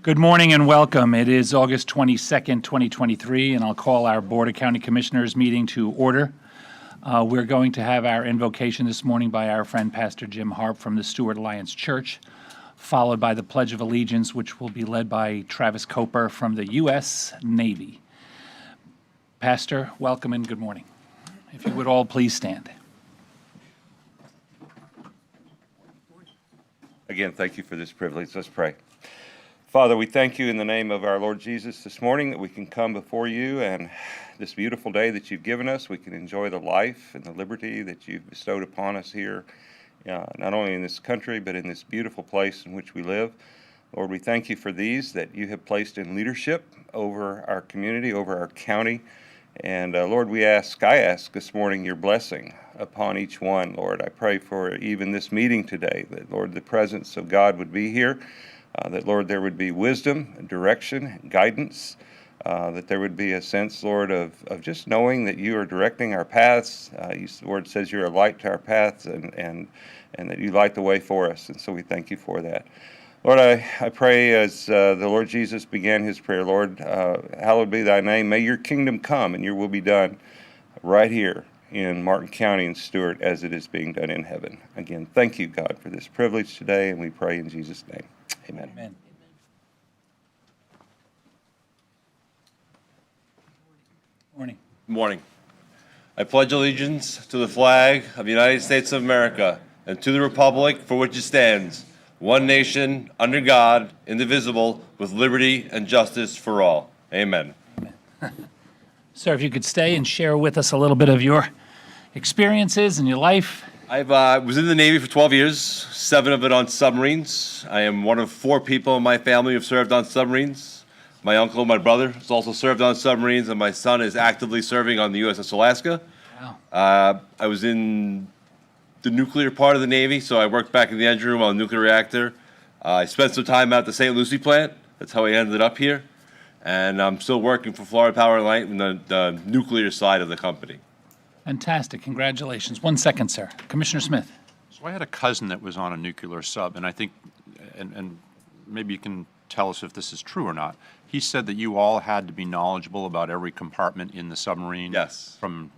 Good morning and welcome. It is August 22nd, 2023, and I'll call our Board of County Commissioners meeting to order. We're going to have our invocation this morning by our friend Pastor Jim Harp from the Stewart Alliance Church, followed by the Pledge of Allegiance, which will be led by Travis Coper from the U.S. Navy. Pastor, welcome and good morning. If you would all please stand. Again, thank you for this privilege. Let's pray. Father, we thank you in the name of our Lord Jesus this morning that we can come before you, and this beautiful day that you've given us, we can enjoy the life and the liberty that you've bestowed upon us here, not only in this country, but in this beautiful place in which we live. Lord, we thank you for these that you have placed in leadership over our community, over our county. And Lord, I ask this morning your blessing upon each one. Lord, I pray for even this meeting today, that, Lord, the presence of God would be here. That, Lord, there would be wisdom, direction, guidance, that there would be a sense, Lord, of just knowing that you are directing our paths. The word says you're a light to our paths, and that you light the way for us, and so we thank you for that. Lord, I pray as the Lord Jesus began his prayer, Lord, hallowed be thy name. May your kingdom come and your will be done right here in Martin County and Stewart as it is being done in heaven. Again, thank you, God, for this privilege today, and we pray in Jesus' name. Amen. Amen. Morning. Good morning. I pledge allegiance to the flag of the United States of America and to the republic for which it stands, one nation, under God, indivisible, with liberty and justice for all. Amen. Sir, if you could stay and share with us a little bit of your experiences and your life. I was in the Navy for 12 years, 7 of it on submarines. I am one of 4 people in my family who have served on submarines. My uncle and my brother has also served on submarines, and my son is actively serving on the USS Alaska. Wow. I was in the nuclear part of the Navy, so I worked back in the engine room on a nuclear reactor. I spent some time at the St. Lucie plant. That's how I ended up here. And I'm still working for Florida Power and Light in the nuclear side of the company. Fantastic. Congratulations. 1 second, sir. Commissioner Smith. So I had a cousin that was on a nuclear sub, and I think, and maybe you can tell us if this is true or not. He said that you all had to be knowledgeable about every compartment in the submarine. Yes. From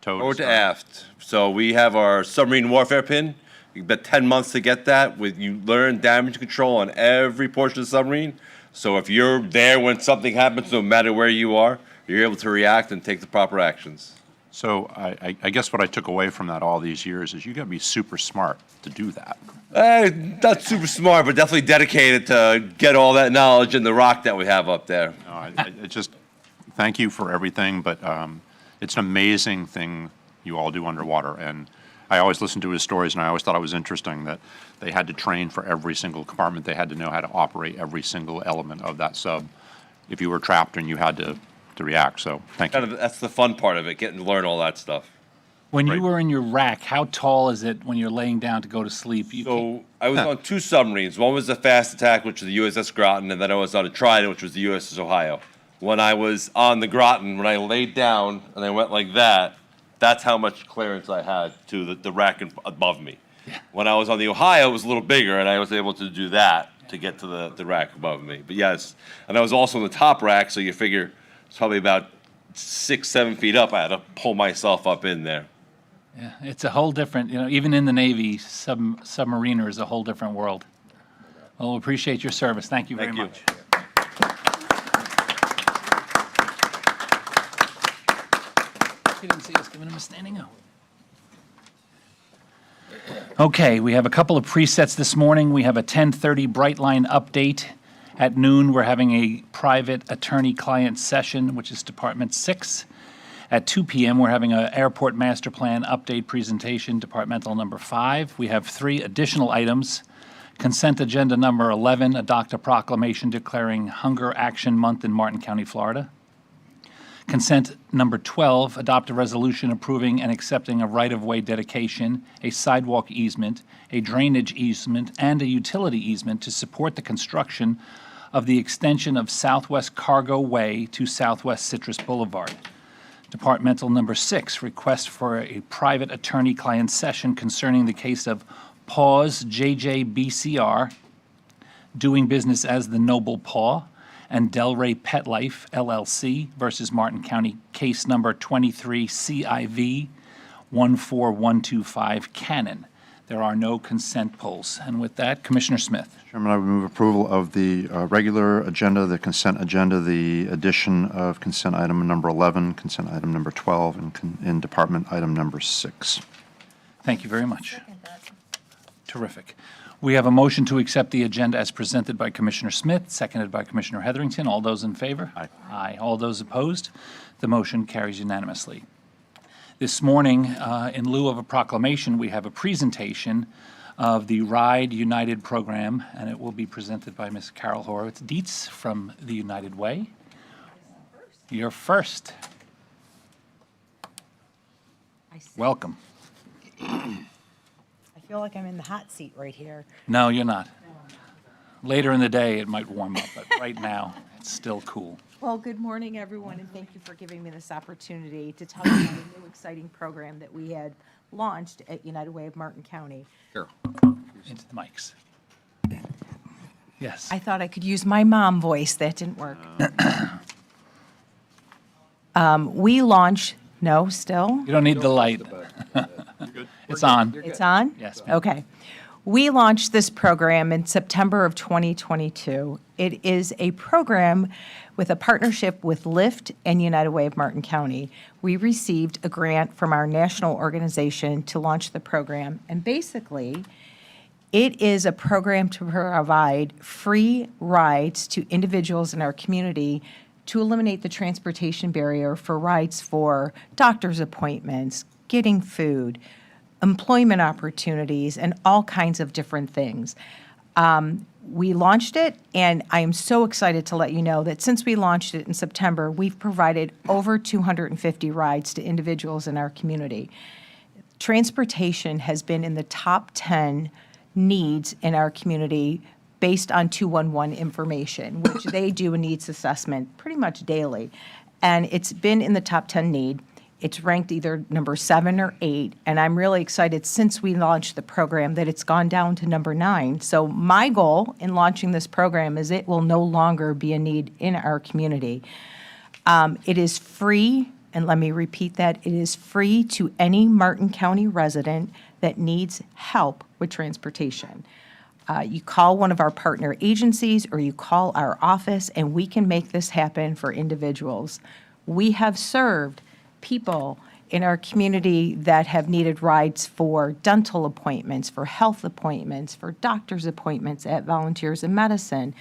tow Forward to stern. aft. So we have our submarine warfare pin. You bet 10 months to get that. You learn damage control on every portion of the submarine. So if you're there when something happens, no matter where you are, you're able to react and take the proper actions. So I guess what I took away from that all these years is you got to be super smart to do that. Not super smart, but definitely dedicated to get all that knowledge in the rock that we have up there. No, I just thank you for everything, but it's an amazing thing you all do underwater. And I always listened to his stories, and I always thought it was interesting that they had to train for every single compartment. They had to know how to operate every single element of that sub if you were trapped and you had to react. So thank you. That's the fun part of it, getting to learn all that stuff. When Right. you were in your rack, how tall is it when you're laying down to go to sleep? So I was on 2 submarines. One was the Fast Attack, which was the USS Groton, and then I was on a Trident, which was the USS Ohio. When I was on the Groton, when I laid down and I went like that, that's how much clearance I had to the rack above me. Yeah. When I was on the Ohio, it was a little bigger, and I was able to do that to get to the rack above me. But yes, and I was also on the top rack, so you figure it's probably about 6-7 feet up. I had to pull myself up in there. Yeah, it's a whole different, even in the Navy, submariner is a whole different world. Well, we appreciate your service. Thank you very Thank you. much. You didn't see us giving him a standing O. Okay, we have a couple of presets this morning. We have a 10:30 Brightline update. At noon, we're having a private attorney-client session, which is Department 6. At 2 p.m., we're having an airport master plan update presentation, departmental number 5. We have 3 additional items. Consent agenda number 11, adopt a proclamation declaring Hunger Action Month in Martin County, Florida. Consent number 12, adopt a resolution approving and accepting a right-of-way dedication, a sidewalk easement, a drainage easement, and a utility easement to support the construction of the extension of Southwest Cargo Way to Southwest Citrus Boulevard. Departmental number 6, request for a private attorney-client session concerning the case of Pause JJBCR, doing business as the Noble Paw and Delray Pet Life LLC versus Martin County, case number 23 CIV 14125 Cannon. There are no consent polls. And with that, Commissioner Smith. Chairman, I would move approval of the regular agenda, the consent agenda, the addition of consent item number 11, consent item number 12, and in department item number 6. Thank you very much. Terrific. We have a motion to accept the agenda as presented by Commissioner Smith, seconded by Commissioner Heatherington. All those in favor? Aye. Aye. All those opposed? The motion carries unanimously. This morning, in lieu of a proclamation, we have a presentation of the Ride United program, and it will be presented by Ms. Carol Horowitz-Dietz from the United Way. You're first. Welcome. I feel like I'm in the hot seat right here. No, you're not. Later in the day, it might warm up, but right now, it's still cool. Well, good morning, everyone, and thank you for giving me this opportunity to tell you about a new exciting program that we had launched at United Way of Martin County. Into the mics. Yes. I thought I could use my mom voice. That didn't work. We launched, no, still? You don't need the light. It's on. It's on? Yes, ma'am. Okay. We launched this program in September of 2022. It is a program with a partnership with Lyft and United Way of Martin County. We received a grant from our national organization to launch the program, and basically, it is a program to provide free rides to individuals in our community to eliminate the transportation barrier for rides for doctor's appointments, getting food, employment opportunities, and all kinds of different things. We launched it, and I am so excited to let you know that since we launched it in September, we've provided over 250 rides to individuals in our community. Transportation has been in the top 10 needs in our community based on 211 information, which they do a needs assessment pretty much daily. And it's been in the top 10 need. It's ranked either number 7 or 8, and I'm really excited since we launched the program that it's gone down to number 9. So my goal in launching this program is it will no longer be a need in our community. It is free, and let me repeat that, it is free to any Martin County resident that needs help with transportation. You call one of our partner agencies or you call our office, and we can make this happen for individuals. We have served people in our community that have needed rides for dental appointments, for health appointments, for doctor's appointments at Volunteers in Medicine.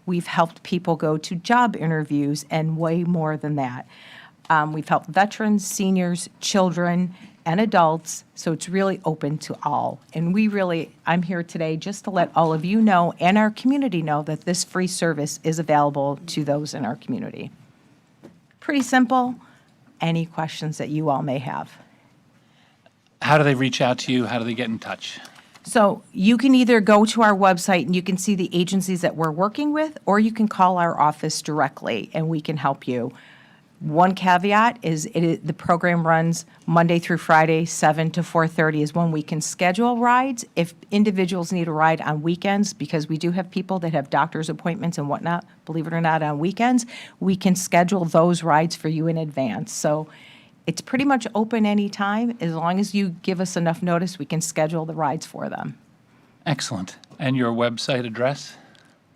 We've helped people go to job interviews and way more than that. We've helped veterans, seniors, children, and adults, so it's really open to all. And I'm here today just to let all of you know and our community know that this free service is available to those in our community. Pretty simple. Any questions that you all may have? How do they reach out to you? How do they get in touch? So you can either go to our website and you can see the agencies that we're working with, or you can call our office directly and we can help you. One caveat is the program runs Monday through Friday, 7 to 4:30 is when we can schedule rides. If individuals need a ride on weekends, because we do have people that have doctor's appointments and whatnot, believe it or not, on weekends, we can schedule those rides for you in advance. So it's pretty much open anytime. As long as you give us enough notice, we can schedule the rides for them. Excellent. And your website address?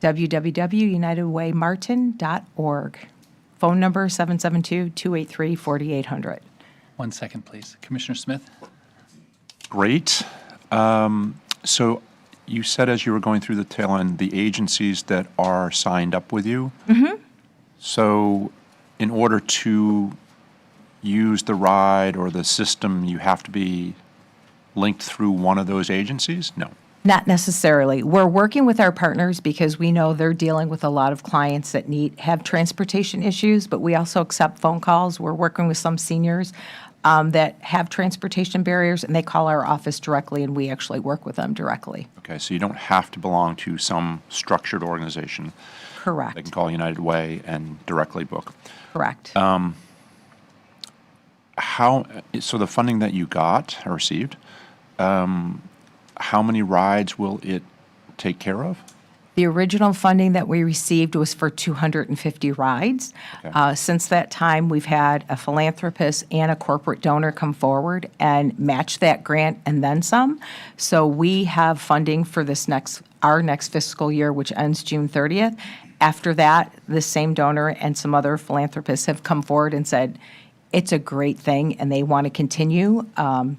www.unitedwaymartin.org. Phone number 772-283-4800. 1 second, please. Commissioner Smith? Great. So you said as you were going through the tail end, the agencies that are signed up with you. Mm-hmm. So in order to use the ride or the system, you have to be linked through one of those agencies? No. Not necessarily. We're working with our partners because we know they're dealing with a lot of clients that have transportation issues, but we also accept phone calls. We're working with some seniors that have transportation barriers, and they call our office directly, and we actually work with them directly. Okay, so you don't have to belong to some structured organization. They can Correct. call United Way and directly book. Correct. So the funding that you got or received, how many rides will it take care of? The original funding that we received was for 250 rides. Since that time, we've had a philanthropist and a corporate donor come forward and match that grant and then some. So we have funding for our next fiscal year, which ends June 30th. After that, the same donor and some other philanthropists have come forward and said, it's a great thing, and they want to continue.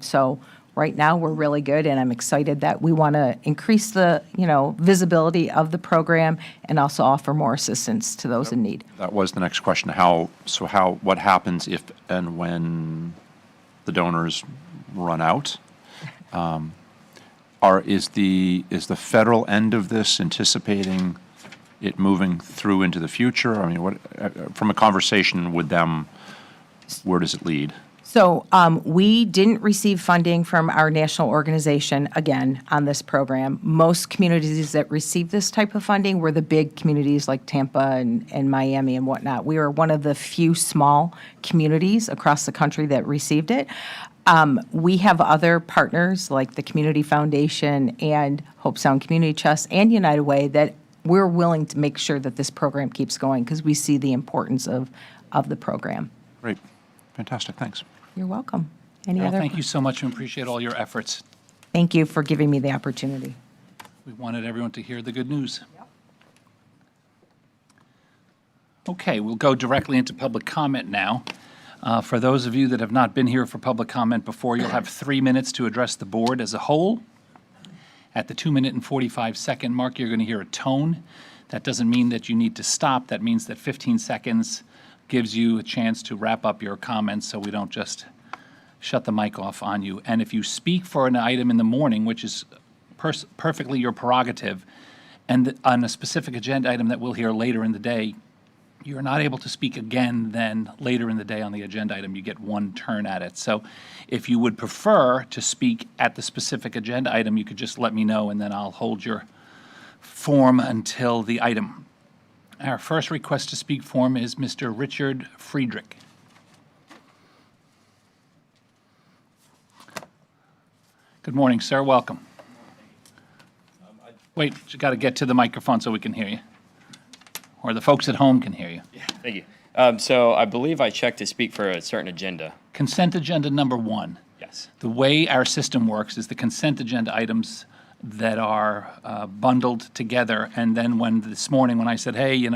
So right now, we're really good, and I'm excited that we want to increase the, visibility of the program and also offer more assistance to those in need. That was the next question. What happens if and when the donors run out? Is the federal end of this anticipating it moving through into the future? I mean, from a conversation with them, where does it lead? So we didn't receive funding from our national organization, again, on this program. Most communities that received this type of funding were the big communities like Tampa and Miami and whatnot. We were one of the few small communities across the country that received it. We have other partners like the Community Foundation and Hope Sound Community Trust and United Way that we're willing to make sure that this program keeps going because we see the importance of the program. Great. Fantastic. Thanks. You're welcome. Any Carol, other? thank you so much and appreciate all your efforts. Thank you for giving me the opportunity. We wanted everyone to hear the good news. Okay, we'll go directly into public comment now. For those of you that have not been here for public comment before, you'll have 3 minutes to address the board as a whole. At the 2-minute and 45-second mark, you're going to hear a tone. That doesn't mean that you need to stop. That means that 15 seconds gives you a chance to wrap up your comments so we don't just shut the mic off on you. And if you speak for an item in the morning, which is perfectly your prerogative, and on a specific agenda item that we'll hear later in the day, you're not able to speak again then later in the day on the agenda item. You get one turn at it. So if you would prefer to speak at the specific agenda item, you could just let me know, and then I'll hold your form until the item. Our first request to speak form is Mr. Richard Friedrich. Good morning, sir. Welcome. Wait, you got to get to the microphone so we can hear you, or the folks at home can hear you. Thank you. So I believe I checked to speak for a certain agenda. Consent agenda number 1. Yes. The way our system works is the consent agenda items that are bundled together, and then this morning when I said, hey,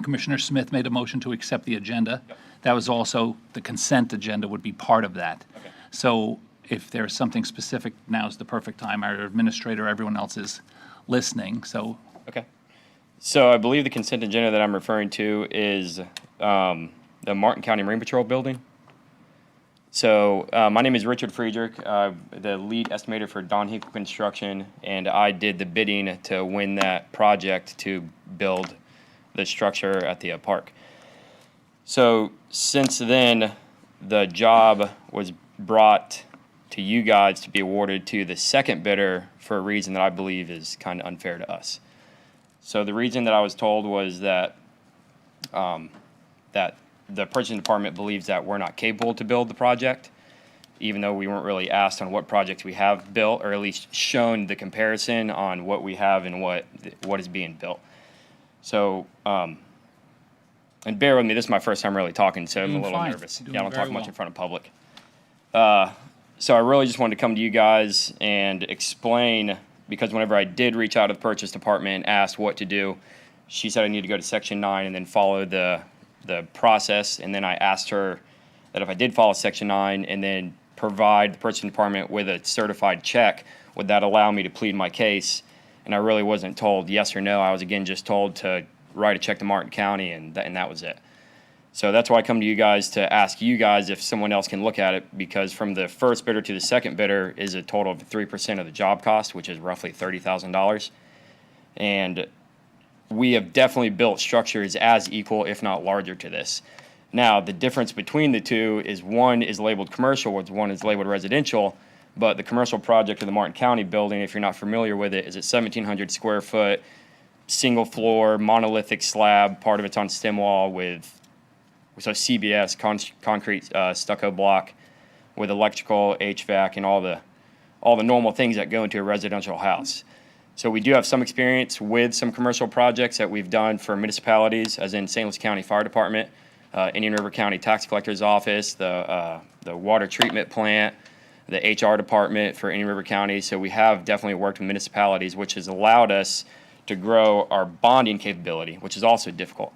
Commissioner Smith made a motion to accept the agenda, that was also, the consent agenda would be part of that. Okay. So if there's something specific, now's the perfect time. Our administrator, everyone else is listening, so. Okay. So I believe the consent agenda that I'm referring to is the Martin County Marine Patrol building. So my name is Richard Friedrich, the lead estimator for Don Hinkle Construction, and I did the bidding to win that project to build the structure at the park. So since then, the job was brought to you guys to be awarded to the second bidder for a reason that I believe is kind of unfair to us. So the reason that I was told was that that the purchasing department believes that we're not capable to build the project, even though we weren't really asked on what projects we have built, or at least shown the comparison on what we have and what is being built. So, and bear with me, this is my first time really talking, so I'm a Doing little fine. nervous. Doing Yeah, I don't very talk much well. in front of public. So I really just wanted to come to you guys and explain, because whenever I did reach out to the purchase department and asked what to do, she said I need to go to Section 9 and then follow the process. And then I asked her that if I did follow Section 9 and then provide the purchasing department with a certified check, would that allow me to plead my case? And I really wasn't told yes or no. I was, again, just told to write a check to Martin County, and that was it. So that's why I come to you guys to ask you guys if someone else can look at it, because from the first bidder to the second bidder is a total of 3% of the job cost, which is roughly $30,000. And we have definitely built structures as equal, if not larger, to this. Now, the difference between the two is one is labeled commercial, whereas one is labeled residential. But the commercial project of the Martin County building, if you're not familiar with it, is a 1,700 square foot, single floor, monolithic slab. Part of it's on stem wall with CBS, concrete stucco block, with electrical, HVAC, and all the normal things that go into a residential house. So we do have some experience with some commercial projects that we've done for municipalities, as in St. Louis County Fire Department, Indian River County Tax Collector's Office, the water treatment plant, the HR department for Indian River County. So we have definitely worked with municipalities, which has allowed us to grow our bonding capability, which is also difficult.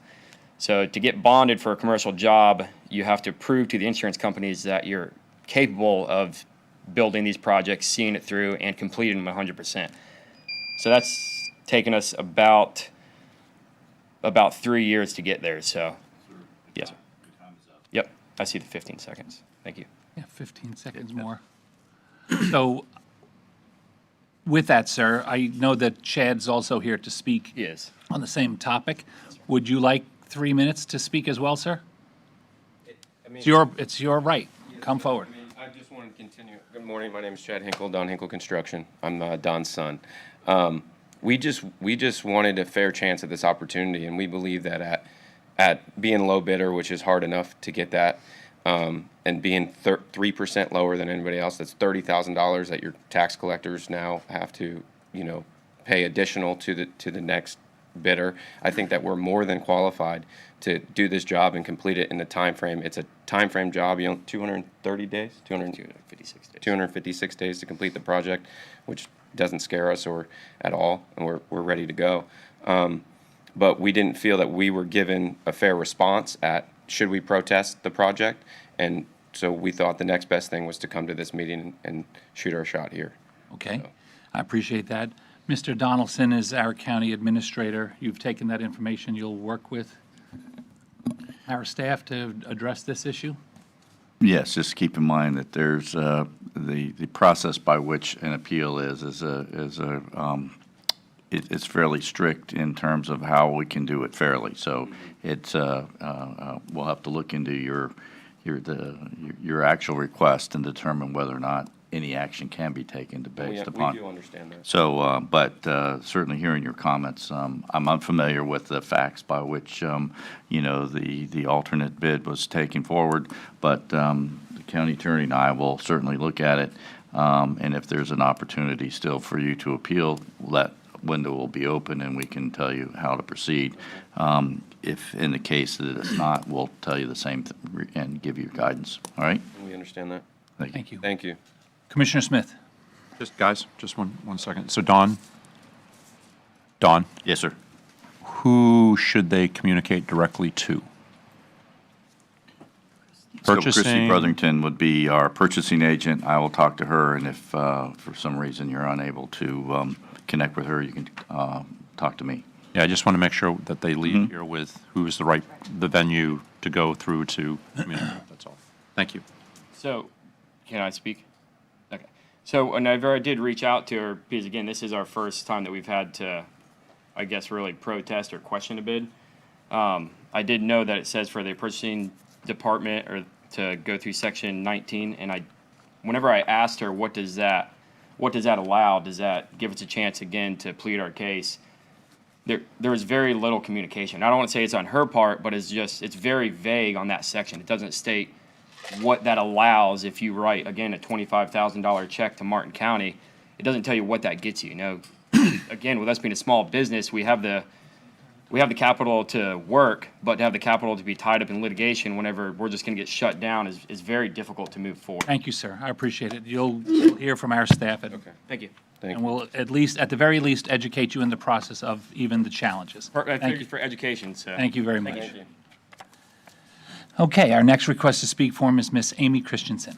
So to get bonded for a commercial job, you have to prove to the insurance companies that you're capable of building these projects, seeing it through, and completing them 100%. So that's taken us about 3 years to get there. So, yes, sir. Yep, I see the 15 seconds. Thank you. Yeah, 15 seconds more. So with that, sir, I know that Chad's also here to speak Yes. on the same topic. Would you like 3 minutes to speak as well, sir? It's your right. Come forward. I just wanted to continue. Good morning. My name is Chad Hinkle, Don Hinkle Construction. I'm Don's son. We just wanted a fair chance at this opportunity, and we believe that at being low bidder, which is hard enough to get that, and being 3% lower than anybody else, that's $30,000 that your tax collectors now have to, pay additional to the next bidder. I think that we're more than qualified to do this job and complete it in the time frame. It's a time frame job. 230 days, 256 days. 256 days to complete the project, which doesn't scare us or at all, and we're ready to go. But we didn't feel that we were given a fair response at should we protest the project, and so we thought the next best thing was to come to this meeting and shoot our shot here. Okay, I appreciate that. Mr. Donaldson is our county administrator. You've taken that information. You'll work with our staff to address this issue? Yes, just keep in mind that there's the process by which an appeal it's fairly strict in terms of how we can do it fairly. So it's we'll have to look into your actual request and determine whether or not any action can be taken based upon. We do understand that. So, but certainly hearing your comments, I'm unfamiliar with the facts by which, the alternate bid was taken forward, but the county attorney and I will certainly look at it, and if there's an opportunity still for you to appeal, that window will be open and we can tell you how to proceed. If in the case that it's not, we'll tell you the same and give you guidance. All right? We understand that. Thank you. Thank you. Commissioner Smith? Just one second. So Don, Yes, sir. who should they communicate directly to? So Christy Purchasing? Brotherington would be our purchasing agent. I will talk to her, and if for some reason you're unable to connect with her, you can talk to me. Yeah, I just want to make sure that they leave here with who's the venue to go through to communicate. That's all. Thank you. So, can I speak? Okay. So, whenever I did reach out to her, because again, this is our first time that we've had to, I guess, really protest or question a bid. I did know that it says for the purchasing department or to go through section 19, and whenever I asked her, what does that allow? Does that give us a chance again to plead our case? There was very little communication. I don't want to say it's on her part, but it's very vague on that section. It doesn't state what that allows if you write, again, a $25,000 check to Martin County. It doesn't tell you what that gets you. Again, with us being a small business, we have the capital to work, but to have the capital to be tied up in litigation whenever we're just going to get shut down is very difficult to move forward. Thank you, sir. I appreciate it. You'll hear from our staff, and Thank you. and we'll at the very least, educate you in the process of even the challenges. Thank you for education. So. Thank you very much. Thank you. Okay, our next request to speak for is Miss Amy Christensen.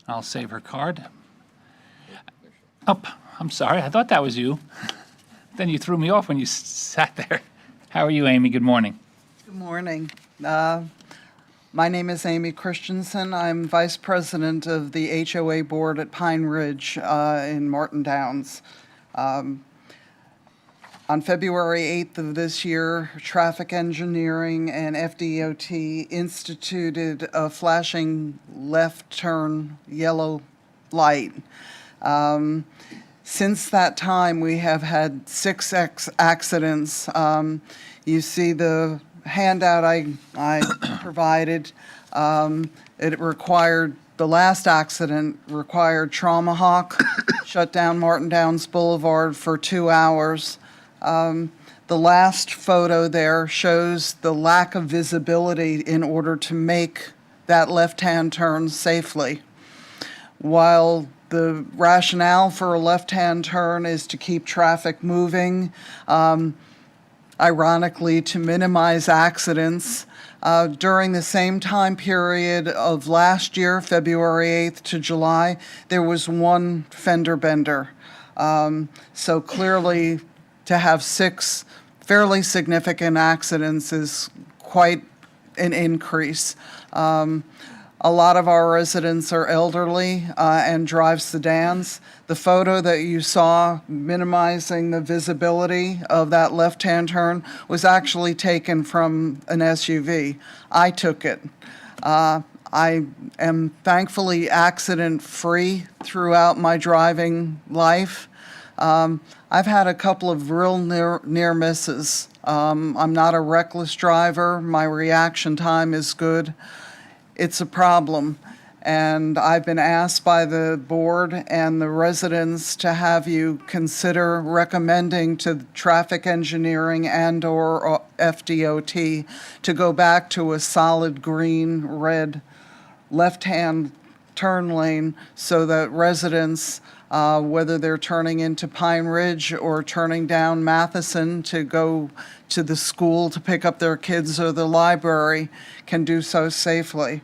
I'll save her card. Oh, I'm sorry. I thought that was you. Then you threw me off when you sat there. How are you, Amy? Good morning. Good morning. My name is Amy Christensen. I'm Vice President of the HOA Board at Pine Ridge in Martin Downs. On February 8th of this year, Traffic Engineering and FDOT instituted a flashing left turn yellow light. Since that time, we have had 6 accidents. You see the handout I provided. It required the last accident required Trauma Hawk, shut down Martin Downs Boulevard for 2 hours. The last photo there shows the lack of visibility in order to make that left-hand turn safely. While the rationale for a left-hand turn is to keep traffic moving, ironically, to minimize accidents, during the same time period of last year, February 8th to July, there was one fender bender. So clearly, to have 6 fairly significant accidents is quite an increase. A lot of our residents are elderly and drive sedans. The photo that you saw minimizing the visibility of that left-hand turn was actually taken from an SUV. I took it. I am thankfully accident-free throughout my driving life. I've had a couple of real near misses. I'm not a reckless driver. My reaction time is good. It's a problem, and I've been asked by the board and the residents to have you consider recommending to traffic engineering and/or FDOT to go back to a solid green, red, left-hand turn lane so that residents, whether they're turning into Pine Ridge or turning down Matheson to go to the school to pick up their kids or the library, can do so safely.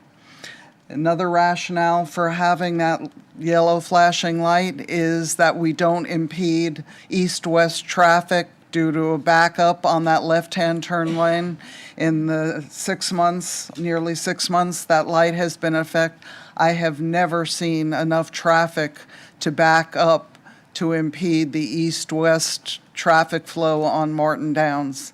Another rationale for having that yellow flashing light is that we don't impede east-west traffic due to a backup on that left-hand turn lane. In the 6 months, nearly 6 months, that light has been in effect. I have never seen enough traffic to back up to impede the east-west traffic flow on Martin Downs.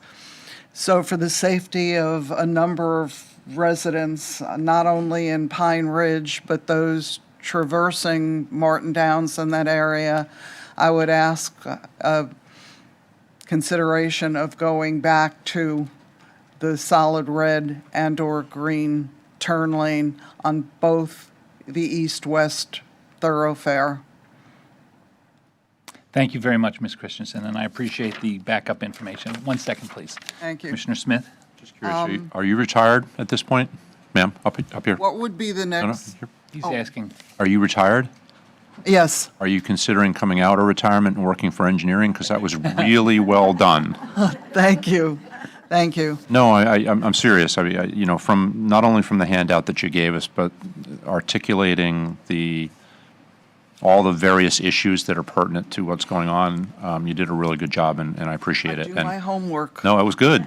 So for the safety of a number of residents, not only in Pine Ridge, but those traversing Martin Downs in that area, I would ask consideration of going back to the solid red and/or green turn lane on both the east-west thoroughfare. Thank you very much, Ms. Christensen, and I appreciate the backup information. 1 second, please. Thank you. Commissioner Smith? Just curious, are you retired at this point? Ma'am, up here? What would be the No, no, next? here. He's asking. Are you retired? Yes, Are you considering coming out of retirement and working for engineering? Because that was really well done. thank you. Thank you. No, I'm serious. I mean, you know, from, not only from the handout that you gave us, but articulating all the various issues that are pertinent to what's going on. You did a really good job, and I appreciate it. Do And my homework. no, it was good.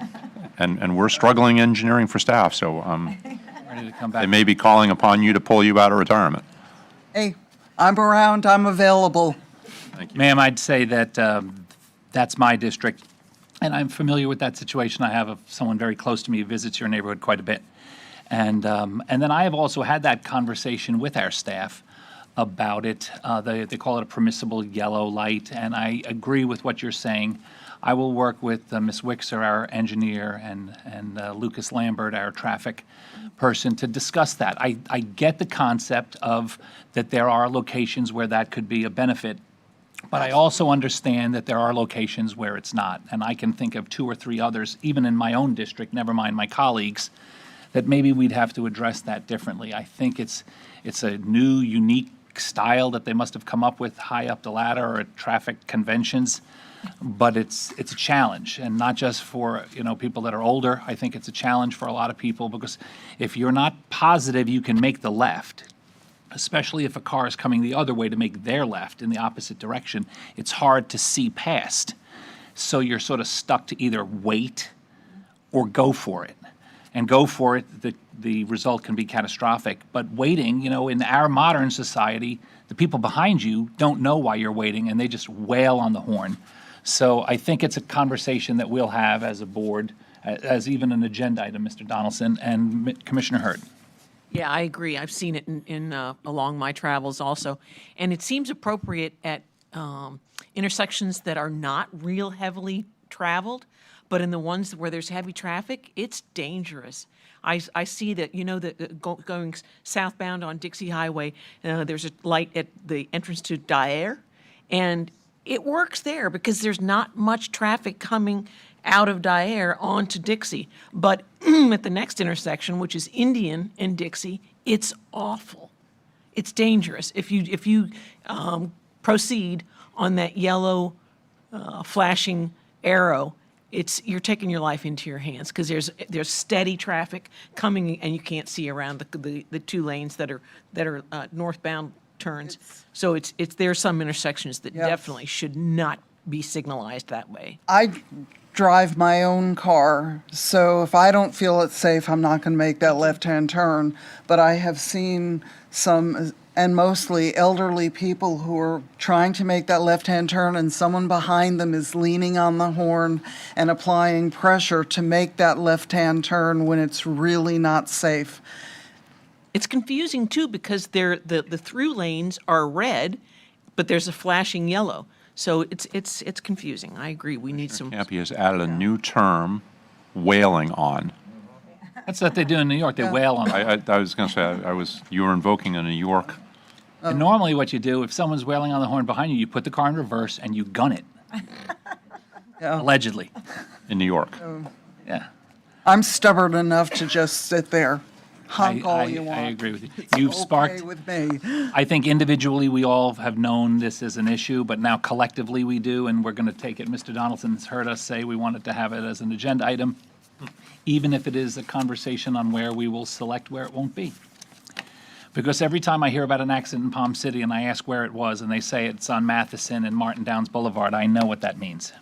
And we're struggling engineering for staff, so Ready to come they back? may be calling upon you to pull you out of retirement. Hey, I'm around, I'm available. Ma'am, I'd say that that's my district, and I'm familiar with that situation. I have someone very close to me who visits your neighborhood quite a bit. And then I have also had that conversation with our staff about it. They call it a permissible yellow light, and I agree with what you're saying. I will work with Ms. Wixer, our engineer, and Lucas Lambert, our traffic person, to discuss that. I get the concept of that there are locations where that could be a benefit, but I also understand that there are locations where it's not. And I can think of 2 or 3 others, even in my own district, never mind my colleagues, that maybe we'd have to address that differently. I think it's a new, unique style that they must have come up with high up the ladder or at traffic conventions. But it's a challenge, and not just for, people that are older. I think it's a challenge for a lot of people, because if you're not positive you can make the left, especially if a car is coming the other way to make their left in the opposite direction, it's hard to see past. So you're sort of stuck to either wait or go for it. And go for it, the result can be catastrophic. But waiting, in our modern society, the people behind you don't know why you're waiting, and they just wail on the horn. So I think it's a conversation that we'll have as a board, as even an agenda item, Mr. Donaldson and Commissioner Hurd. Yeah, I agree. I've seen it in along my travels also. And it seems appropriate at intersections that are not real heavily traveled, but in the ones where there's heavy traffic, it's dangerous. I see that, that going southbound on Dixie Highway, there's a light at the entrance to Dyer, and it works there because there's not much traffic coming out of Dyer onto Dixie. But at the next intersection, which is Indian and Dixie, it's awful. It's dangerous. If you proceed on that yellow flashing arrow, you're taking your life into your hands because there's steady traffic coming and you can't see around the two lanes that are northbound turns. So there's some intersections that Yes. definitely should not be signalized that way. I drive my own car, so if I don't feel it's safe, I'm not going to make that left-hand turn. But I have seen some, and mostly elderly people who are trying to make that left-hand turn, and someone behind them is leaning on the horn and applying pressure to make that left-hand turn when it's really not safe. It's confusing too because the through lanes are red, but there's a flashing yellow. So it's confusing. I agree. We need some. Campy has added a new term, wailing on. That's what they do in New York. They wail on it. I was going to say, you were invoking a New York. And normally what you do, if someone's wailing on the horn behind you, you put the car in reverse and you gun it. Yeah. Allegedly. In New York. Yeah. I'm stubborn enough to just sit there, honk all I you want. agree with you. It's You've okay sparked, with me. I think individually we all have known this as an issue, but now collectively we do, and we're going to take it. Mr. Donaldson's heard us say we wanted to have it as an agenda item, even if it is a conversation on where we will select where it won't be. Because every time I hear about an accident in Palm City and I ask where it was, and they say it's on Matheson and Martin Downs Boulevard, I know what that means.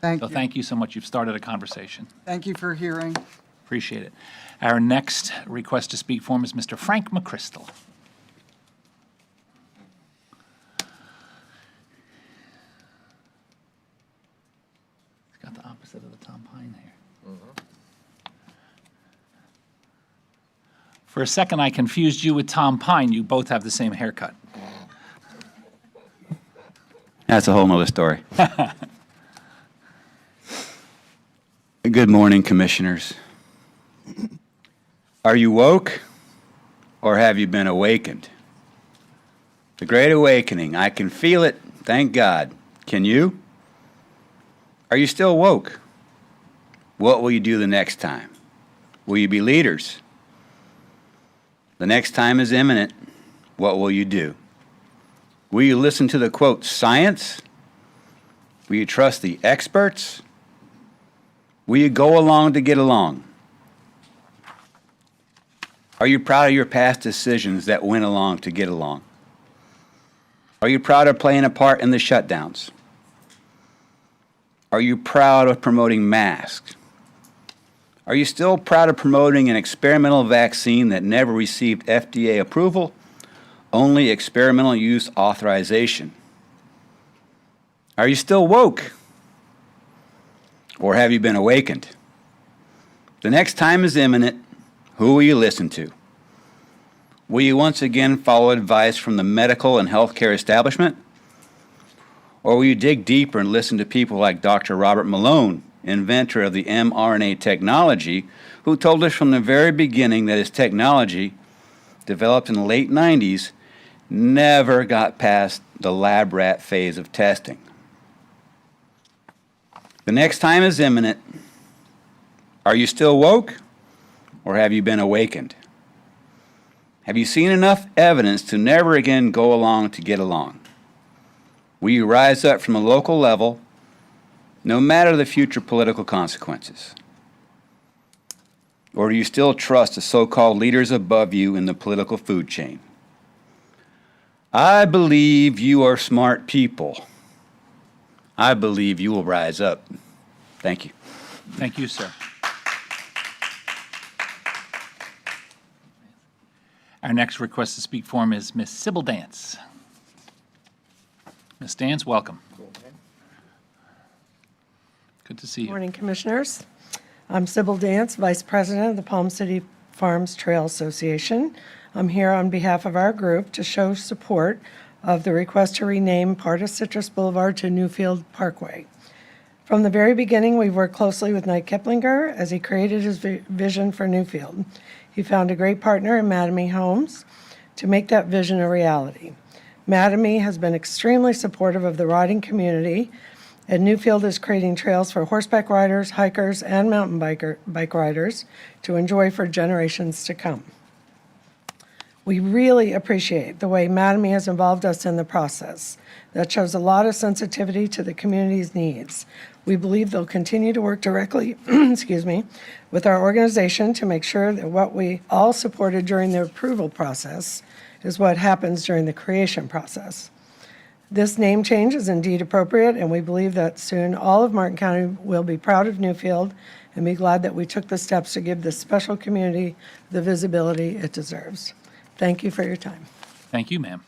Thank So you. thank you so much. You've started a conversation. Thank you for hearing. Appreciate it. Our next request to speak form is Mr. Frank McChrystal. He's got the opposite of the Tom Pine hair. For a second, I confused you with Tom Pine. You both have the same haircut. That's a whole nother story. Good morning, commissioners. Are you woke or have you been awakened? The Great Awakening, I can feel it, thank God. Can you? Are you still woke? What will you do the next time? Will you be leaders? The next time is imminent. What will you do? Will you listen to the quote, science? Will you trust the experts? Will you go along to get along? Are you proud of your past decisions that went along to get along? Are you proud of playing a part in the shutdowns? Are you proud of promoting masks? Are you still proud of promoting an experimental vaccine that never received FDA approval, only experimental use authorization? Are you still woke? Or have you been awakened? The next time is imminent. Who will you listen to? Will you once again follow advice from the medical and healthcare establishment? Or will you dig deeper and listen to people like Dr. Robert Malone, inventor of the mRNA technology, who told us from the very beginning that his technology, developed in the late 90s, never got past the lab rat phase of testing? The next time is imminent. Are you still woke, or have you been awakened? Have you seen enough evidence to never again go along to get along? Will you rise up from a local level, no matter the future political consequences? Or do you still trust the so-called leaders above you in the political food chain? I believe you are smart people. I believe you will rise up. Thank you. Thank you, sir. Our next request to speak form is Ms. Sybil Dance. Ms. Dance, welcome. Good to see you. Morning, Commissioners. I'm Sybil Dance, Vice President of the Palm City Farms Trail Association. I'm here on behalf of our group to show support of the request to rename part of Citrus Boulevard to Newfield Parkway. From the very beginning, we've worked closely with Knight Kiplinger as he created his vision for Newfield. He found a great partner in Mattamy Homes to make that vision a reality. Mattamy has been extremely supportive of the riding community, and Newfield is creating trails for horseback riders, hikers, and mountain bike riders to enjoy for generations to come. We really appreciate the way Mattamy has involved us in the process. That shows a lot of sensitivity to the community's needs. We believe they'll continue to work directly, with our organization to make sure that what we all supported during the approval process is what happens during the creation process. This name change is indeed appropriate, and we believe that soon all of Martin County will be proud of Newfield and be glad that we took the steps to give this special community the visibility it deserves. Thank you for your time. Thank you, ma'am.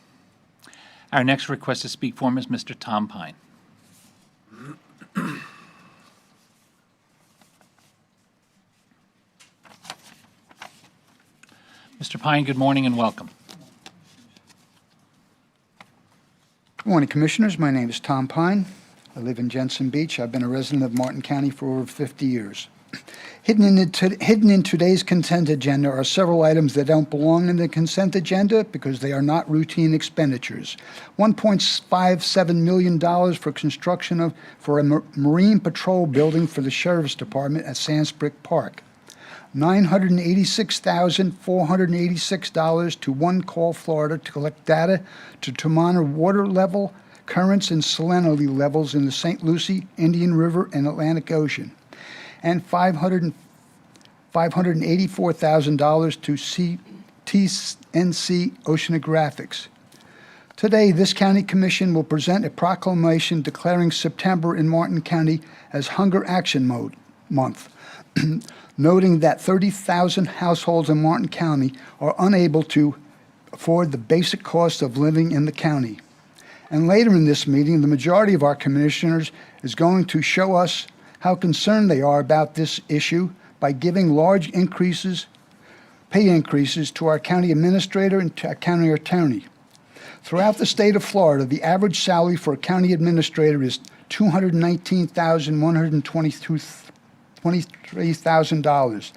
Our next request to speak for him is Mr. Tom Pine. Mr. Pine, good morning and welcome. Good morning, Commissioners. My name is Tom Pine. I live in Jensen Beach. I've been a resident of Martin County for over 50 years. Hidden in today's consent agenda are several items that don't belong in the consent agenda because they are not routine expenditures. $1.57 million for construction for a Marine Patrol building for the Sheriff's Department at Sandsbrick Park. $986,486 to One Call Florida to collect data to determine water level, currents, and salinity levels in the St. Lucie, Indian River, and Atlantic Ocean. And $584,000 to TNC Oceanographics. Today, this County Commission will present a proclamation declaring September in Martin County as Hunger Action Month, noting that 30,000 households in Martin County are unable to afford the basic cost of living in the county. And later in this meeting, the majority of our commissioners is going to show us how concerned they are about this issue by giving large pay increases to our county administrator and to our county attorney. Throughout the state of Florida, the average salary for a county administrator is $219,123,000.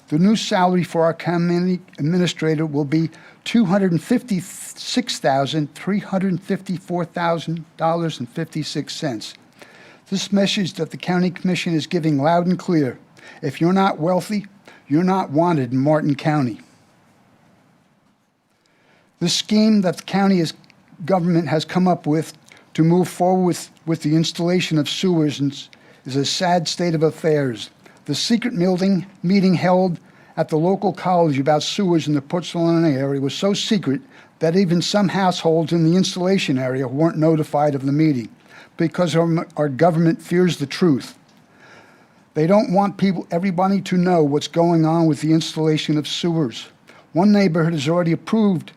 The new salary for our county administrator will be $256,354,000.56. This message that the County Commission is giving loud and clear: if you're not wealthy, you're not wanted in Martin County. This scheme that the county government has come up with to move forward with the installation of sewers is a sad state of affairs. The secret meeting held at the local college about sewers in the Port Salona area was so secret that even some households in the installation area weren't notified of the meeting because our government fears the truth. They don't want everybody to know what's going on with the installation of sewers. One neighborhood is already approved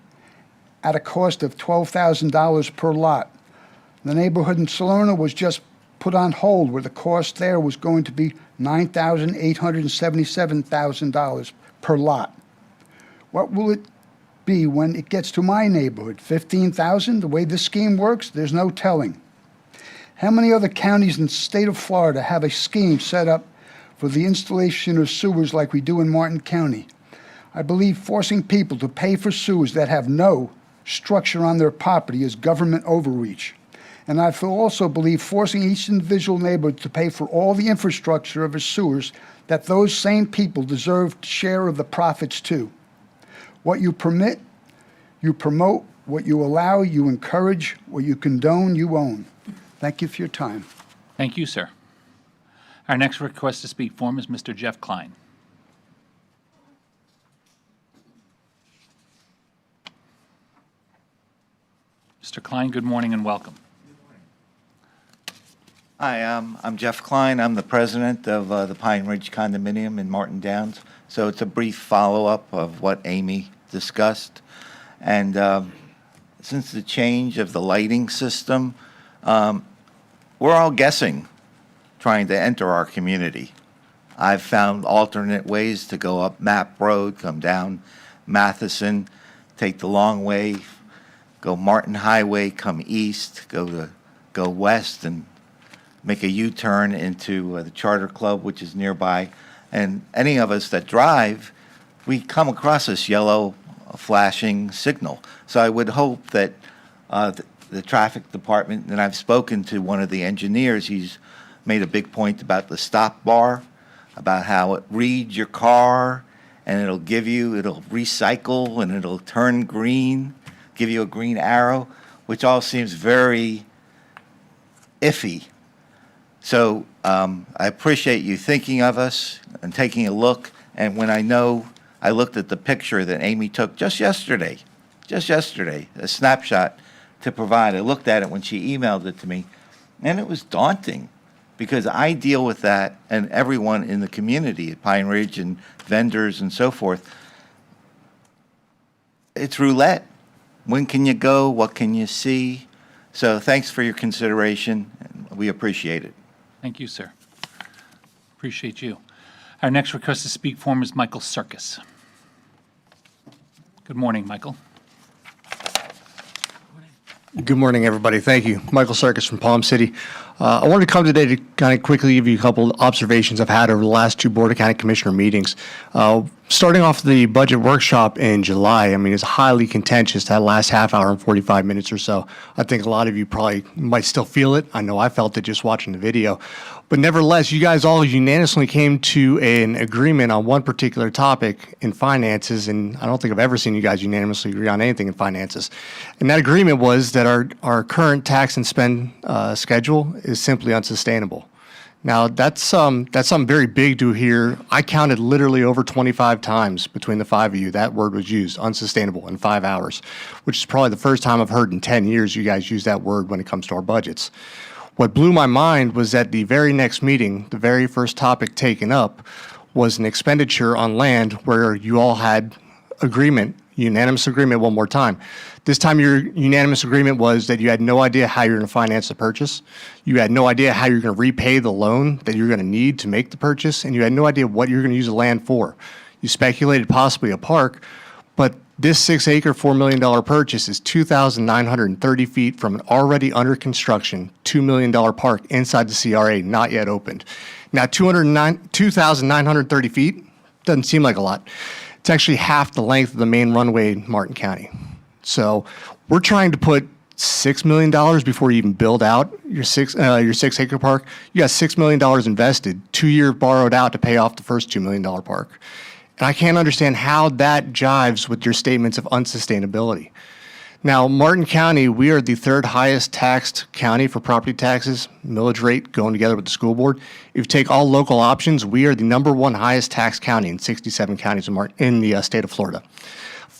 at a cost of $12,000 per lot. The neighborhood in Salona was just put on hold, where the cost there was going to be $9,877,000 per lot. What will it be when it gets to my neighborhood? $15,000? The way this scheme works, there's no telling. How many other counties in the state of Florida have a scheme set up for the installation of sewers like we do in Martin County? I believe forcing people to pay for sewers that have no structure on their property is government overreach. And I also believe forcing each individual neighborhood to pay for all the infrastructure of its sewers, that those same people deserve share of the profits too. What you permit, you promote. What you allow, you encourage. What you condone, you own. Thank you for your time. Thank you, sir. Our next request to speak for him is Mr. Jeff Klein. Mr. Klein, good morning and welcome. Hi, I'm Jeff Klein. I'm the president of the Pine Ridge Condominium in Martin Downs. So it's a brief follow-up of what Amy discussed. And since the change of the lighting system, we're all guessing, trying to enter our community. I've found alternate ways to go up Map Road, come down Matheson, take the long way, go Martin Highway, come east, go west, and make a U-turn into the Charter Club, which is nearby. And any of us that drive, we come across this yellow flashing signal. So I would hope that the traffic department, and I've spoken to one of the engineers, he's made a big point about the stop bar, about how it reads your car and it'll recycle and it'll turn green, give you a green arrow, which all seems very iffy. So I appreciate you thinking of us and taking a look. And when I looked at the picture that Amy took just yesterday, a snapshot to provide. I looked at it when she emailed it to me, and it was daunting because I deal with that and everyone in the community at Pine Ridge and vendors and so forth. It's roulette. When can you go? What can you see? So thanks for your consideration. We appreciate it. Thank you, sir. Appreciate you. Our next request to speak form is Michael Circus. Good morning, Michael. Good morning, everybody. Thank you. Michael Circus from Palm City. I wanted to come today to kind of quickly give you a couple of observations I've had over the last two Board of County Commissioner meetings. Starting off the budget workshop in July, I mean, it's highly contentious, that last half hour and 45 minutes or so. I think a lot of you probably might still feel it. I know I felt it just watching the video. But nevertheless, you guys all unanimously came to an agreement on one particular topic in finances, and I don't think I've ever seen you guys unanimously agree on anything in finances. And that agreement was that our current tax and spend schedule is simply unsustainable. Now, that's something very big to hear. I counted literally over 25 times between the five of you that word was used, unsustainable, in 5 hours, which is probably the first time I've heard in 10 years you guys use that word when it comes to our budgets. What blew my mind was that the very next meeting, the very first topic taken up was an expenditure on land where you all had agreement, unanimous agreement one more time. This time your unanimous agreement was that you had no idea how you're going to finance the purchase. You had no idea how you're going to repay the loan that you're going to need to make the purchase, and you had no idea what you're going to use the land for. You speculated possibly a park, but this 6-acre, $4 million purchase is 2,930 feet from an already under construction $2 million park inside the CRA, not yet opened. Now, 2,930 feet doesn't seem like a lot. It's actually half the length of the main runway in Martin County. So we're trying to put $6 million before you even build out your 6-acre park. You got $6 million invested, 2 years borrowed out to pay off the first $2 million park. And I can't understand how that jives with your statements of unsustainability. Now, Martin County, we are the third highest taxed county for property taxes, millage rate going together with the school board. If you take all local options, we are the #1 highest taxed county in 67 counties in the state of Florida.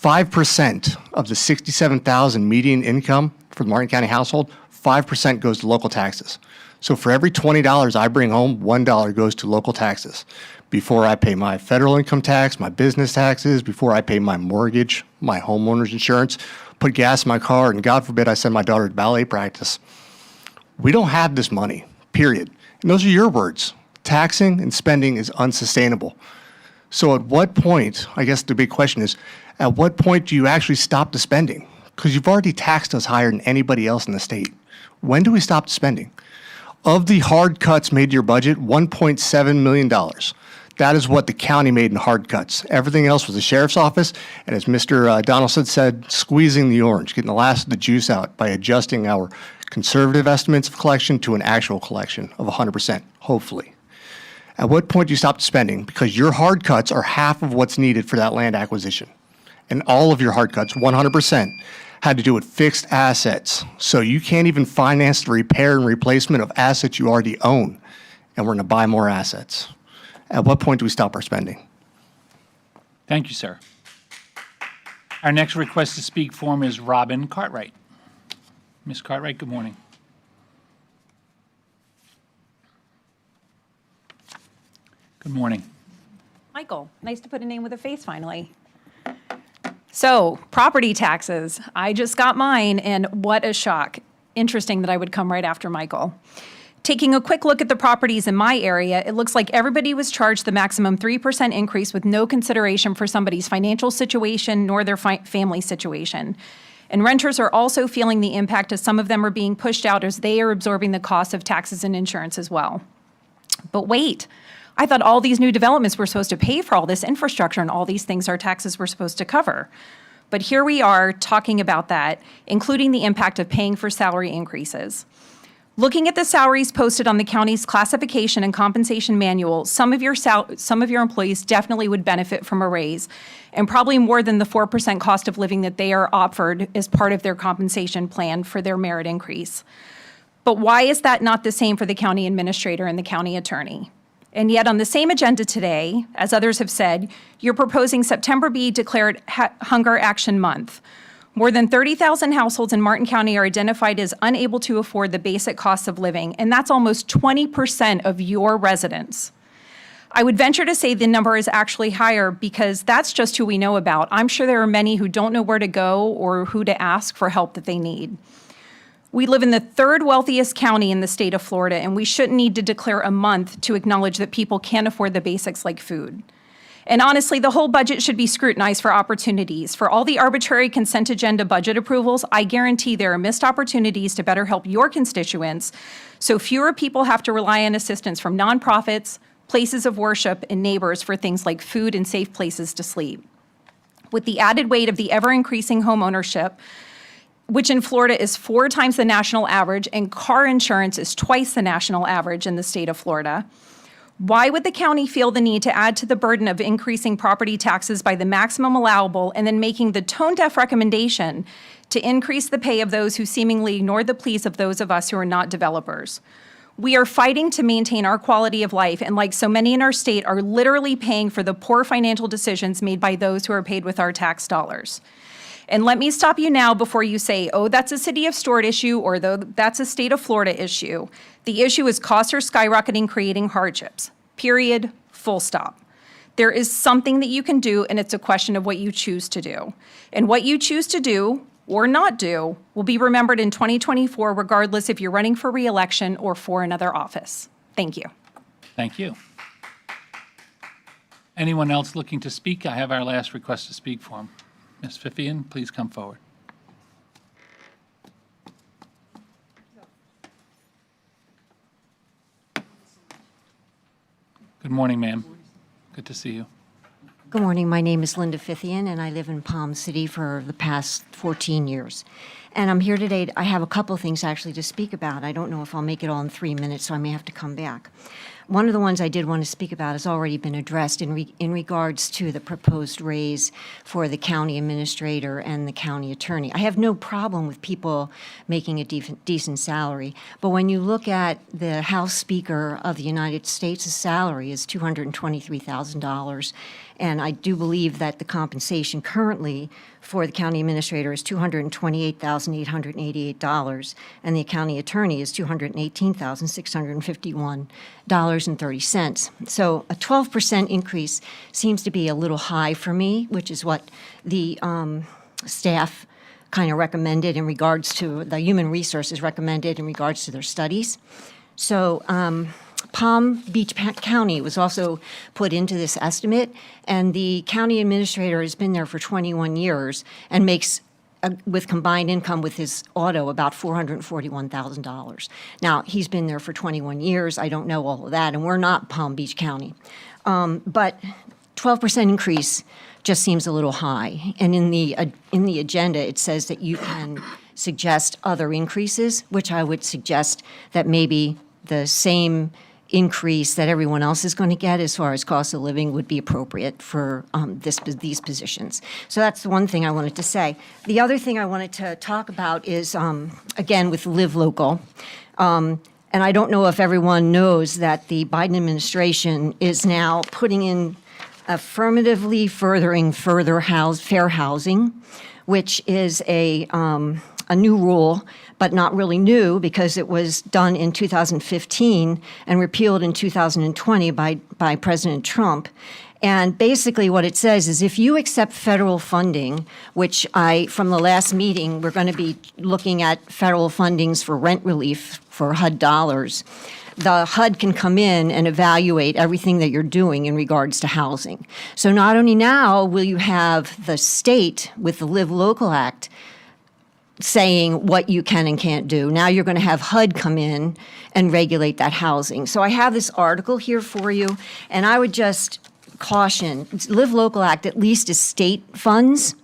5% of the 67,000 median income for the Martin County household, 5% goes to local taxes. So for every $20 I bring home, $1 goes to local taxes. Before I pay my federal income tax, my business taxes, before I pay my mortgage, my homeowner's insurance, put gas in my car, and God forbid I send my daughter to ballet practice. We don't have this money, period. And those are your words. Taxing and spending is unsustainable. So at what point, I guess the big question is, at what point do you actually stop the spending? Because you've already taxed us higher than anybody else in the state. When do we stop the spending? Of the hard cuts made to your budget, $1.7 million. That is what the county made in hard cuts. Everything else was the sheriff's office, and as Mr. Donaldson said, squeezing the orange, getting the last of the juice out by adjusting our conservative estimates of collection to an actual collection of 100%, hopefully. At what point do you stop the spending? Because your hard cuts are half of what's needed for that land acquisition. And all of your hard cuts, 100%, had to do with fixed assets. So you can't even finance the repair and replacement of assets you already own, and we're going to buy more assets. At what point do we stop our spending? Thank you, sir. Our next request to speak form is Robin Cartwright. Ms. Cartwright, good morning. Good morning. Michael, nice to put a name with a face finally. So, property taxes. I just got mine, and what a shock. Interesting that I would come right after Michael. Taking a quick look at the properties in my area, it looks like everybody was charged the maximum 3% increase with no consideration for somebody's financial situation nor their family situation. And renters are also feeling the impact as some of them are being pushed out as they are absorbing the cost of taxes and insurance as well. But wait, I thought all these new developments were supposed to pay for all this infrastructure and all these things our taxes were supposed to cover. But here we are talking about that, including the impact of paying for salary increases. Looking at the salaries posted on the county's classification and compensation manual, some of your employees definitely would benefit from a raise, and probably more than the 4% cost of living that they are offered as part of their compensation plan for their merit increase. But why is that not the same for the county administrator and the county attorney? And yet on the same agenda today, as others have said, you're proposing September be declared Hunger Action Month. More than 30,000 households in Martin County are identified as unable to afford the basic costs of living, and that's almost 20% of your residents. I would venture to say the number is actually higher because that's just who we know about. I'm sure there are many who don't know where to go or who to ask for help that they need. We live in the third wealthiest county in the state of Florida, and we shouldn't need to declare a month to acknowledge that people can't afford the basics like food. And honestly, the whole budget should be scrutinized for opportunities. For all the arbitrary consent agenda budget approvals, I guarantee there are missed opportunities to better help your constituents, so fewer people have to rely on assistance from nonprofits, places of worship, and neighbors for things like food and safe places to sleep. With the added weight of the ever-increasing home ownership, which in Florida is 4 times the national average, and car insurance is twice the national average in the state of Florida, why would the county feel the need to add to the burden of increasing property taxes by the maximum allowable and then making the tone-deaf recommendation to increase the pay of those who seemingly ignore the pleas of those of us who are not developers? We are fighting to maintain our quality of life, and like so many in our state, are literally paying for the poor financial decisions made by those who are paid with our tax dollars. And let me stop you now before you say, oh, that's a City of Stuart issue, or though that's a state of Florida issue. The issue is costs are skyrocketing, creating hardships. Period. Full stop. There is something that you can do, and it's a question of what you choose to do. And what you choose to do or not do will be remembered in 2024, regardless if you're running for re-election or for another office. Thank you. Thank you. Anyone else looking to speak? I have our last request to speak form. Ms. Pfiffian, please come forward. Good morning, ma'am. Good to see you. Good morning. My name is Linda Pfiffian, and I live in Palm City for the past 14 years. And I'm here today. I have a couple of things actually to speak about. I don't know if I'll make it all in 3 minutes, so I may have to come back. One of the ones I did want to speak about has already been addressed in regards to the proposed raise for the county administrator and the county attorney. I have no problem with people making a decent salary, but when you look at the House Speaker of the United States' salary is $223,000, and I do believe that the compensation currently for the county administrator is $228,888, and the county attorney is $218,651.30. So a 12% increase seems to be a little high for me, which is what the staff kind of recommended in regards to, the human resources recommended in regards to their studies. So Palm Beach County was also put into this estimate, and the county administrator has been there for 21 years and makes, with combined income with his auto, about $441,000. Now, he's been there for 21 years. I don't know all of that, and we're not Palm Beach County. But 12% increase just seems a little high. And in the agenda, it says that you can suggest other increases, which I would suggest that maybe the same increase that everyone else is going to get as far as cost of living would be appropriate for these positions. So that's the one thing I wanted to say. The other thing I wanted to talk about is, again, with Live Local. And I don't know if everyone knows that the Biden administration is now putting in affirmatively furthering fair housing, which is a new rule, but not really new because it was done in 2015 and repealed in 2020 by President Trump. And basically what it says is if you accept federal funding, which from the last meeting, we're going to be looking at federal fundings for rent relief for HUD dollars, the HUD can come in and evaluate everything that you're doing in regards to housing. So not only now will you have the state with the Live Local Act saying what you can and can't do. Now you're going to have HUD come in and regulate that housing. So I have this article here for you, and I would just caution, Live Local Act at least is state funds.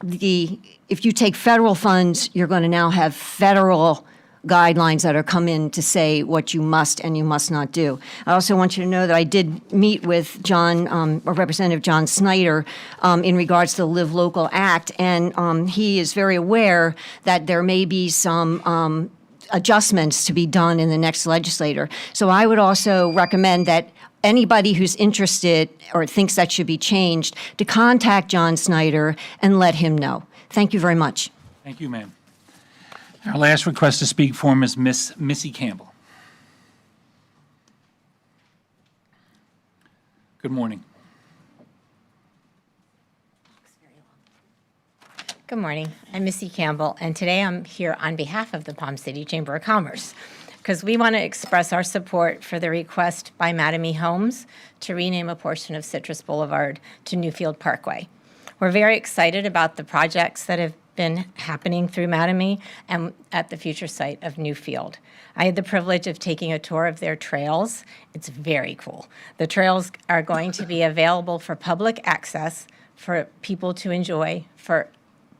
If you take federal funds, you're going to now have federal guidelines that are come in to say what you must and you must not do. I also want you to know that I did meet with Representative John Snyder in regards to the Live Local Act, and he is very aware that there may be some adjustments to be done in the next legislature. So I would also recommend that anybody who's interested or thinks that should be changed to contact John Snyder and let him know. Thank you very much. Thank you, ma'am. Our last request to speak form is Miss Missy Campbell. Good morning. Good morning. I'm Missy Campbell, and today I'm here on behalf of the Palm City Chamber of Commerce because we want to express our support for the request by Mattamy Homes to rename a portion of Citrus Boulevard to Newfield Parkway. We're very excited about the projects that have been happening through Mattamy and at the future site of Newfield. I had the privilege of taking a tour of their trails. It's very cool. The trails are going to be available for public access for people to enjoy for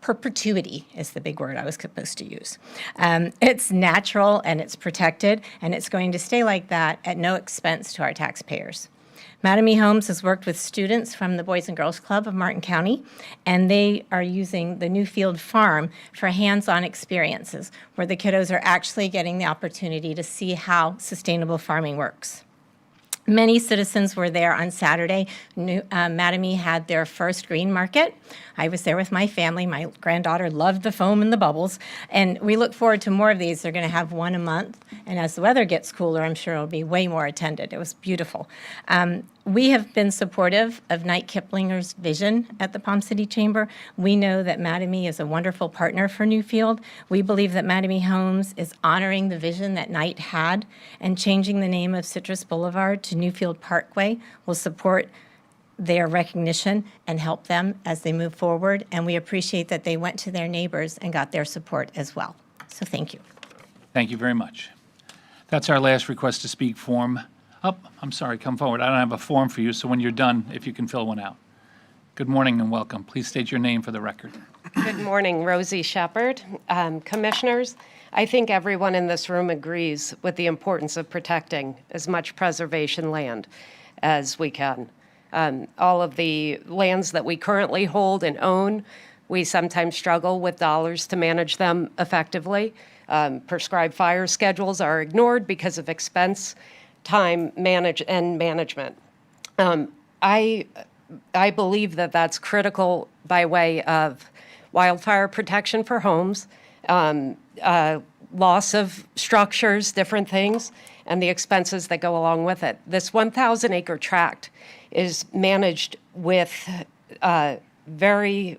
perpetuity is the big word I was supposed to use. It's natural and it's protected, and it's going to stay like that at no expense to our taxpayers. Mattamy Homes has worked with students from the Boys and Girls Club of Martin County, and they are using the Newfield Farm for hands-on experiences where the kiddos are actually getting the opportunity to see how sustainable farming works. Many citizens were there on Saturday. Mattamy had their first green market. I was there with my family. My granddaughter loved the foam and the bubbles. And we look forward to more of these. They're going to have one a month. And as the weather gets cooler, I'm sure it'll be way more attended. It was beautiful. We have been supportive of Knight Kiplinger's vision at the Palm City Chamber. We know that Mattamy is a wonderful partner for Newfield. We believe that Mattamy Homes is honoring the vision that Knight had, and changing the name of Citrus Boulevard to Newfield Parkway will support their recognition and help them as they move forward. And we appreciate that they went to their neighbors and got their support as well. So thank you. Thank you very much. That's our last request to speak form. Oh, I'm sorry, come forward. I don't have a form for you, so when you're done, if you can fill one out. Good morning and welcome. Please state your name for the record. Good morning, Rosie Shepard. Commissioners, I think everyone in this room agrees with the importance of protecting as much preservation land as we can. All of the lands that we currently hold and own, we sometimes struggle with dollars to manage them effectively. Prescribed fire schedules are ignored because of expense, time, management. I believe that that's critical by way of wildfire protection for homes, loss of structures, different things, and the expenses that go along with it. This 1,000-acre tract is managed with very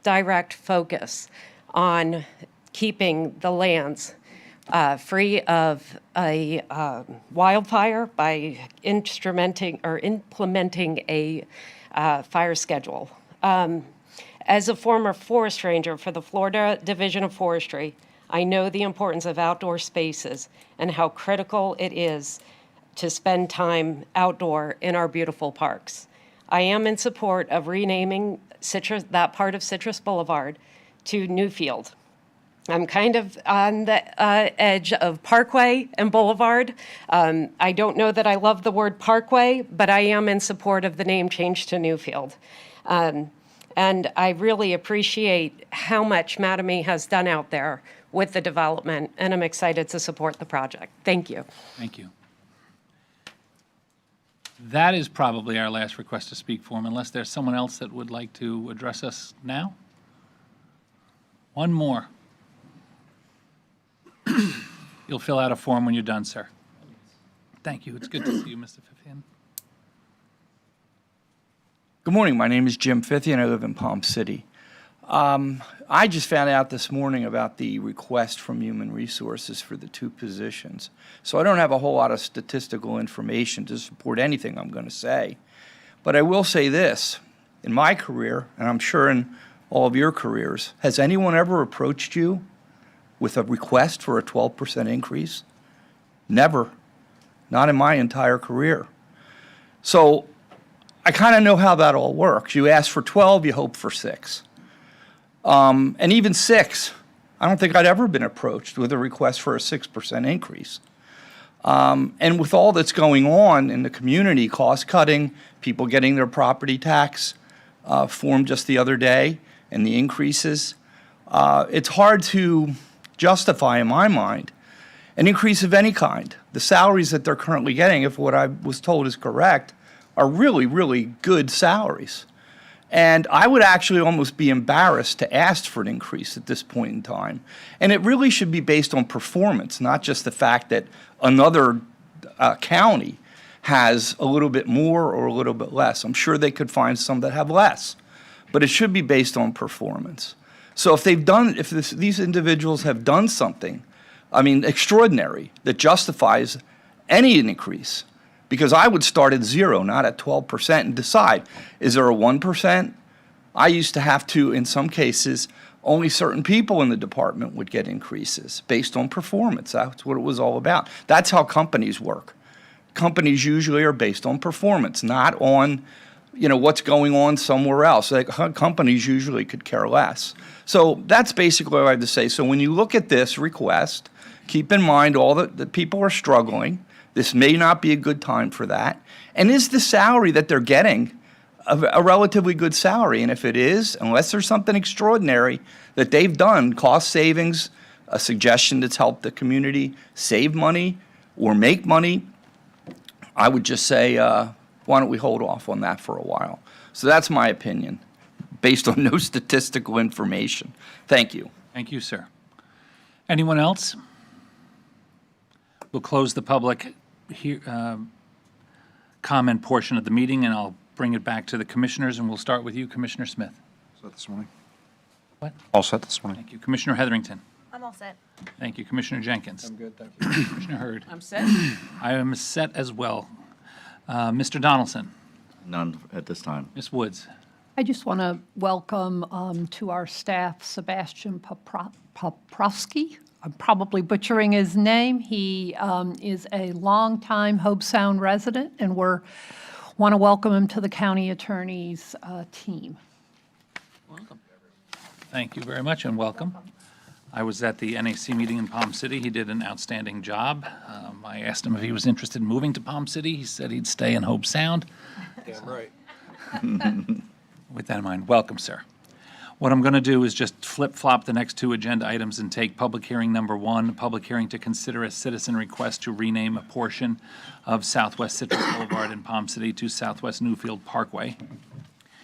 direct focus on keeping the lands free of a wildfire by implementing a fire schedule. As a former forest ranger for the Florida Division of Forestry, I know the importance of outdoor spaces and how critical it is to spend time outdoor in our beautiful parks. I am in support of renaming that part of Citrus Boulevard to Newfield. I'm kind of on the edge of Parkway and Boulevard. I don't know that I love the word Parkway, but I am in support of the name change to Newfield. And I really appreciate how much Mattamy has done out there with the development, and I'm excited to support the project. Thank you. Thank you. That is probably our last request to speak form, unless there's someone else that would like to address us now. One more. You'll fill out a form when you're done, sir. Thank you. It's good to see you, Mr. Fithian. Good morning. My name is Jim Fithian. I live in Palm City. I just found out this morning about the request from Human Resources for the 2 positions. So I don't have a whole lot of statistical information to support anything I'm going to say. But I will say this. In my career, and I'm sure in all of your careers, has anyone ever approached you with a request for a 12% increase? Never. Not in my entire career. So I kind of know how that all works. You ask for 12, you hope for 6. And even 6, I don't think I'd ever been approached with a request for a 6% increase. And with all that's going on in the community, cost cutting, people getting their property tax form just the other day, and the increases, it's hard to justify, in my mind, an increase of any kind. The salaries that they're currently getting, if what I was told is correct, are really, really good salaries. And I would actually almost be embarrassed to ask for an increase at this point in time. And it really should be based on performance, not just the fact that another county has a little bit more or a little bit less. I'm sure they could find some that have less, but it should be based on performance. So if these individuals have done something, I mean, extraordinary, that justifies any increase, because I would start at 0, not at 12%, and decide, is there a 1%? I used to have to, in some cases, only certain people in the department would get increases based on performance. That's what it was all about. That's how companies work. Companies usually are based on performance, not on, what's going on somewhere else. Like, companies usually could care less. So that's basically what I have to say. So when you look at this request, keep in mind all that people are struggling. This may not be a good time for that. And is the salary that they're getting a relatively good salary? And if it is, unless there's something extraordinary that they've done, cost savings, a suggestion that's helped the community save money or make money, I would just say, why don't we hold off on that for a while? So that's my opinion, based on no statistical information. Thank you. Thank you, sir. Anyone else? We'll close the public comment portion of the meeting, and I'll bring it back to the commissioners, and we'll start with you, Commissioner Smith. Set this morning. What? All set this morning. Thank you. Commissioner Heatherington. I'm all set. Thank you. Commissioner Jenkins. I'm good, thank you. Commissioner Hurd. I'm set. I am set as well. Mr. Donaldson. None at this time. Ms. Woods. I just want to welcome to our staff Sebastian Poprovsky. I'm probably butchering his name. He is a longtime Hobe Sound resident, and we want to welcome him to the county attorney's team. Welcome. Thank you very much, and welcome. I was at the NAC meeting in Palm City. He did an outstanding job. I asked him if he was interested in moving to Palm City. He said he'd stay in Hobe Sound. Damn right. With that in mind, welcome, sir. What I'm going to do is just flip-flop the next 2 agenda items and take public hearing number 1, public hearing to consider a citizen request to rename a portion of Southwest Citrus Boulevard in Palm City to Southwest Newfield Parkway,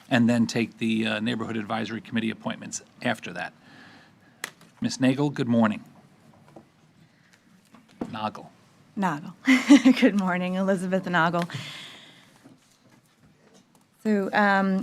and then take the Neighborhood Advisory Committee appointments after that. Ms. Nagel, good morning. Nagel. Good morning, Elizabeth Nagel. So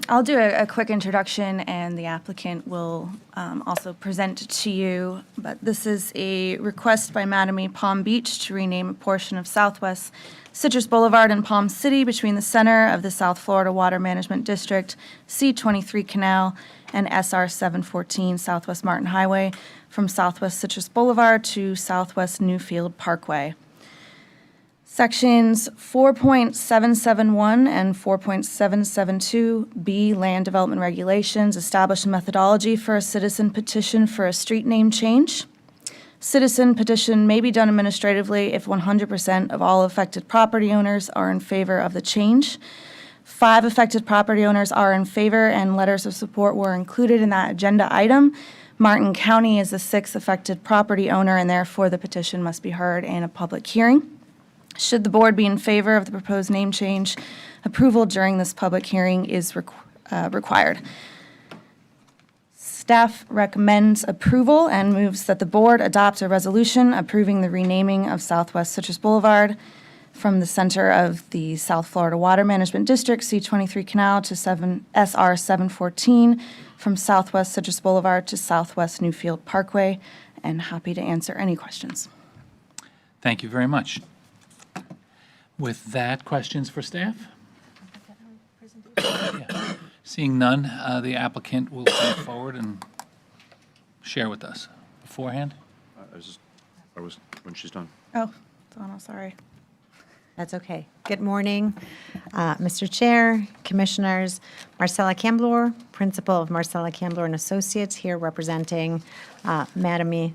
I'll do a quick introduction, and the applicant will also present to you. But this is a request by Mattamy Palm Beach to rename a portion of Southwest Citrus Boulevard in Palm City between the center of the South Florida Water Management District, C-23 Canal, and SR 714 Southwest Martin Highway from Southwest Citrus Boulevard to Southwest Newfield Parkway. Sections 4.771 and 4.772B Land Development Regulations establish a methodology for a citizen petition for a street name change. Citizen petition may be done administratively if 100% of all affected property owners are in favor of the change. 5 affected property owners are in favor, and letters of support were included in that agenda item. Martin County is the 6th affected property owner, and therefore the petition must be heard in a public hearing. Should the board be in favor of the proposed name change, approval during this public hearing is required. Staff recommends approval and moves that the board adopt a resolution approving the renaming of Southwest Citrus Boulevard from the center of the South Florida Water Management District, C-23 Canal, to SR 714, from Southwest Citrus Boulevard to Southwest Newfield Parkway, and happy to answer any questions. Thank you very much. With that, questions for staff? Yeah. Seeing none, the applicant will come forward and share with us beforehand. When she's done. Oh, Donna, sorry. That's okay. Good morning, Mr. Chair, Commissioners. Marcella Camblor, Principal of Marcella Camblor and Associates, here representing Mattamy.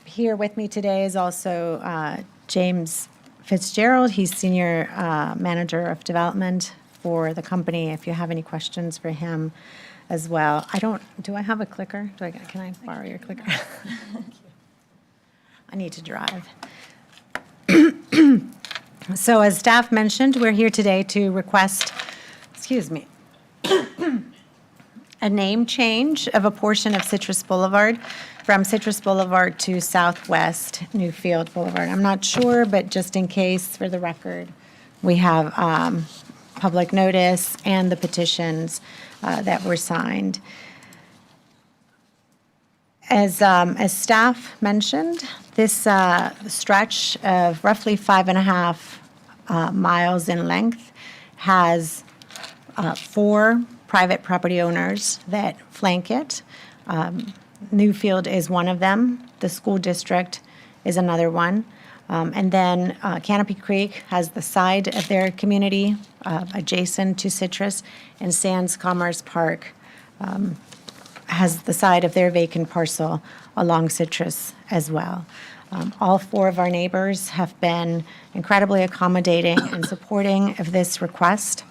Here with me today is also James Fitzgerald. He's Senior Manager of Development for the company, if you have any questions for him as well. Do I have a clicker? Can I borrow your clicker? I need to drive. So as staff mentioned, we're here today to request, a name change of a portion of Citrus Boulevard from Citrus Boulevard to Southwest Newfield Boulevard. I'm not sure, but just in case, for the record, we have public notice and the petitions that were signed. As staff mentioned, this stretch of roughly 5.5 miles in length has 4 private property owners that flank it. Newfield is one of them. The school district is another one. And then Canopy Creek has the side of their community adjacent to Citrus, and Sands Commerce Park has the side of their vacant parcel along Citrus as well. All 4 of our neighbors have been incredibly accommodating and supporting of this request.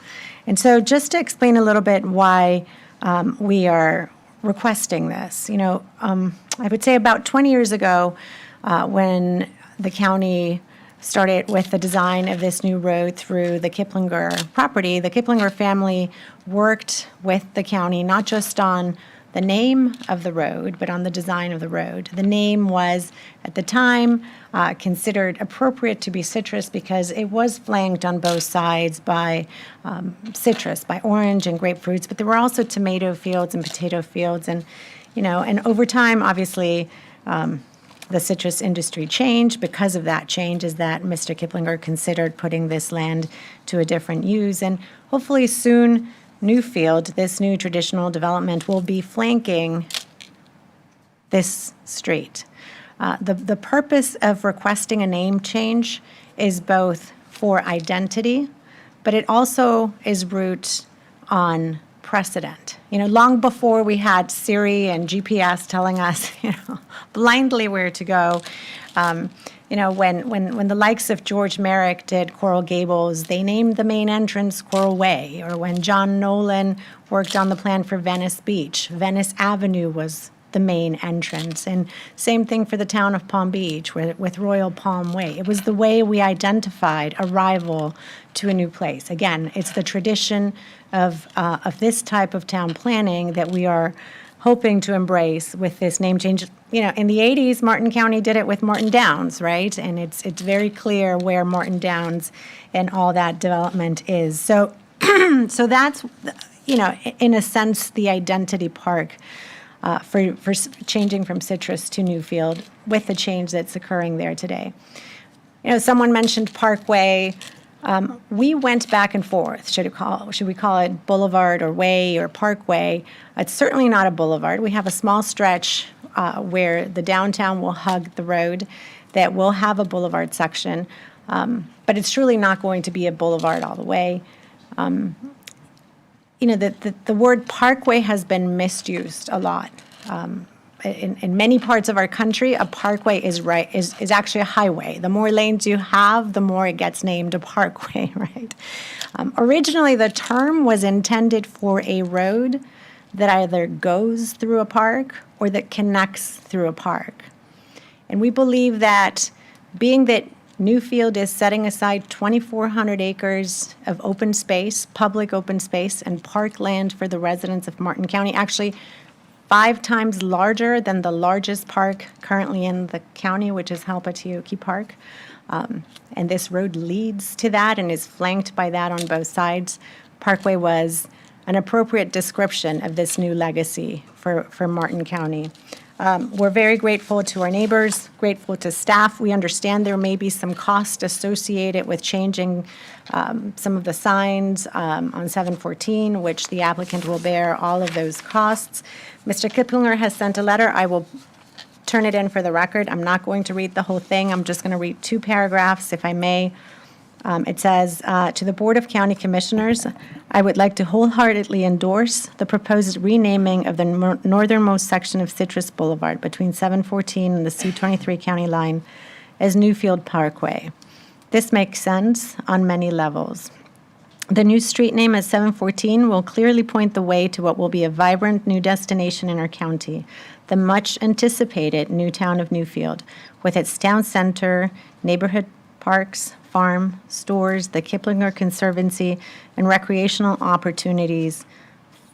And so just to explain a little bit why we are requesting this, I would say about 20 years ago, when the county started with the design of this new road through the Kiplinger property, the Kiplinger family worked with the county not just on the name of the road, but on the design of the road. The name was, at the time, considered appropriate to be Citrus because it was flanked on both sides by citrus, by orange and grapefruits, but there were also tomato fields and potato fields. And over time, obviously, the citrus industry changed. Because of that change is that Mr. Kiplinger considered putting this land to a different use. And hopefully soon, Newfield, this new traditional development, will be flanking this street. The purpose of requesting a name change is both for identity, but it also is rooted on precedent. Long before we had Siri and GPS telling us, blindly where to go, when the likes of George Merrick did Coral Gables, they named the main entrance Coral Way. Or when John Nolan worked on the plan for Venice Beach, Venice Avenue was the main entrance. And same thing for the town of Palm Beach with Royal Palm Way. It was the way we identified arrival to a new place. Again, it's the tradition of this type of town planning that we are hoping to embrace with this name change. In the 80s, Martin County did it with Martin Downs, right? And it's very clear where Martin Downs and all that development is. So that's, in a sense, the identity park for changing from Citrus to Newfield with the change that's occurring there today. Someone mentioned Parkway. We went back and forth. Should we call it Boulevard or Way or Parkway? It's certainly not a boulevard. We have a small stretch where the downtown will hug the road that will have a boulevard section, but it's truly not going to be a boulevard all the way. The word parkway has been misused a lot. In many parts of our country, a parkway is actually a highway. The more lanes you have, the more it gets named a parkway, right? Originally, the term was intended for a road that either goes through a park or that connects through a park. And we believe that being that Newfield is setting aside 2,400 acres of open space, public open space, and parkland for the residents of Martin County, actually 5 times larger than the largest park currently in the county, which is Halpatioki Park. And this road leads to that and is flanked by that on both sides. Parkway was an appropriate description of this new legacy for Martin County. We're very grateful to our neighbors, grateful to staff. We understand there may be some cost associated with changing some of the signs on 714, which the applicant will bear all of those costs. Mr. Kiplinger has sent a letter. I will turn it in for the record. I'm not going to read the whole thing. I'm just going to read 2 paragraphs, if I may. It says, to the Board of County Commissioners, I would like to wholeheartedly endorse the proposed renaming of the northernmost section of Citrus Boulevard between 714 and the C-23 county line as Newfield Parkway. This makes sense on many levels. The new street name at 714 will clearly point the way to what will be a vibrant new destination in our county, the much-anticipated new town of Newfield, with its town center, neighborhood parks, farm, stores, the Kiplinger Conservancy, and recreational opportunities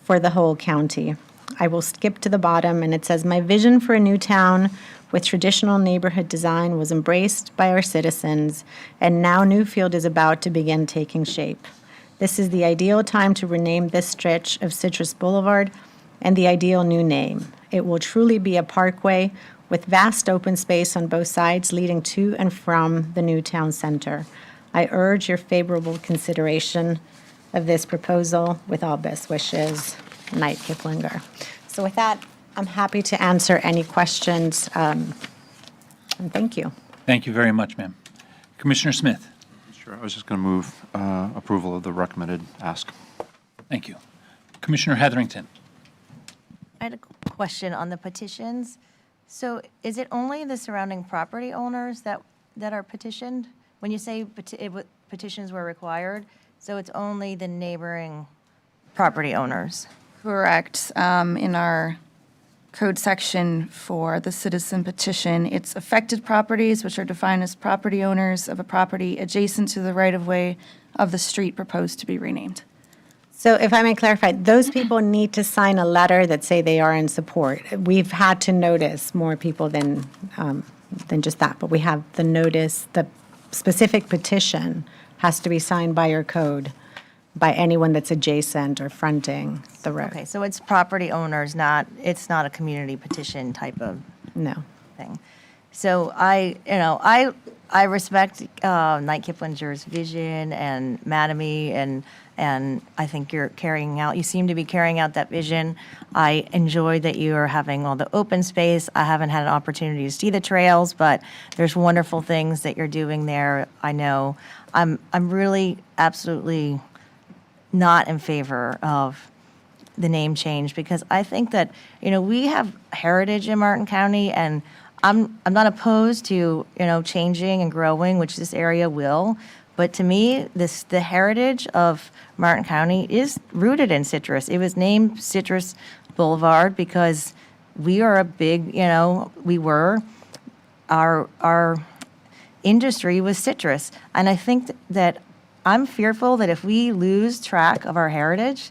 for the whole county. I will skip to the bottom, and it says, my vision for a new town with traditional neighborhood design was embraced by our citizens, and now Newfield is about to begin taking shape. This is the ideal time to rename this stretch of Citrus Boulevard and the ideal new name. It will truly be a parkway with vast open space on both sides leading to and from the new town center. I urge your favorable consideration of this proposal. With all best wishes, Knight Kiplinger. So with that, I'm happy to answer any questions, and thank you. Thank you very much, ma'am. Commissioner Smith? Sure, I was just going to move approval of the recommended ask. Thank you. Commissioner Heatherington? I had a question on the petitions. So is it only the surrounding property owners that are petitioned? When you say petitions were required, so it's only the neighboring property owners? Correct. In our code section for the citizen petition, it's affected properties, which are defined as property owners of a property adjacent to the right-of-way of the street proposed to be renamed. So if I may clarify, those people need to sign a letter that say they are in support. We've had to notice more people than just that, but we have the notice, the specific petition has to be signed by your code, by anyone that's adjacent or fronting the road. Okay, so it's property owners, it's not a community petition type of thing. So I respect Knight Kiplinger's vision and Mattamy, and I think you seem to be carrying out that vision. I enjoy that you are having all the open space. I haven't had an opportunity to see the trails, but there's wonderful things that you're doing there. I know. I'm really absolutely not in favor of the name change, because I think that, we have heritage in Martin County, and I'm not opposed to, changing and growing, which this area will. But to me, the heritage of Martin County is rooted in citrus. It was named Citrus Boulevard because we are a big, our industry was citrus. And I think that I'm fearful that if we lose track of our heritage,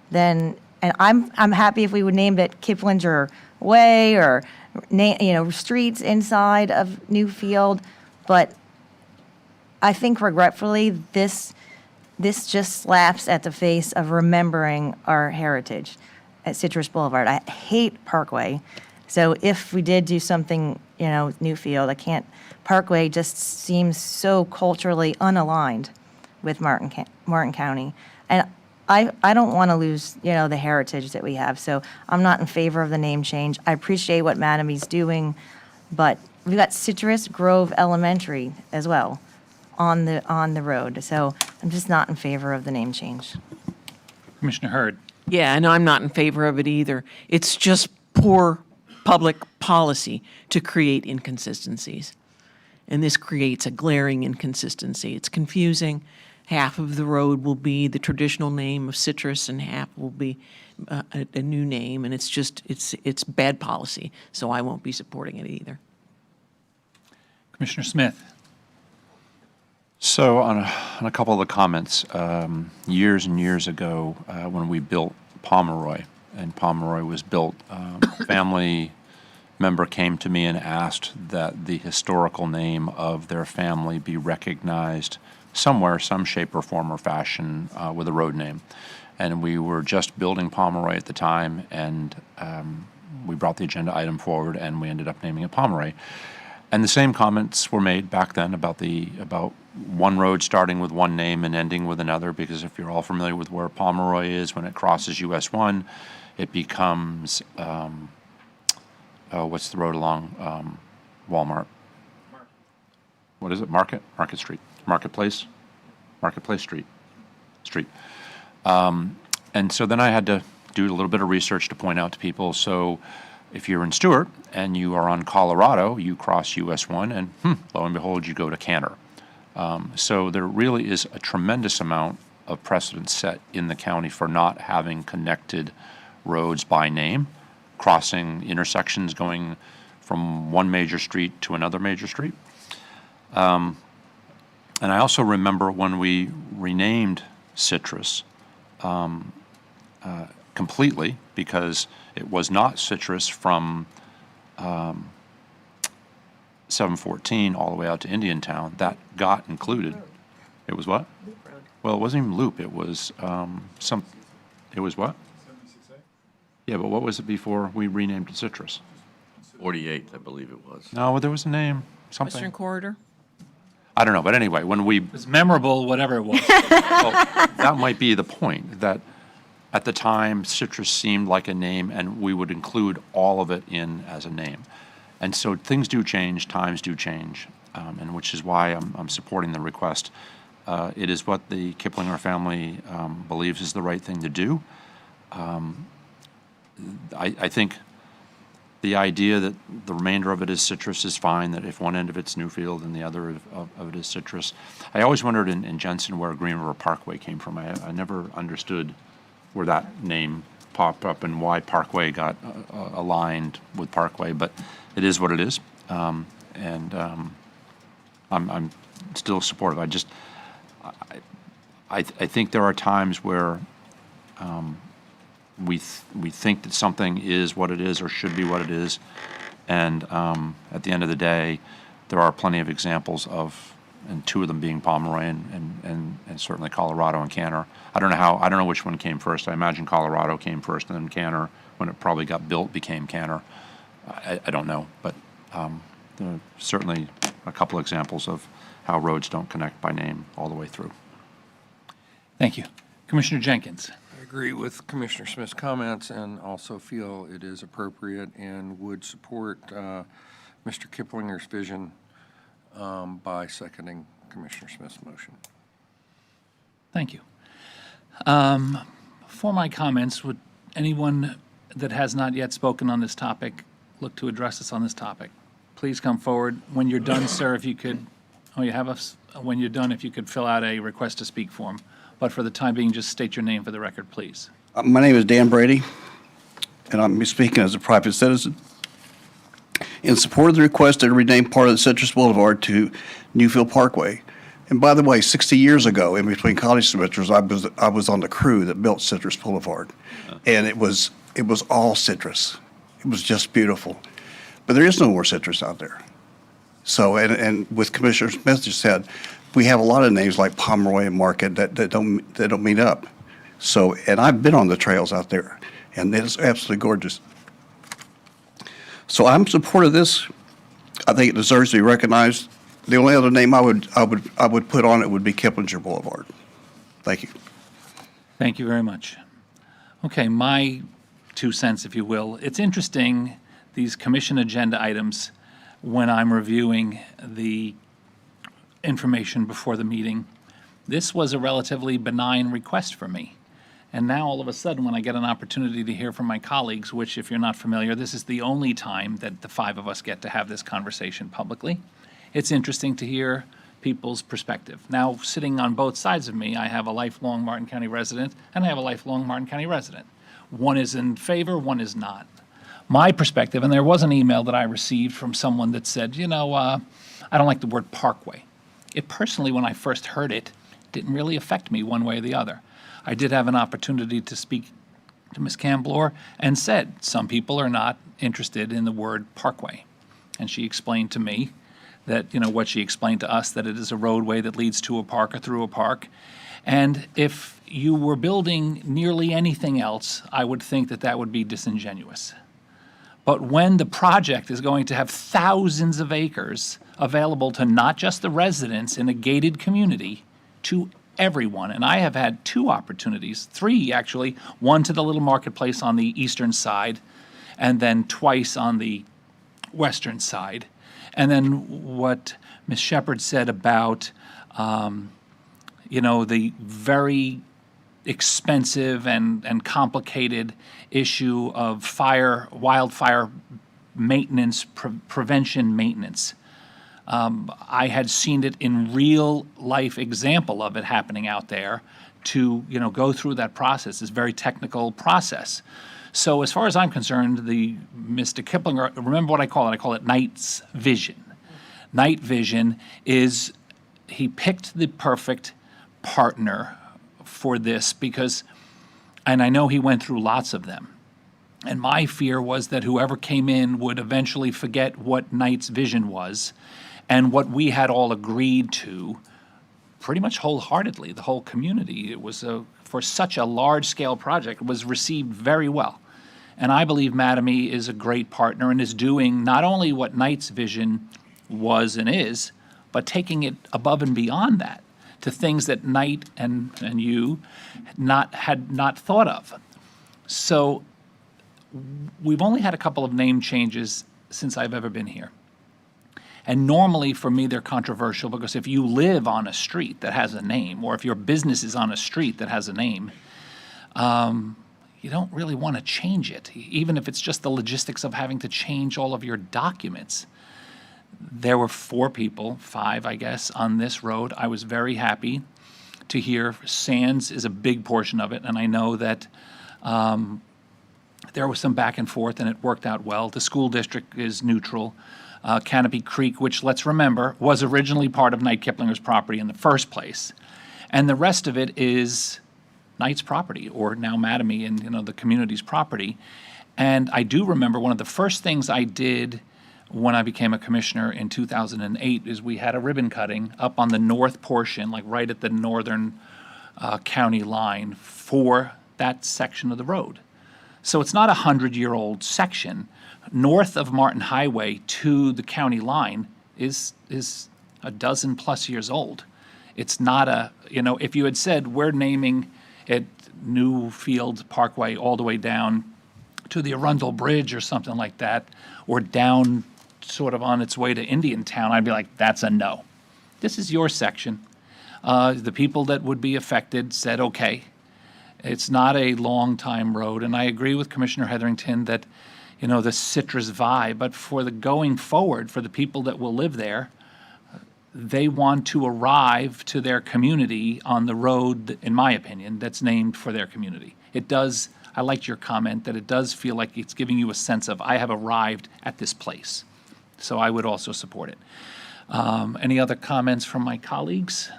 then, and I'm happy if we would name it Kiplinger Way or streets inside of Newfield, but I think regretfully this just slaps at the face of remembering our heritage at Citrus Boulevard. I hate Parkway, so if we did do something, Newfield, Parkway just seems so culturally unaligned with Martin County, and I don't want to lose, the heritage that we have. So I'm not in favor of the name change. I appreciate what Mattamy's doing, but we've got Citrus Grove Elementary as well on the road. So I'm just not in favor of the name change. Commissioner Hurd? Yeah, and I'm not in favor of it either. It's just poor public policy to create inconsistencies. And this creates a glaring inconsistency. It's confusing. Half of the road will be the traditional name of Citrus, and half will be a new name, and it's bad policy. So I won't be supporting it either. Commissioner Smith? So on a couple of the comments, years and years ago, when we built Pomeroy, and Pomeroy was built, a family member came to me and asked that the historical name of their family be recognized somewhere, some shape or form or fashion, with a road name. And we were just building Pomeroy at the time, and we brought the agenda item forward, and we ended up naming it Pomeroy. And the same comments were made back then about one road starting with one name and ending with another, because if you're all familiar with where Pomeroy is, when it crosses US 1, it becomes, what's the road along Walmart? What is it? Market Street. Marketplace Street. And so then I had to do a little bit of research to point out to people. So if you're in Stewart and you are on Colorado, you cross US 1 and lo and behold, you go to Cantor. So there really is a tremendous amount of precedent set in the county for not having connected roads by name, crossing intersections going from one major street to another major street. And I also remember when we renamed Citrus completely, because it was not Citrus from 714 all the way out to Indiantown. That got included. It was what? Loop Road. Well, it wasn't even Loop. It was it was what? 76A? Yeah, but what was it before we renamed it Citrus? 48, I believe it was. No, there was a name, something. Western Corridor? I don't know, but anyway, when we... It was memorable, whatever it was. Well, that might be the point, that at the time, Citrus seemed like a name, and we would include all of it in as a name. And so things do change, times do change, and which is why I'm supporting the request. It is what the Kiplinger family believes is the right thing to do. I think the idea that the remainder of it is Citrus is fine, that if one end of it's Newfield and the other of it is Citrus. I always wondered in Jensen where Green River Parkway came from. I never understood where that name popped up and why Parkway got aligned with Parkway, but it is what it is. I'm still supportive. I think there are times where we think that something is what it is or should be what it is, and at the end of the day, there are plenty of examples of, and two of them being Pomeroy and certainly Colorado and Cantor. I don't know which one came first. I imagine Colorado came first, and then Cantor, when it probably got built, became Cantor. I don't know, but there are certainly a couple examples of how roads don't connect by name all the way through. Thank you. Commissioner Jenkins. I agree with Commissioner Smith's comments and also feel it is appropriate and would support Mr. Kiplinger's vision by seconding Commissioner Smith's motion. Thank you. For my comments, would anyone that has not yet spoken on this topic look to address us on this topic? Please come forward. When you're done, sir, if you could, when you're done, if you could fill out a request to speak form. But for the time being, just state your name for the record, please. My name is Dan Brady, and I'm speaking as a private citizen. In support of the request to rename part of the Citrus Boulevard to Newfield Parkway. And by the way, 60 years ago, in between college semesters, I was on the crew that built Citrus Boulevard, and it was all citrus. It was just beautiful, but there is no more citrus out there. So, and with Commissioner Smith just said, we have a lot of names like Pomeroy and Market that don't meet up. So, and I've been on the trails out there, and it's absolutely gorgeous. So I'm in support of this. I think it deserves to be recognized. The only other name I would put on it would be Kiplinger Boulevard. Thank you. Thank you very much. Okay, my 2 cents, if you will. It's interesting, these commission agenda items, when I'm reviewing the information before the meeting. This was a relatively benign request for me. And now all of a sudden, when I get an opportunity to hear from my colleagues, which if you're not familiar, this is the only time that the 5 of us get to have this conversation publicly, it's interesting to hear people's perspective. Now, sitting on both sides of me, I have a lifelong Martin County resident and I have a lifelong Martin County resident. One is in favor, one is not. My perspective, and there was an email that I received from someone that said, I don't like the word parkway. It personally, when I first heard it, didn't really affect me one way or the other. I did have an opportunity to speak to Ms. Camblor and said some people are not interested in the word parkway. And she explained to me that, what she explained to us, that it is a roadway that leads to a park or through a park. And if you were building nearly anything else, I would think that that would be disingenuous. But when the project is going to have thousands of acres available to not just the residents in a gated community, to everyone. And I have had 2 opportunities, 3 actually, one to the little marketplace on the eastern side, and then twice on the western side. And then what Ms. Shepherd said about, the very expensive and complicated issue of wildfire maintenance, prevention maintenance. I had seen it in real life example of it happening out there to, go through that process, this very technical process. So as far as I'm concerned, Mr. Kiplinger, remember what I call it? I call it Knight's vision. Night vision is he picked the perfect partner for this because, and I know he went through lots of them. And my fear was that whoever came in would eventually forget what Knight's vision was and what we had all agreed to pretty much wholeheartedly, the whole community. It was for such a large-scale project, it was received very well. And I believe Mattamy is a great partner and is doing not only what Knight's vision was and is, but taking it above and beyond that to things that Knight and you had not thought of. So we've only had a couple of name changes since I've ever been here. And normally for me, they're controversial because if you live on a street that has a name, or if your business is on a street that has a name, you don't really want to change it, even if it's just the logistics of having to change all of your documents. There were 4 people, 5, I guess, on this road. I was very happy to hear Sands is a big portion of it, and I know that there was some back and forth, and it worked out well. The school district is neutral. Canopy Creek, which, let's remember, was originally part of Knight Kiplinger's property in the first place. And the rest of it is Knight's property, or now Mattamy and, the community's property. And I do remember one of the first things I did when I became a commissioner in 2008 is we had a ribbon cutting up on the north portion, like right at the northern county line for that section of the road. So it's not a 100-year-old section. North of Martin Highway to the county line is a dozen-plus years old. It's not if you had said we're naming it Newfield Parkway all the way down to the Arundel Bridge or something like that, or down sort of on its way to Indiantown, I'd be like, that's a no. This is your section. The people that would be affected said, okay. It's not a long time road, and I agree with Commissioner Hetherington that, the citrus vibe, but for the going forward, for the people that will live there, they want to arrive to their community on the road, in my opinion, that's named for their community. It does, I liked your comment, that it does feel like it's giving you a sense of, I have arrived at this place. So I would also support it. Any other comments from my colleagues?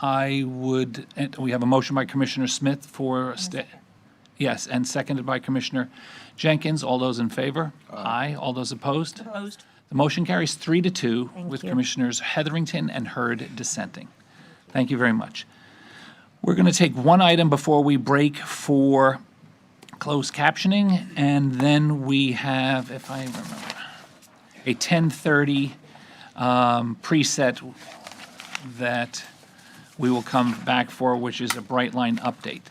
We have a motion by Commissioner Smith for, yes, and seconded by Commissioner Jenkins. All those in favor? Aye. All those opposed? Opposed. The motion carries 3-2 with you. Commissioners Hetherington and Hurd dissenting. Thank you very much. We're going to take one item before we break for closed captioning, and then we have, if I remember, a 10:30 preset that we will come back for, which is a Brightline update.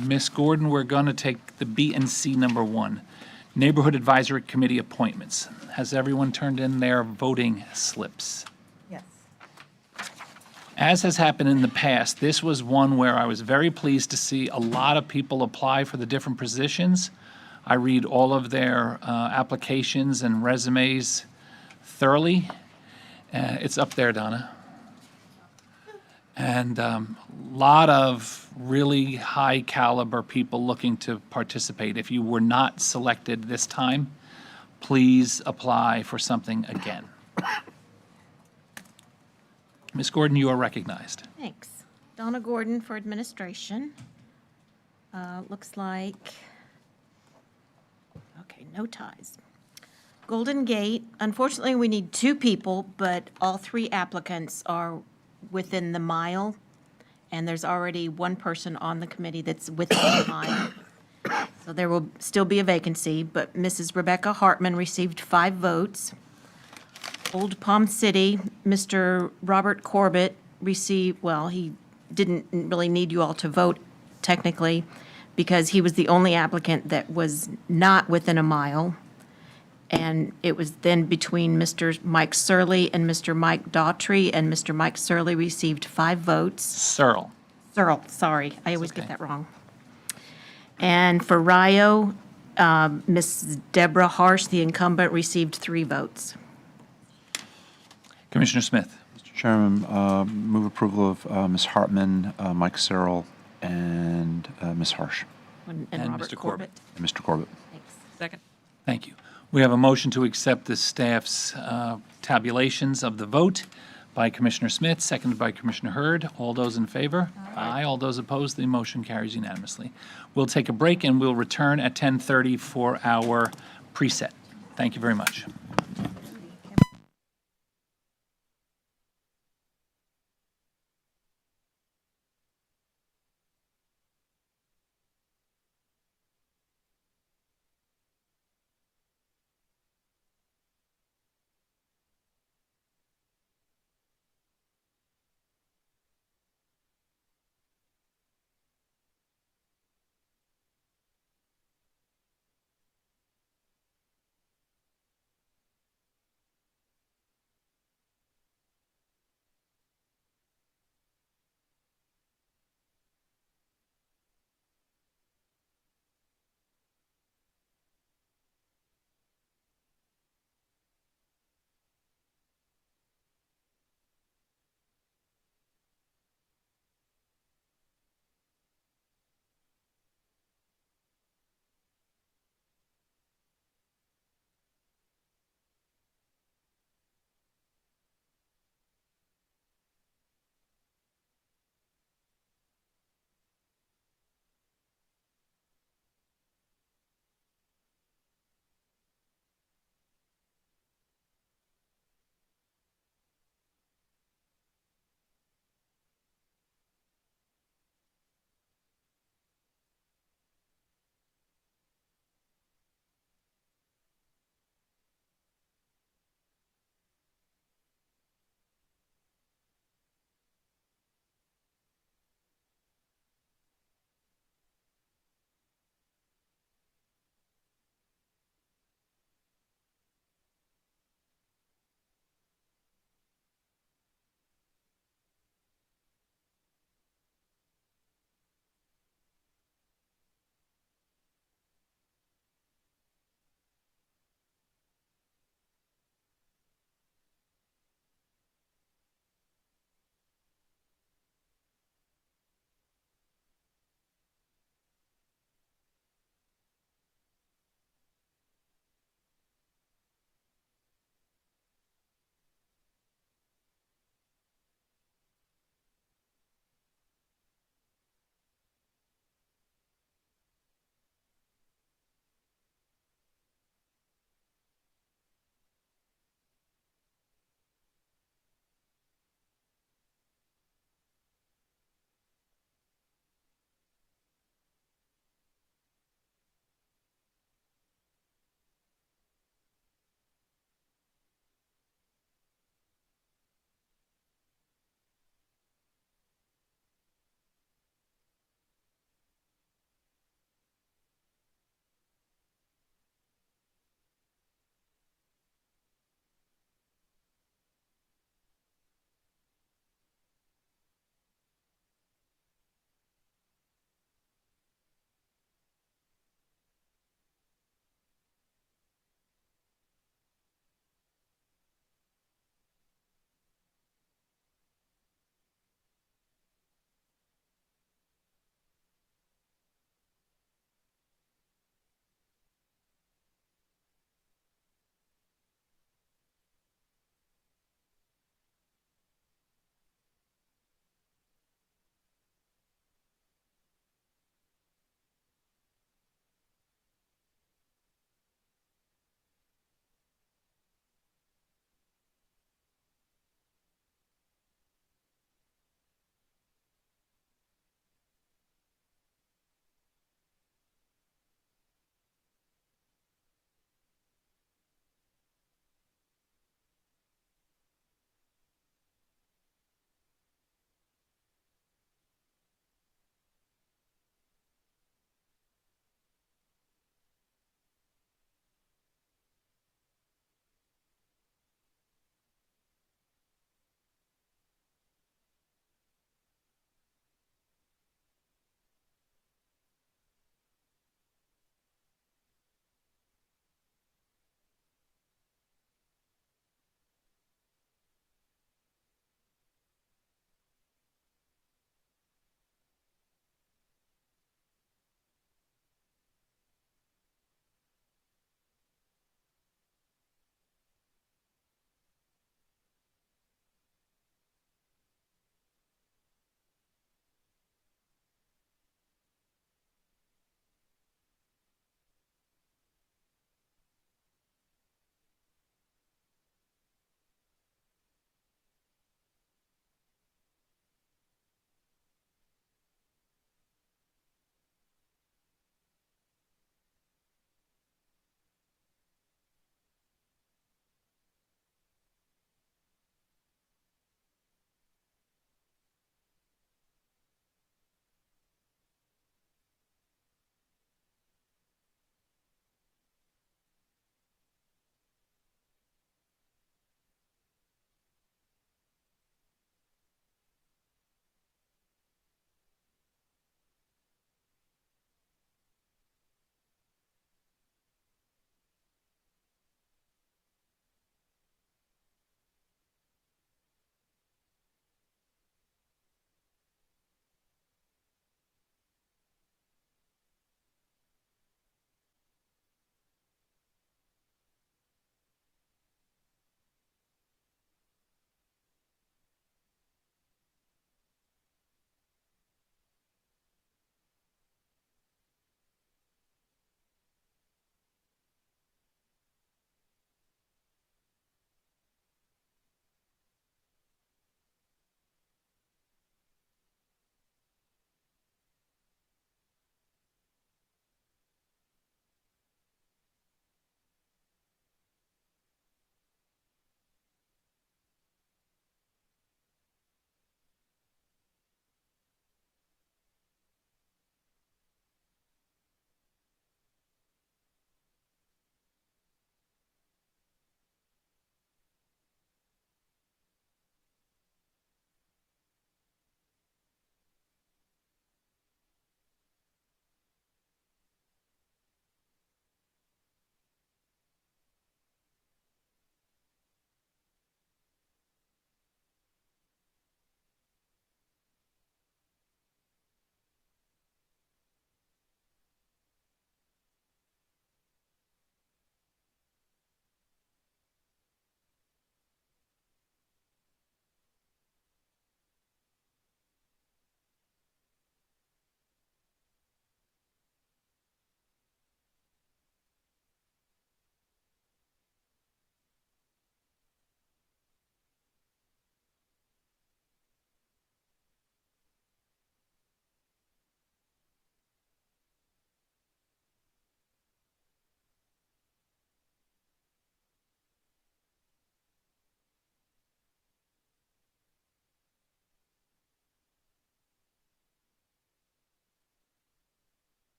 Ms. Gordon, we're going to take the B and C number 1, Neighborhood Advisory Committee appointments. Has everyone turned in their voting slips? Yes. As has happened in the past, this was one where I was very pleased to see a lot of people apply for the different positions. I read all of their applications and resumes thoroughly. It's up there, Donna. And a lot of really high caliber people looking to participate. If you were not selected this time, please apply for something again. Ms. Gordon, you are recognized. Thanks. Donna Gordon for administration. Looks like, okay, no ties. Golden Gate, unfortunately, we need 2 people, but all 3 applicants are within the mile, and there's already 1 person on the committee that's within the mile. So there will still be a vacancy, but Mrs. Rebecca Hartman received 5 votes. Old Palm City, Mr. Robert Corbett received, well, he didn't really need you all to vote technically because he was the only applicant that was not within a mile. And it was then between Mr. Mike Surley and Mr. Mike Daughtry, and Mr. Mike Surley received 5 votes. Searle. Searle, sorry, I always get that wrong. And for Rio, Ms. Deborah Harsh, the incumbent, received 3 votes. Commissioner Smith. Mr. Chairman, move approval of Ms. Hartman, Mike Searle, and Ms. Harsh, And And Robert Mr. Corbett. and Mr. Corbett. Second. Thank you. We have a motion to accept the staff's tabulations of the vote by Commissioner Smith, seconded by Commissioner Hurd. All those in favor? Aye. All those opposed? The motion carries unanimously. We'll take a break and we'll return at 10:30 for our preset. Thank you very much.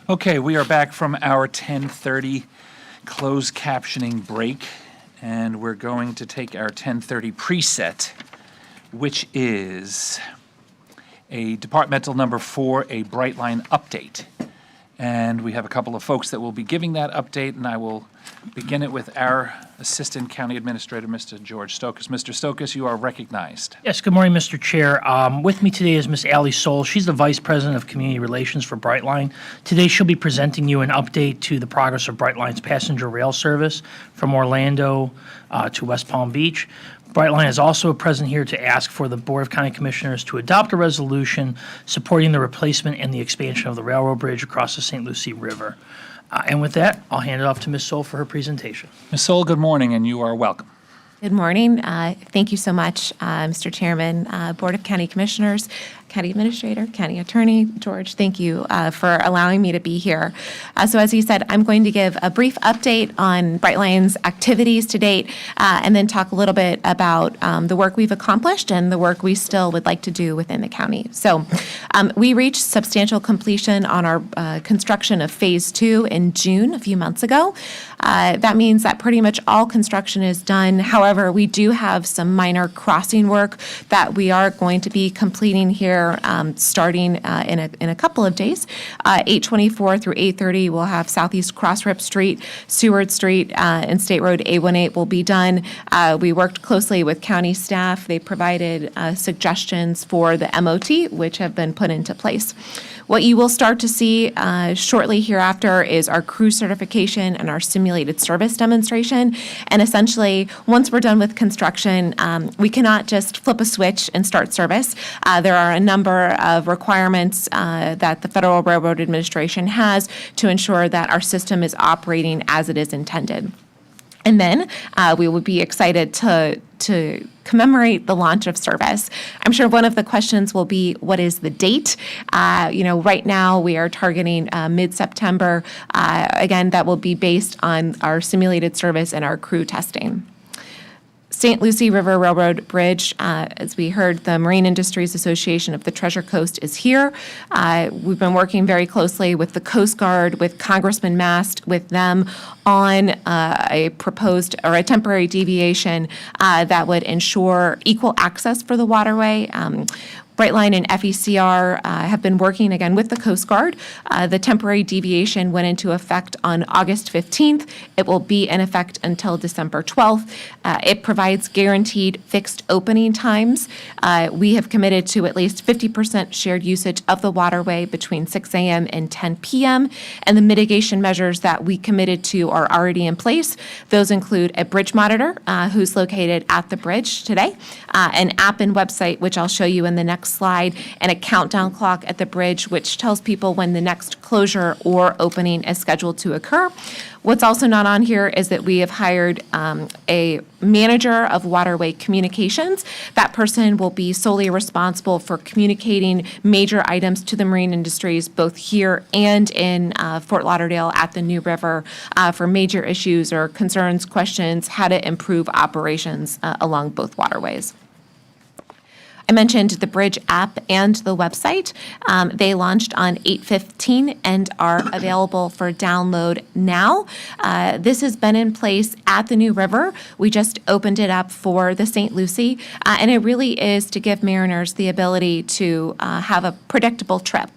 Okay, we are back from our 10:30 closed captioning break, and we're going to take our 10:30 preset, which is a departmental number 4, a Brightline update. And we have a couple of folks that will be giving that update, and I will begin it with our Assistant County Administrator, Mr. George Stokas. Mr. Stokas, you are recognized. Yes, good morning, Mr. Chair. With me today is Ms. Allie Soul. She's the Vice President of Community Relations for Brightline. Today, she'll be presenting you an update to the progress of Brightline's passenger rail service from Orlando to West Palm Beach. Brightline is also present here to ask for the Board of County Commissioners to adopt a resolution supporting the replacement and the expansion of the railroad bridge across the St. Lucie River. And with that, I'll hand it off to Ms. Soul for her presentation. Ms. Soul, good morning, and you are welcome. Good morning. Thank you so much, Mr. Chairman, Board of County Commissioners, County Administrator, County Attorney. George, thank you for allowing me to be here. So as you said, I'm going to give a brief update on Brightline's activities to date, and then talk a little bit about the work we've accomplished and the work we still would like to do within the county. So we reached substantial completion on our construction of Phase 2 in June, a few months ago. That means that pretty much all construction is done. However, we do have some minor crossing work that we are going to be completing here starting in a couple of days. 824 through 830 we'll have Southeast Cross Rip Street, Seward Street, and State Road 818 will be done. We worked closely with county staff. They provided suggestions for the MOT, which have been put into place. What you will start to see shortly hereafter is our crew certification and our simulated service demonstration. And essentially, once we're done with construction, we cannot just flip a switch and start service. There are a number of requirements that the Federal Railroad Administration has to ensure that our system is operating as it is intended. And then we will be excited to commemorate the launch of service. I'm sure one of the questions will be, what is the date? Right now we are targeting mid-September. Again, that will be based on our simulated service and our crew testing. St. Lucie River Railroad Bridge, as we heard, the Marine Industries Association of the Treasure Coast is here. We've been working very closely with the Coast Guard, with Congressman Mast, with them on a proposed or a temporary deviation that would ensure equal access for the waterway. Brightline and FECR have been working again with the Coast Guard. The temporary deviation went into effect on August 15th. It will be in effect until December 12th. It provides guaranteed fixed opening times. We have committed to at least 50% shared usage of the waterway between 6 a.m. and 10 p.m. And the mitigation measures that we committed to are already in place. Those include a bridge monitor who's located at the bridge today, an app and website, which I'll show you in the next slide, and a countdown clock at the bridge, which tells people when the next closure or opening is scheduled to occur. What's also not on here is that we have hired a manager of waterway communications. That person will be solely responsible for communicating major items to the marine industries, both here and in Fort Lauderdale at the New River, for major issues or concerns, questions, how to improve operations along both waterways. I mentioned the Bridge app and the website. They launched on 8/15 and are available for download now. This has been in place at the New River. We just opened it up for the St. Lucie, and it really is to give mariners the ability to have a predictable trip.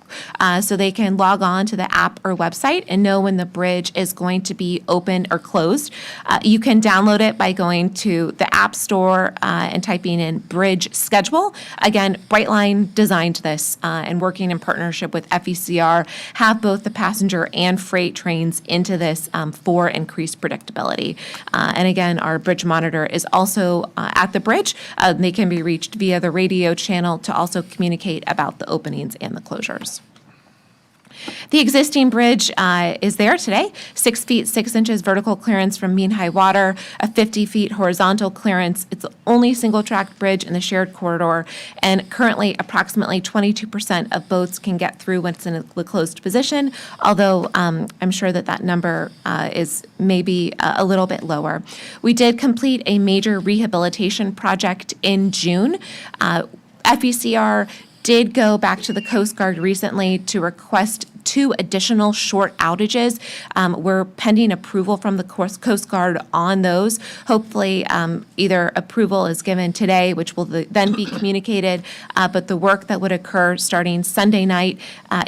So they can log on to the app or website and know when the bridge is going to be open or closed. You can download it by going to the App Store and typing in Bridge Schedule. Again, Brightline designed this and working in partnership with FECR, have both the passenger and freight trains into this for increased predictability. And again, our bridge monitor is also at the bridge. They can be reached via the radio channel to also communicate about the openings and the closures. The existing bridge is there today, 6 feet 6 inches vertical clearance from mean high water, a 50 feet horizontal clearance. It's the only single track bridge in the shared corridor, and currently approximately 22% of boats can get through when it's in a closed position, although I'm sure that number is maybe a little bit lower. We did complete a major rehabilitation project in June. FECR did go back to the Coast Guard recently to request 2 additional short outages. We're pending approval from the Coast Guard on those. Hopefully, either approval is given today, which will then be communicated, but the work that would occur starting Sunday night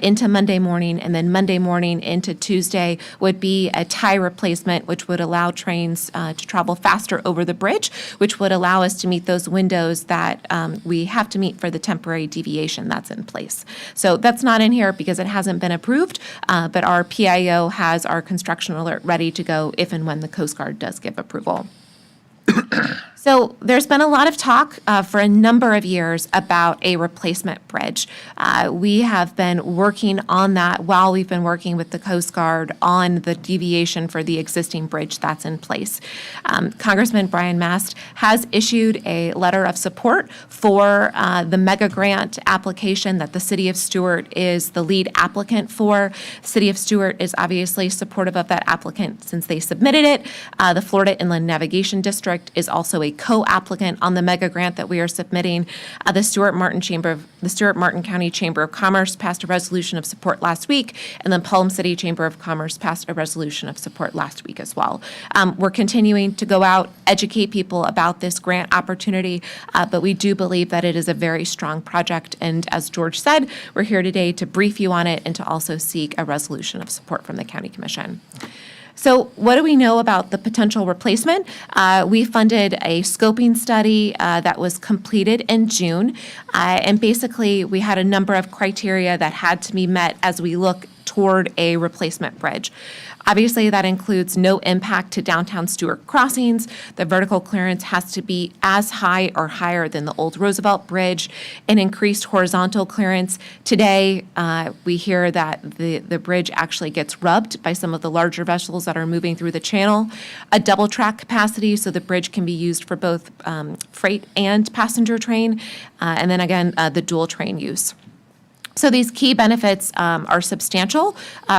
into Monday morning, and then Monday morning into Tuesday would be a tie replacement, which would allow trains to travel faster over the bridge, which would allow us to meet those windows that we have to meet for the temporary deviation that's in place. So that's not in here because it hasn't been approved, but our PIO has our construction alert ready to go if and when the Coast Guard does give approval. So there's been a lot of talk for a number of years about a replacement bridge. We have been working on that while we've been working with the Coast Guard on the deviation for the existing bridge that's in place. Congressman Brian Mast has issued a letter of support for the mega grant application that the City of Stuart is the lead applicant for. City of Stuart is obviously supportive of that applicant since they submitted it. The Florida Inland Navigation District is also a co-applicant on the mega grant that we are submitting. The Stuart Martin County Chamber of Commerce passed a resolution of support last week, and the Pelham City Chamber of Commerce passed a resolution of support last week as well. We're continuing to go out, educate people about this grant opportunity, but we do believe that it is a very strong project. And as George said, we're here today to brief you on it and to also seek a resolution of support from the County Commission. So what do we know about the potential replacement? We funded a scoping study that was completed in June. And basically, we had a number of criteria that had to be met as we look toward a replacement bridge. Obviously, that includes no impact to downtown Stuart crossings. The vertical clearance has to be as high or higher than the old Roosevelt Bridge. An increased horizontal clearance. Today, we hear that the bridge actually gets rubbed by some of the larger vessels that are moving through the channel. A double track capacity, so the bridge can be used for both freight and passenger train. And then again, the dual train use. So these key benefits are substantial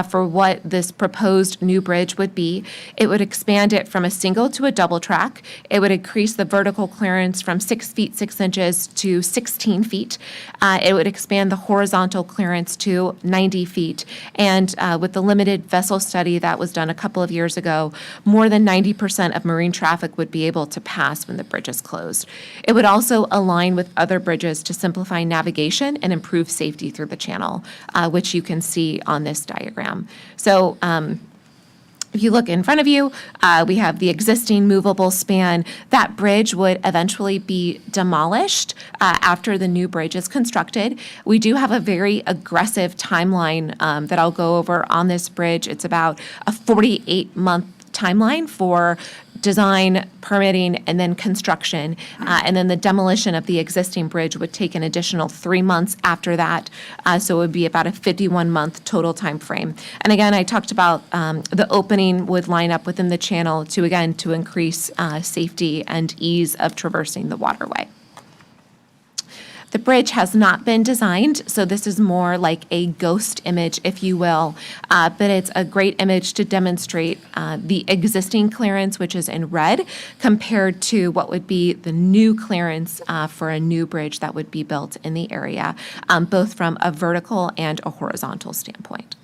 for what this proposed new bridge would be. It would expand it from a single to a double track. It would increase the vertical clearance from 6 feet 6 inches to 16 feet. It would expand the horizontal clearance to 90 feet. And with the limited vessel study that was done a couple of years ago, more than 90% of marine traffic would be able to pass when the bridge is closed. It would also align with other bridges to simplify navigation and improve safety through the channel, which you can see on this diagram. So if you look in front of you, we have the existing movable span. That bridge would eventually be demolished after the new bridge is constructed. We do have a very aggressive timeline that I'll go over on this bridge. It's about a 48-month timeline for design, permitting, and then construction. And then the demolition of the existing bridge would take an additional 3 months after that. So it would be about a 51-month total time frame. And again, I talked about the opening would line up within the channel to increase safety and ease of traversing the waterway. The bridge has not been designed, so this is more like a ghost image, if you will, but it's a great image to demonstrate the existing clearance, which is in red, compared to what would be the new clearance for a new bridge that would be built in the area, both from a vertical and a horizontal standpoint.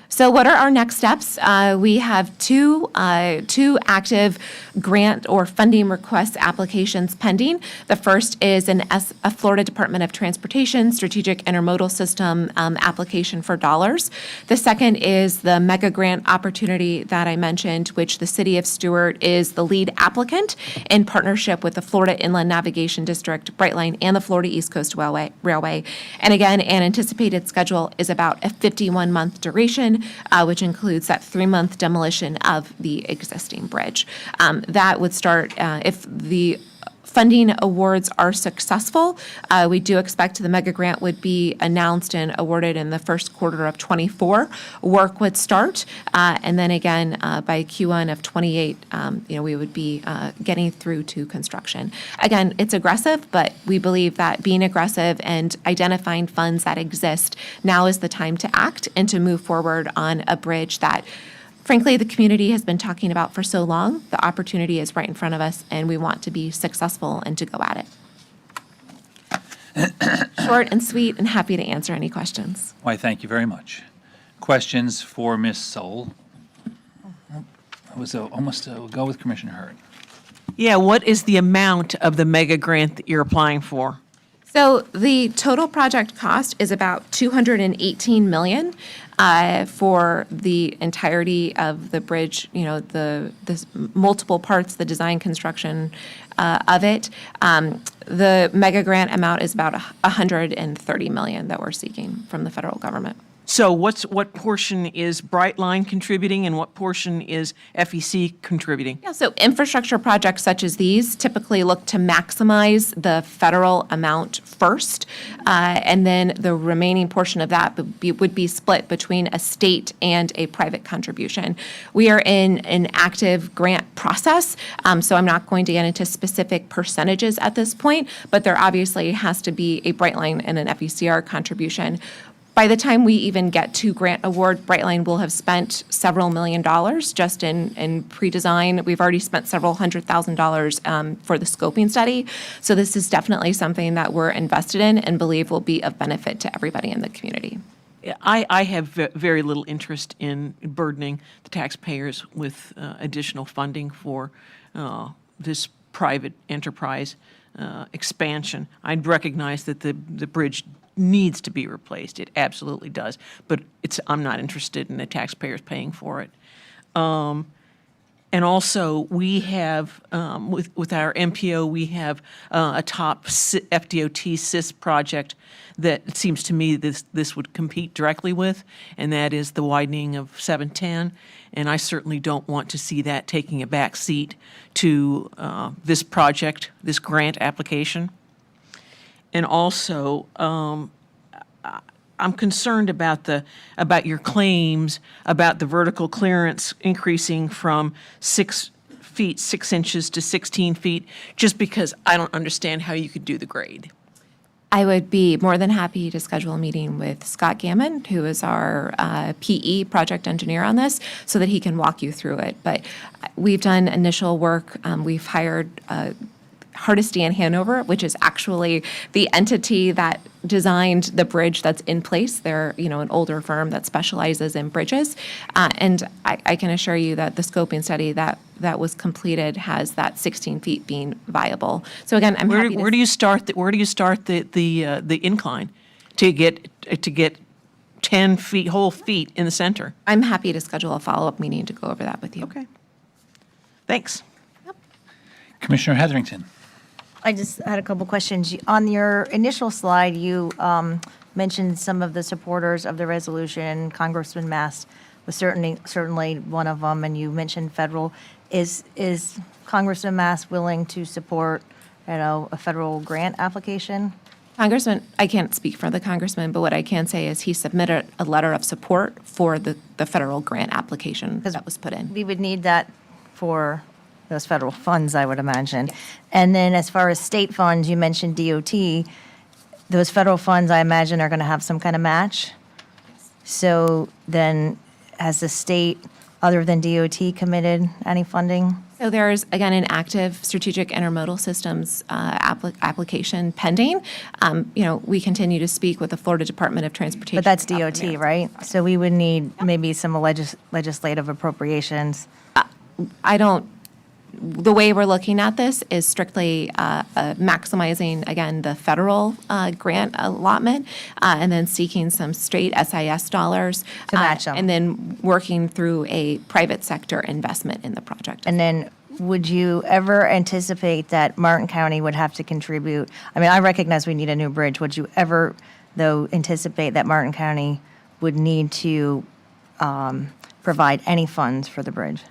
So what are our next steps? We have two active grant or funding request applications pending. The first is a Florida Department of Transportation Strategic Intermodal System application for dollars. The second is the mega grant opportunity that I mentioned, which the City of Stuart is the lead applicant in partnership with the Florida Inland Navigation District, Brightline, and the Florida East Coast Railway. And again, an anticipated schedule is about a 51-month duration, which includes that 3-month demolition of the existing bridge. That would start if the funding awards are successful. We do expect the mega grant would be announced and awarded in the first quarter of 24. Work would start, and then again by Q1 of 28, we would be getting through to construction. Again, it's aggressive, but we believe that being aggressive and identifying funds that exist, now is the time to act and to move forward on a bridge that, frankly, the community has been talking about for so long. The opportunity is right in front of us, and we want to be successful and to go at it. Short and sweet, and happy to answer any questions. Why, thank you very much. Questions for Ms. Soul? I was almost, we'll go with Commissioner Hurd. Yeah, what is the amount of the mega grant that you're applying for? So the total project cost is about $218 million for the entirety of the bridge, you know, the multiple parts, the design, construction of it. The mega grant amount is about $130 million that we're seeking from the federal government. So what portion is Brightline contributing and what portion is FEC contributing? Yeah, so infrastructure projects such as these typically look to maximize the federal amount first, and then the remaining portion of that would be split between a state and a private contribution. We are in an active grant process, so I'm not going to get into specific percentages at this point, but there obviously has to be a Brightline and an FECR contribution. By the time we even get to grant award, Brightline will have spent several $1 million just in pre-design. We've already spent several $100,000 for the scoping study. So this is definitely something that we're invested in and believe will be of benefit to everybody in the community. I have very little interest in burdening the taxpayers with additional funding for this private enterprise expansion. I recognize that the bridge needs to be replaced. It absolutely does. But I'm not interested in the taxpayers paying for it. And also, we have, with our MPO, we have a top FDOT SIS project that it seems to me this would compete directly with, and that is the widening of 710. And I certainly don't want to see that taking a back seat to this project, this grant application. And also, I'm concerned about your claims about the vertical clearance increasing from 6 feet 6 inches to 16 feet, just because I don't understand how you could do the grade. I would be more than happy to schedule a meeting with Scott Gammon, who is our PE project engineer on this, so that he can walk you through it. But we've done initial work. We've hired Hardesty in Hanover, which is actually the entity that designed the bridge that's in place. They're, you know, an older firm that specializes in bridges. And I can assure you that the scoping study that was completed has that 16 feet being viable. So again, I'm happy to... Where do you start the incline to get 10 feet, whole feet in the center? I'm happy to schedule a follow-up meeting to go over that with you. Okay. Thanks. Commissioner Heatherington. I just had a couple questions. On your initial slide, you mentioned some of the supporters of the resolution. Congressman Mast was certainly one of them, and you mentioned federal. Is Congressman Mast willing to support, you know, a federal grant application? Congressman, I can't speak for the congressman, but what I can say is he submitted a letter of support for the federal grant application that was put in. We would need that for those federal funds, I would imagine. And then as far as state funds, you mentioned DOT. Those federal funds, I imagine, are going to have some kind of match. So then has the state, other than DOT, committed any funding? So there's, again, an active strategic intermodal systems application pending. You know, we continue to speak with the Florida Department of Transportation. But that's DOT, right? So we would need maybe some legislative appropriations. The way we're looking at this is strictly maximizing, again, the federal grant allotment, and then seeking some straight SIS dollars. To match them. And then working through a private sector investment in the project. And then would you ever anticipate that Martin County would have to contribute? I mean, I recognize we need a new bridge. Would you ever, though, anticipate that Martin County would need to provide any funds for the bridge?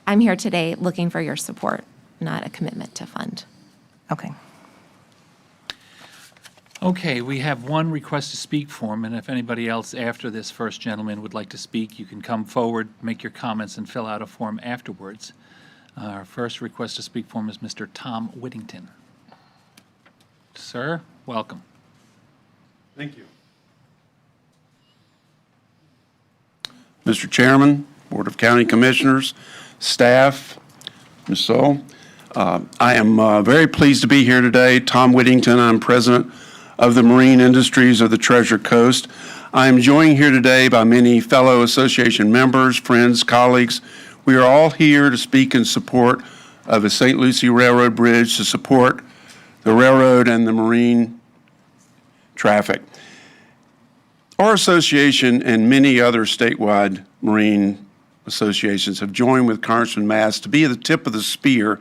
I'm here today looking for your support, not a commitment to fund. Okay. Okay, we have one request to speak form, and if anybody else after this first gentleman would like to speak, you can come forward, make your comments, and fill out a form afterwards. Our first request to speak form is Mr. Tom Whittington. Sir, welcome. Thank you. Mr. Chairman, Board of County Commissioners, staff, Ms. Soul, I am very pleased to be here today. Tom Whittington, I'm president of the marine industries of the Treasure Coast. I am joined here today by many fellow association members, friends, colleagues. We are all here to speak in support of the St. Lucie Railroad Bridge to support the railroad and the marine traffic. Our association and many other statewide marine associations have joined with Congressman Mast to be at the tip of the spear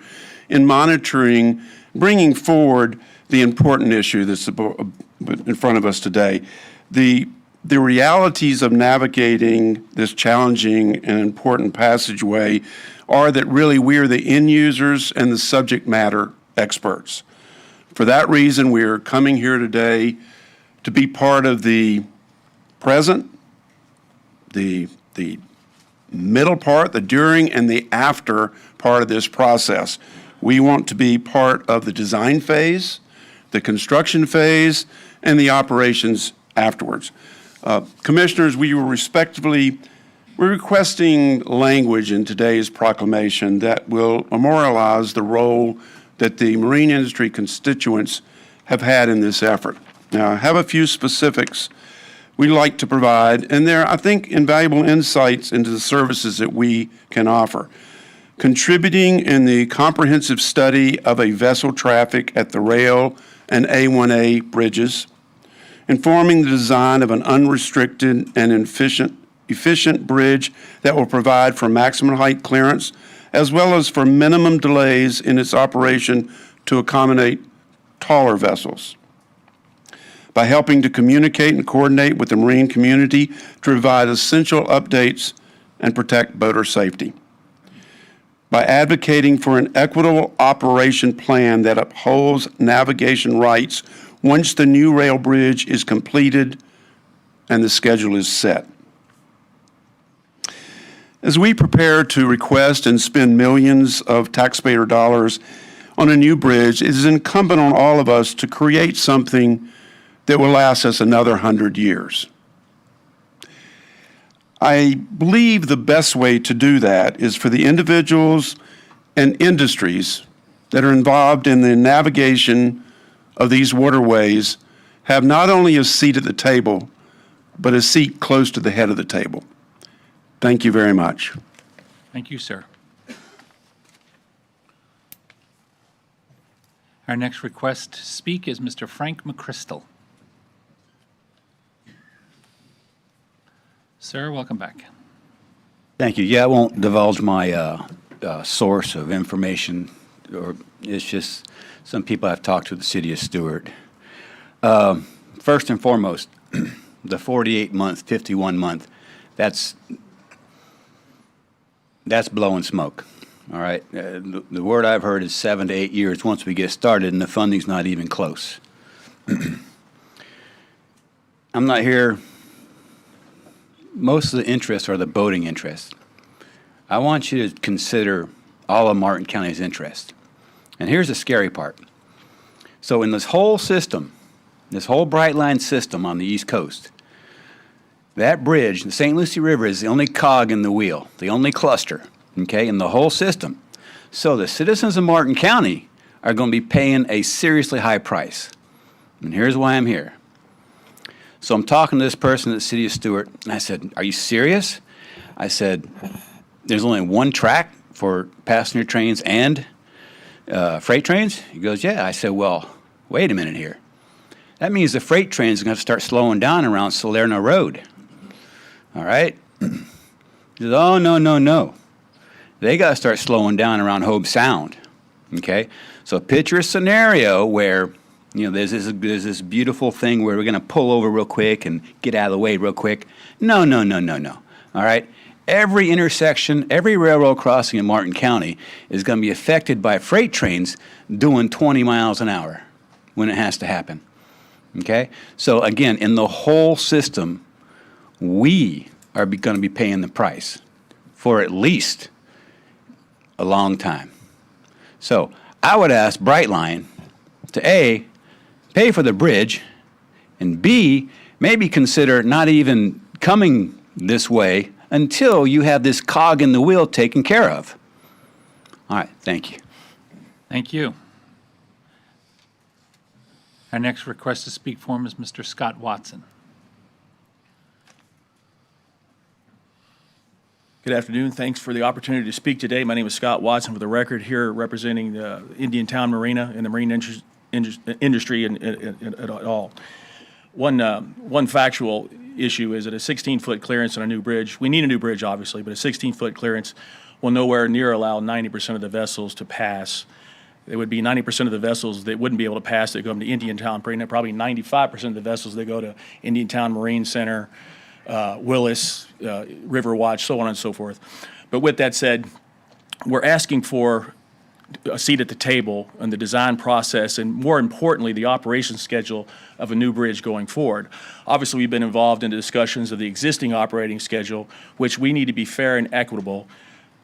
in monitoring, bringing forward the important issue that's in front of us today. The realities of navigating this challenging and important passageway are that really we are the end users and the subject matter experts. For that reason, we are coming here today to be part of the present, the middle part, the during, and the after part of this process. We want to be part of the design phase, the construction phase, and the operations afterwards. Commissioners, we're requesting language in today's proclamation that will memorialize the role that the marine industry constituents have had in this effort. Now, I have a few specifics we'd like to provide, and they're, I think, invaluable insights into the services that we can offer. Contributing in the comprehensive study of a vessel traffic at the rail and A1A bridges, informing the design of an unrestricted and efficient bridge that will provide for maximum height clearance, as well as for minimum delays in its operation to accommodate taller vessels. By helping to communicate and coordinate with the marine community to provide essential updates and protect boater safety. By advocating for an equitable operation plan that upholds navigation rights once the new rail bridge is completed and the schedule is set. As we prepare to request and spend millions of taxpayer dollars on a new bridge, it is incumbent on all of us to create something that will last us another 100 years. I believe the best way to do that is for the individuals and industries that are involved in the navigation of these waterways have not only a seat at the table, but a seat close to the head of the table. Thank you very much. Thank you, sir. Our next request to speak is Mr. Frank McChrystal. Sir, welcome back. Thank you. Yeah, I won't divulge my source of information, or it's just some people I've talked to at the city of Stewart. First and foremost, the 48-month, 51-month, that's blowing smoke. All right. The word I've heard is 7 to 8 years once we get started, and the funding's not even close. I'm not here. Most of the interests are the boating interests. I want you to consider all of Martin County's interests. And here's the scary part. So in this whole system, this whole Brightline system on the East Coast, that bridge, the St. Lucie River, is the only cog in the wheel, the only cluster, okay, in the whole system. So the citizens of Martin County are going to be paying a seriously high price. And here's why I'm here. So I'm talking to this person at the city of Stewart, and I said, "Are you serious?" I said, "There's only one track for passenger trains and freight trains?" He goes, "Yeah." I said, "Well, wait a minute here. That means the freight trains are going to start slowing down around Salerno Road. All right?" He says, "Oh, no. They got to start slowing down around Hobe Sound." Okay? So picture a scenario where, you know, there's this beautiful thing where we're going to pull over real quick and get out of the way real quick. No. All right? Every intersection, every railroad crossing in Martin County is going to be affected by freight trains doing 20 miles an hour when it has to happen. Okay? So again, in the whole system, we are going to be paying the price for at least a long time. So I would ask Brightline to A, pay for the bridge, and B, maybe consider not even coming this way until you have this cog in the wheel taken care of. All right, thank you. Thank you. Our next request to speak for him is Mr. Scott Watson. Good afternoon. Thanks for the opportunity to speak today. My name is Scott Watson, for the record, here representing the Indiantown Marina and the marine industry at all. One factual issue is that a 16-foot clearance on a new bridge, we need a new bridge, obviously, but a 16-foot clearance will nowhere near allow 90% of the vessels to pass. There would be 90% of the vessels that wouldn't be able to pass that go to Indiantown Marina, probably 95% of the vessels that go to Indiantown Marine Center, Willis, Riverwatch, so on and so forth. But with that said, we're asking for a seat at the table in the design process and, more importantly, the operation schedule of a new bridge going forward. Obviously, we've been involved in the discussions of the existing operating schedule, which we need to be fair and equitable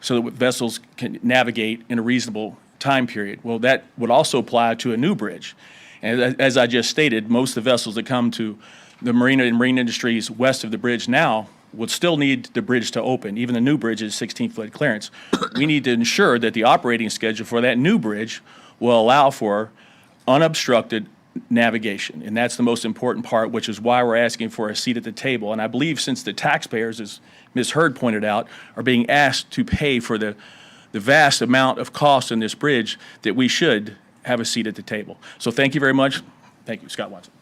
so that vessels can navigate in a reasonable time period. Well, that would also apply to a new bridge. And as I just stated, most of the vessels that come to the marina and marine industries west of the bridge now would still need the bridge to open. Even the new bridge is 16-foot clearance. We need to ensure that the operating schedule for that new bridge will allow for unobstructed navigation. And that's the most important part, which is why we're asking for a seat at the table. And I believe since the taxpayers, as Ms. Hurd pointed out, are being asked to pay for the vast amount of cost in this bridge, that we should have a seat at the table. So thank you very much. Thank you, Scott Watson.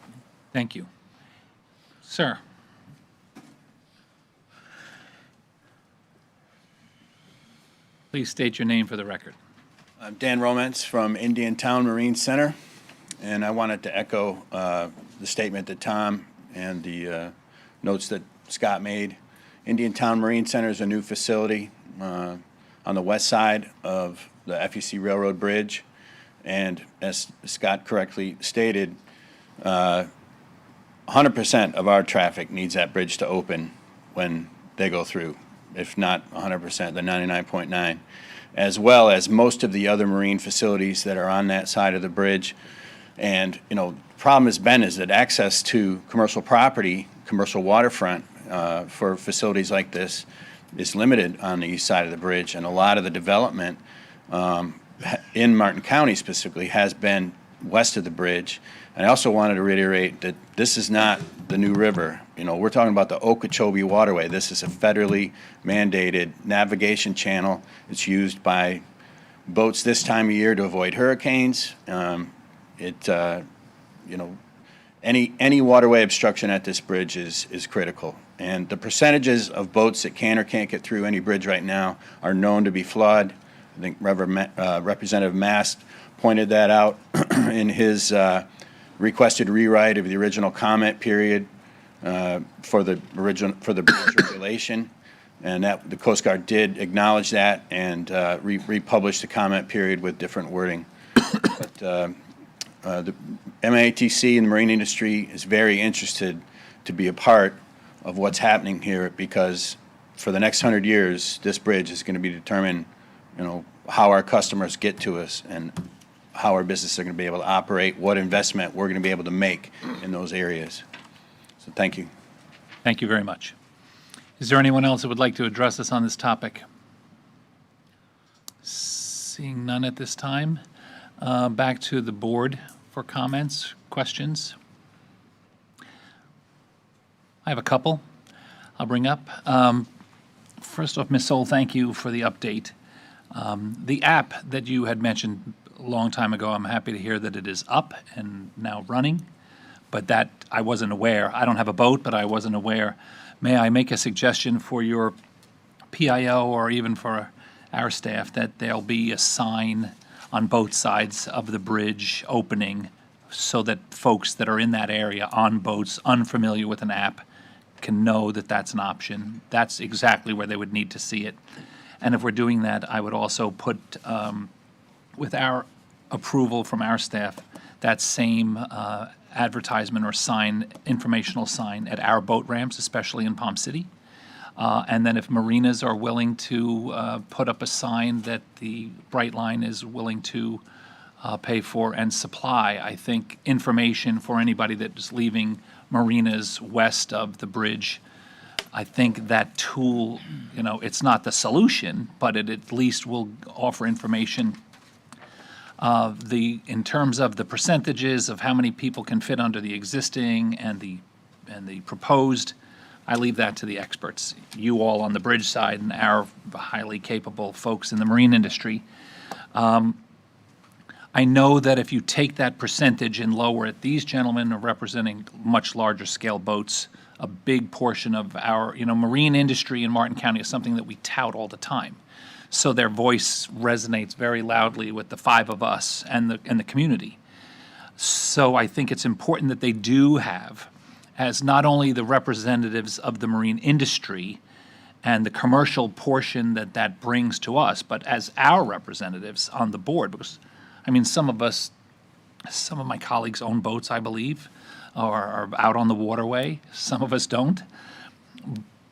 Thank you. Sir. Please state your name for the record. I'm Dan Romance from Indiantown Marine Center, and I wanted to echo the statement that Tom and the notes that Scott made. Indiantown Marine Center is a new facility on the west side of the FEC Railroad Bridge, and as Scott correctly stated, 100% of our traffic needs that bridge to open when they go through, if not 100%, the 99.9, as well as most of the other marine facilities that are on that side of the bridge. And, you know, the problem has been is that access to commercial property, commercial waterfront for facilities like this is limited on the east side of the bridge, and a lot of the development in Martin County specifically has been west of the bridge. And I also wanted to reiterate that this is not the New River. You know, we're talking about the Okeechobee Waterway. This is a federally mandated navigation channel. It's used by boats this time of year to avoid hurricanes. You know, any waterway obstruction at this bridge is critical. And the percentages of boats that can or can't get through any bridge right now are known to be flawed. I think Representative Mast pointed that out in his requested rewrite of the original comment period for the bridge regulation, and that the Coast Guard did acknowledge that and republished the comment period with different wording. But the MATC and the marine industry is very interested to be a part of what's happening here, because for the next 100 years, this bridge is going to be determined, you know, how our customers get to us and how our businesses are going to be able to operate, what investment we're going to be able to make in those areas. So thank you. Thank you very much. Is there anyone else that would like to address us on this topic? Seeing none at this time, back to the board for comments, questions. I have a couple I'll bring up. First off, Ms. Soul, thank you for the update. The app that you had mentioned a long time ago, I'm happy to hear that it is up and now running, but that I wasn't aware. I don't have a boat, but I wasn't aware. May I make a suggestion for your PIO or even for our staff that there'll be a sign on both sides of the bridge opening so that folks that are in that area on boats, unfamiliar with an app, can know that that's an option. That's exactly where they would need to see it. And if we're doing that, I would also put, with our approval from our staff, that same advertisement or sign, informational sign at our boat ramps, especially in Palm City. And then if marinas are willing to put up a sign that the Brightline is willing to pay for and supply, I think information for anybody that is leaving marinas west of the bridge, I think that tool, you know, it's not the solution, but it at least will offer information In terms of the percentages of how many people can fit under the existing and the proposed, I leave that to the experts. You all on the bridge side and our highly capable folks in the marine industry. I know that if you take that percentage and lower it, these gentlemen are representing much larger scale boats. A big portion of our, marine industry in Martin County is something that we tout all the time. So their voice resonates very loudly with the five of us and the community. So I think it's important that they do have, as not only the representatives of the marine industry and the commercial portion that brings to us, but as our representatives on the board, because, some of my colleagues own boats, I believe, or are out on the waterway. Some of us don't.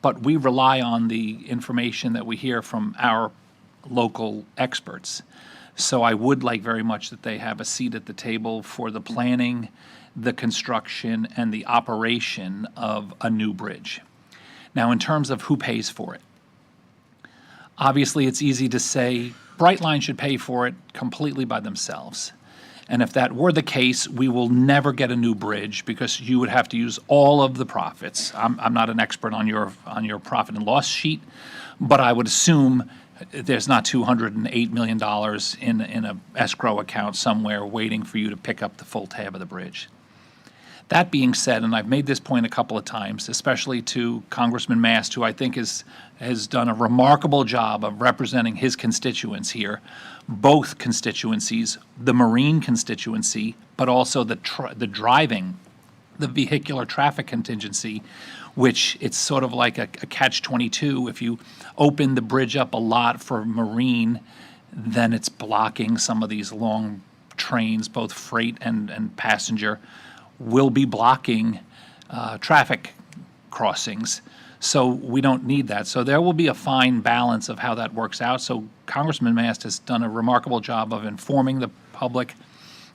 But we rely on the information that we hear from our local experts. So I would like very much that they have a seat at the table for the planning, the construction, and the operation of a new bridge. Now, in terms of who pays for it, obviously it's easy to say Brightline should pay for it completely by themselves. And if that were the case, we will never get a new bridge because you would have to use all of the profits. I'm not an expert on your profit and loss sheet, but I would assume there's not $208 million in a escrow account somewhere waiting for you to pick up the full tab of the bridge. That being said, and I've made this point a couple of times, especially to Congressman Mast, who I think has done a remarkable job of representing his constituents here, both constituencies, the marine constituency, but also the vehicular traffic contingency, which it's sort of like a catch-22. If you open the bridge up a lot for marine, then it's blocking some of these long trains, both freight and passenger, will be blocking traffic crossings. So we don't need that. So there will be a fine balance of how that works out. So Congressman Mast has done a remarkable job of informing the public.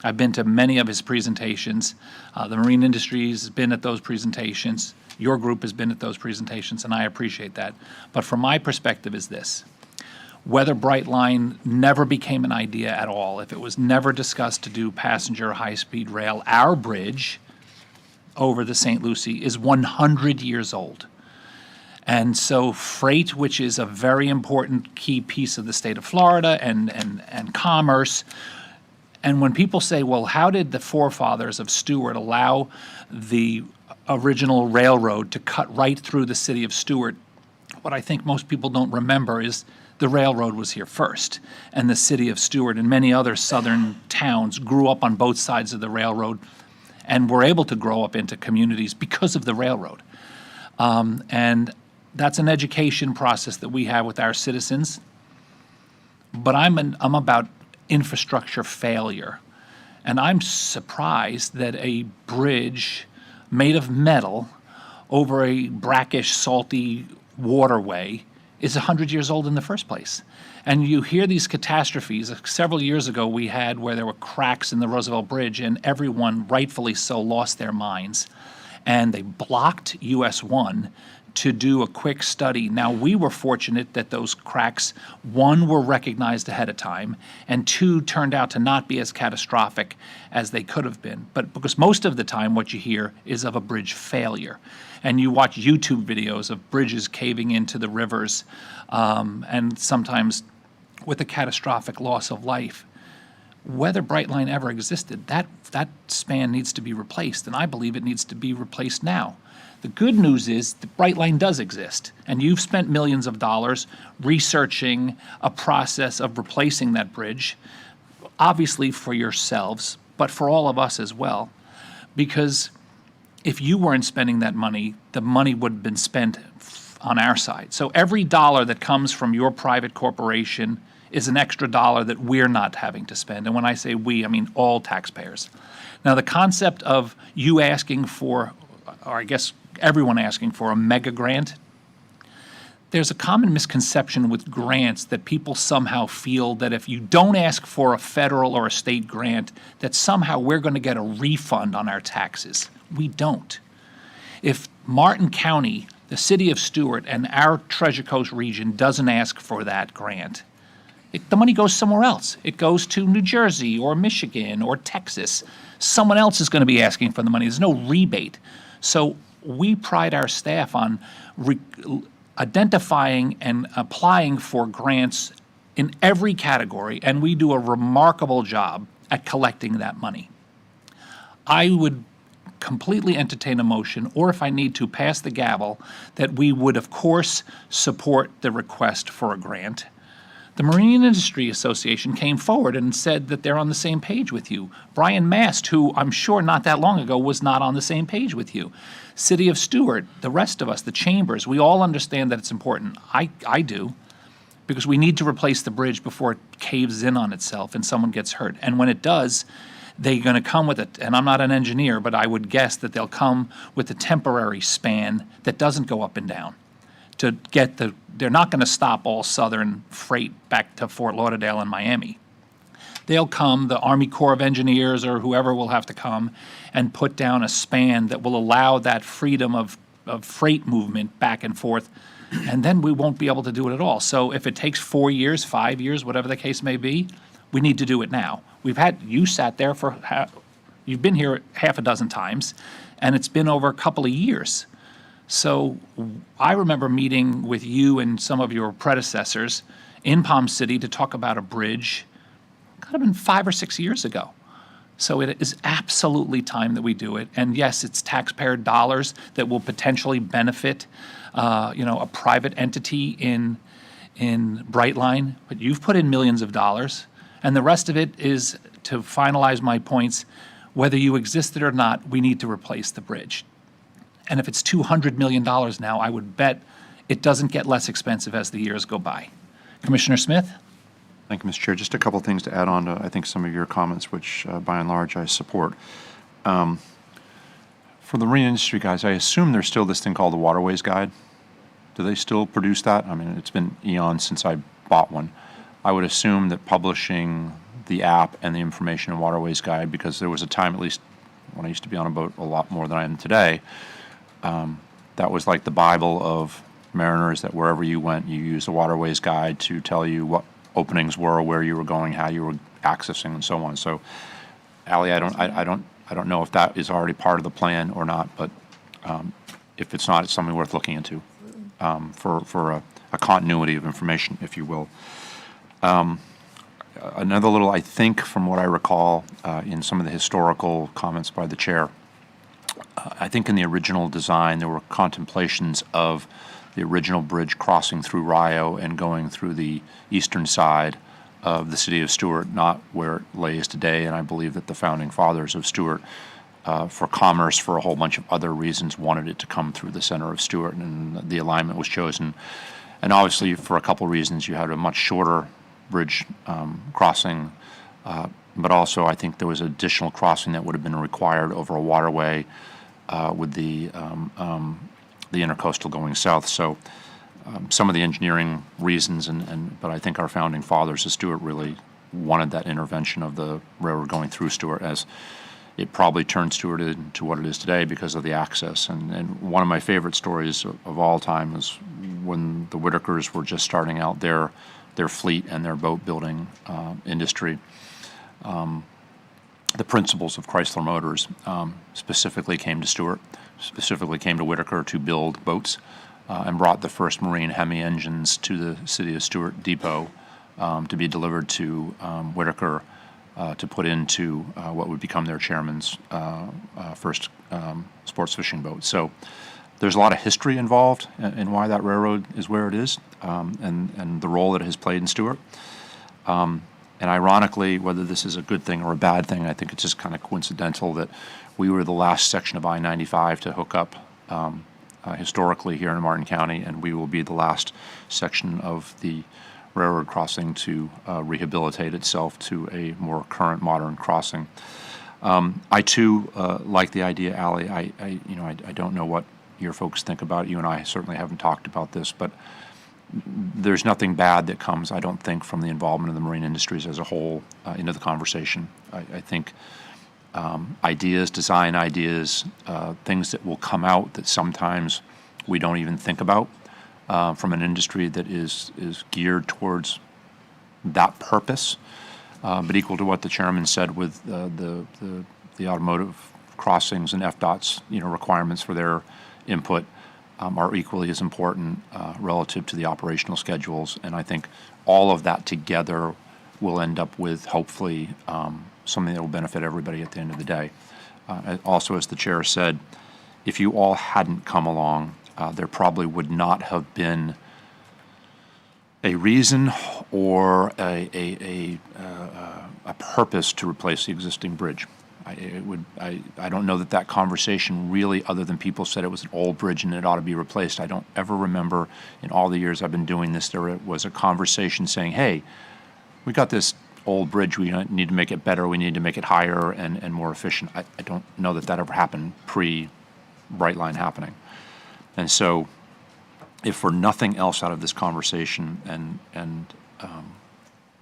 I've been to many of his presentations. The marine industry has been at those presentations. Your group has been at those presentations, and I appreciate that. But from my perspective is this. Whether Brightline never became an idea at all, if it was never discussed to do passenger high-speed rail, our bridge over the St. Lucie is 100 years old. And so freight, which is a very important key piece of the state of Florida and commerce, and when people say, well, how did the forefathers of Stuart allow the original railroad to cut right through the city of Stuart, what I think most people don't remember is the railroad was here first, and the city of Stuart and many other southern towns grew up on both sides of the railroad and were able to grow up into communities because of the railroad. And that's an education process that we have with our citizens. But I'm about infrastructure failure. And I'm surprised that a bridge made of metal over a brackish, salty waterway is 100 years old in the first place. And you hear these catastrophes. Several years ago, we had where there were cracks in the Roosevelt Bridge, and everyone, rightfully so, lost their minds. And they blocked US 1 to do a quick study. Now, we were fortunate that those cracks, one, were recognized ahead of time, and two, turned out to not be as catastrophic as they could have been. But because most of the time what you hear is of a bridge failure. And you watch YouTube videos of bridges caving into the rivers, and sometimes with a catastrophic loss of life. Whether Brightline ever existed, that span needs to be replaced, and I believe it needs to be replaced now. The good news is that Brightline does exist, and you've spent millions of dollars researching a process of replacing that bridge, obviously for yourselves, but for all of us as well, because if you weren't spending that money, the money would have been spent on our side. So every dollar that comes from your private corporation is an extra dollar that we're not having to spend. And when I say we, I mean all taxpayers. Now, the concept of you asking for, or I guess everyone asking for, a mega grant, there's a common misconception with grants that people somehow feel that if you don't ask for a federal or a state grant, that somehow we're going to get a refund on our taxes. We don't. If Martin County, the city of Stuart, and our Treasure Coast region doesn't ask for that grant, The money goes somewhere else. It goes to New Jersey or Michigan or Texas. Someone else is going to be asking for the money. There's no rebate. So we pride our staff on identifying and applying for grants in every category, and we do a remarkable job at collecting that money. I would completely entertain a motion, or if I need to, pass the gavel, that we would, of course, support the request for a grant. The Marine Industry Association came forward and said that they're on the same page with you. Brian Mast, who I'm sure not that long ago was not on the same page with you. City of Stewart, the rest of us, the chambers, we all understand that it's important. I do, because we need to replace the bridge before it caves in on itself and someone gets hurt. And when it does, they're going to come with it, and I'm not an engineer, but I would guess that they'll come with a temporary span that doesn't go up and down to get they're not going to stop all southern freight back to Fort Lauderdale and Miami. They'll come, the Army Corps of Engineers or whoever will have to come and put down a span that will allow that freedom of freight movement back and forth, and then we won't be able to do it at all. So if it takes 4 years, 5 years, whatever the case may be, we need to do it now. You sat there you've been here half a dozen times, and it's been over a couple of years. So I remember meeting with you and some of your predecessors in Palm City to talk about a bridge. Could have been 5 or 6 years ago. So it is absolutely time that we do it. And yes, it's taxpayer dollars that will potentially benefit, a private entity in Brightline, but you've put in millions of dollars. And the rest of it is, to finalize my points, whether you existed or not, we need to replace the bridge. And if it's $200 million now, I would bet it doesn't get less expensive as the years go by. Commissioner Smith? Thank you, Mr. Chair. Just a couple of things to add on to, I think, some of your comments, which by and large I support. For the marine industry guys, I assume there's still this thing called the Waterways Guide. Do they still produce that? I mean, it's been eons since I bought one. I would assume that publishing the app and the information in Waterways Guide, because there was a time, at least when I used to be on a boat a lot more than I am today, that was like the Bible of mariners, that wherever you went, you used the Waterways Guide to tell you what openings were, where you were going, how you were accessing, and so on. So, Ally, I don't know if that is already part of the plan or not, but if it's not, it's something worth looking into for a continuity of information, if you will. Another little, I think, from what I recall in some of the historical comments by the chair, I think in the original design there were contemplations of the original bridge crossing through Rio and going through the eastern side of the city of Stewart, not where it lays today. And I believe that the founding fathers of Stewart, for commerce, for a whole bunch of other reasons, wanted it to come through the center of Stewart, and the alignment was chosen. And obviously, for a couple reasons, you had a much shorter bridge crossing, but also I think there was additional crossing that would have been required over a waterway with the intercoastal going south. So some of the engineering reasons, but I think our founding fathers of Stewart really wanted that intervention of the railroad going through Stewart, as it probably turned Stewart into what it is today because of the access. And one of my favorite stories of all time is when the Whitakers were just starting out their fleet and their boat building industry. The principals of Chrysler Motors specifically came to Stewart, specifically came to Whitaker to build boats, and brought the first marine Hemi engines to the city of Stewart Depot to be delivered to Whitaker to put into what would become their chairman's first sports fishing boat. So there's a lot of history involved in why that railroad is where it is, and the role that it has played in Stewart. And ironically, whether this is a good thing or a bad thing, I think it's just kind of coincidental that we were the last section of I-95 to hook up historically here in Martin County, and we will be the last section of the railroad crossing to rehabilitate itself to a more current, modern crossing. I too like the idea, Ally. I don't know what your folks think about it. You and I certainly haven't talked about this, but there's nothing bad that comes, I don't think, from the involvement of the marine industries as a whole into the conversation. I think ideas, design ideas, things that will come out that sometimes we don't even think about from an industry that is geared towards that purpose. But equal to what the chairman said with the automotive crossings and FDOT's, requirements for their input are equally as important relative to the operational schedules. And I think all of that together will end up with, hopefully, something that will benefit everybody at the end of the day. Also, as the chair said, if you all hadn't come along, there probably would not have been a reason or a purpose to replace the existing bridge. I don't know that conversation really, other than people said it was an old bridge and it ought to be replaced. I don't ever remember in all the years I've been doing this, there was a conversation saying, hey, we got this old bridge, we need to make it better, we need to make it higher and more efficient. I don't know that ever happened pre-Brightline happening. And so, if for nothing else out of this conversation and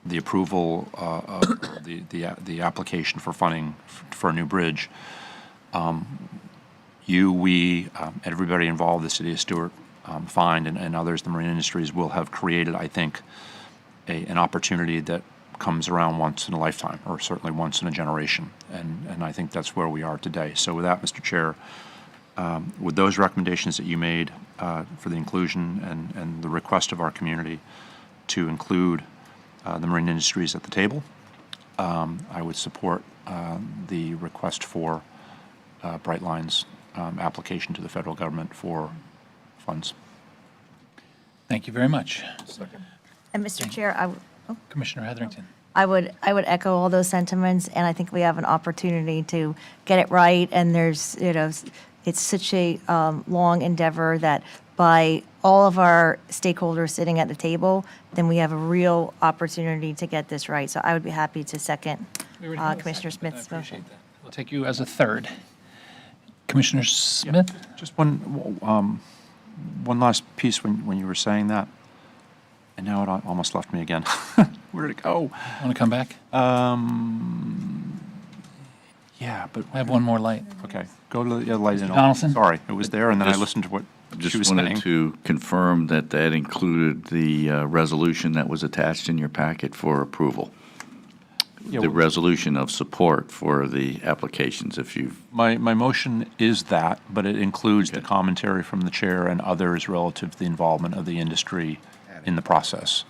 the approval of the application for funding for a new bridge, we, everybody involved, the city of Stewart, Find, and others, the marine industries, will have created, I think, an opportunity that comes around once in a lifetime, or certainly once in a generation. And I think that's where we are today. So with that, Mr. Chair, with those recommendations that you made for the inclusion and the request of our community to include the marine industries at the table, I would support the request for Brightline's application to the federal government for funds. Thank you very much. And Mr. Chair, Commissioner Heatherington. I would echo all those sentiments, and I think we have an opportunity to get it right. And there's, it's such a long endeavor that by all of our stakeholders sitting at the table, then we have a real opportunity to get this right. So I would be happy to second Commissioner Smith's motion. We'll take you as a third. Commissioner Smith? Just one last piece when you were saying that, and now it almost left me again. Where did it go? Want to come back? Yeah, but I have one more light. Okay, go to the other light. Donaldson? Sorry, it was there, and then I listened to what she was Just wanted saying. to confirm that included the resolution that was attached in your packet for approval. Yeah, The well- resolution of support for the applications, if you've My motion is that, but it includes the commentary from the chair and others relative to the involvement of the industry in the process.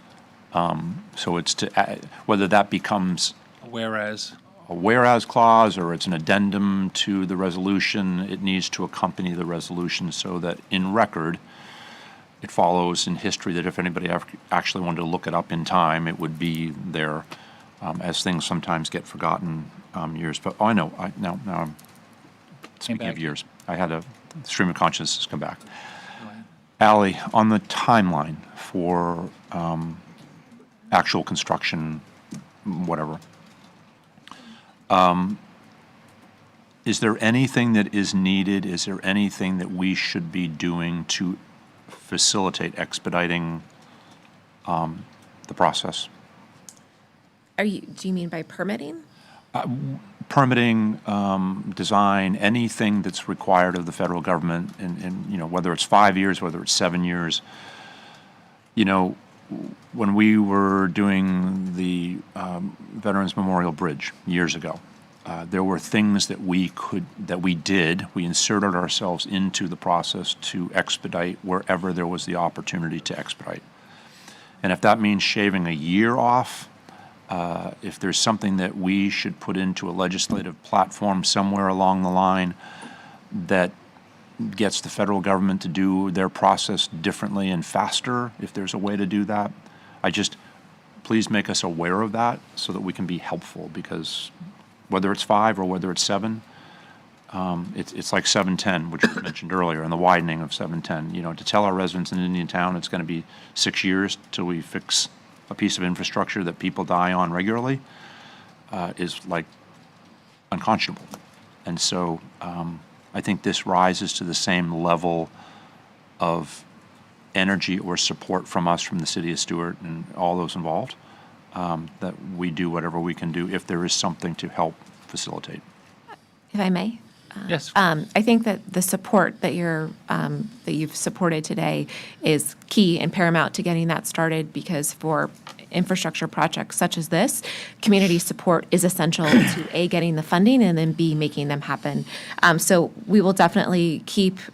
So it's to add, whether that becomes Whereas. a whereas clause or it's an addendum to the resolution, it needs to accompany the resolution so that in record, it follows in history that if anybody actually wanted to look it up in time, it would be there, as things sometimes get forgotten years. But now I'm speaking of years. I had a stream of consciousness come back. Ally, on the timeline for actual construction, whatever, is there anything that is needed? Is there anything that we should be doing to facilitate expediting the process? Do you mean by permitting? Permitting, design, anything that's required of the federal government, and whether it's 5 years, whether it's 7 years. When we were doing the Veterans Memorial Bridge years ago, there were things that we did. We inserted ourselves into the process to expedite wherever there was the opportunity to expedite. And if that means shaving a year off, if there's something that we should put into a legislative platform somewhere along the line that gets the federal government to do their process differently and faster, if there's a way to do that, please make us aware of that so that we can be helpful, because whether it's 5 or whether it's 7, it's like 710, which was mentioned earlier, and the widening of 710. To tell our residents in Indiantown it's going to be 6 years till we fix a piece of infrastructure that people die on regularly is like unconscionable. And so I think this rises to the same level of energy or support from us, from the city of Stewart and all those involved, that we do whatever we can do if there is something to help facilitate. If I may? Yes. I think that the support that you've supported today is key and paramount to getting that started, because for infrastructure projects such as this, community support is essential to A, getting the funding, and then B, making them happen. So we will definitely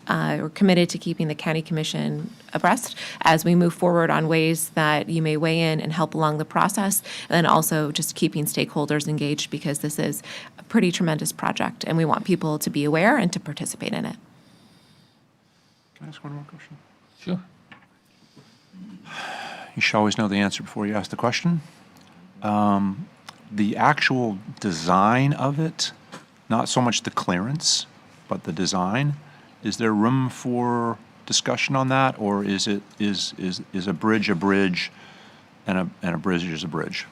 we're committed to keeping the County Commission abreast as we move forward on ways that you may weigh in and help along the process, and then also just keeping stakeholders engaged, because this is a pretty tremendous project and we want people to be aware and to participate in it. Can I ask one more question? Sure. You should always know the answer before you ask the question. The actual design of it, not so much the clearance, but the design, is there room for discussion on that, or is a bridge and a bridge is a bridge?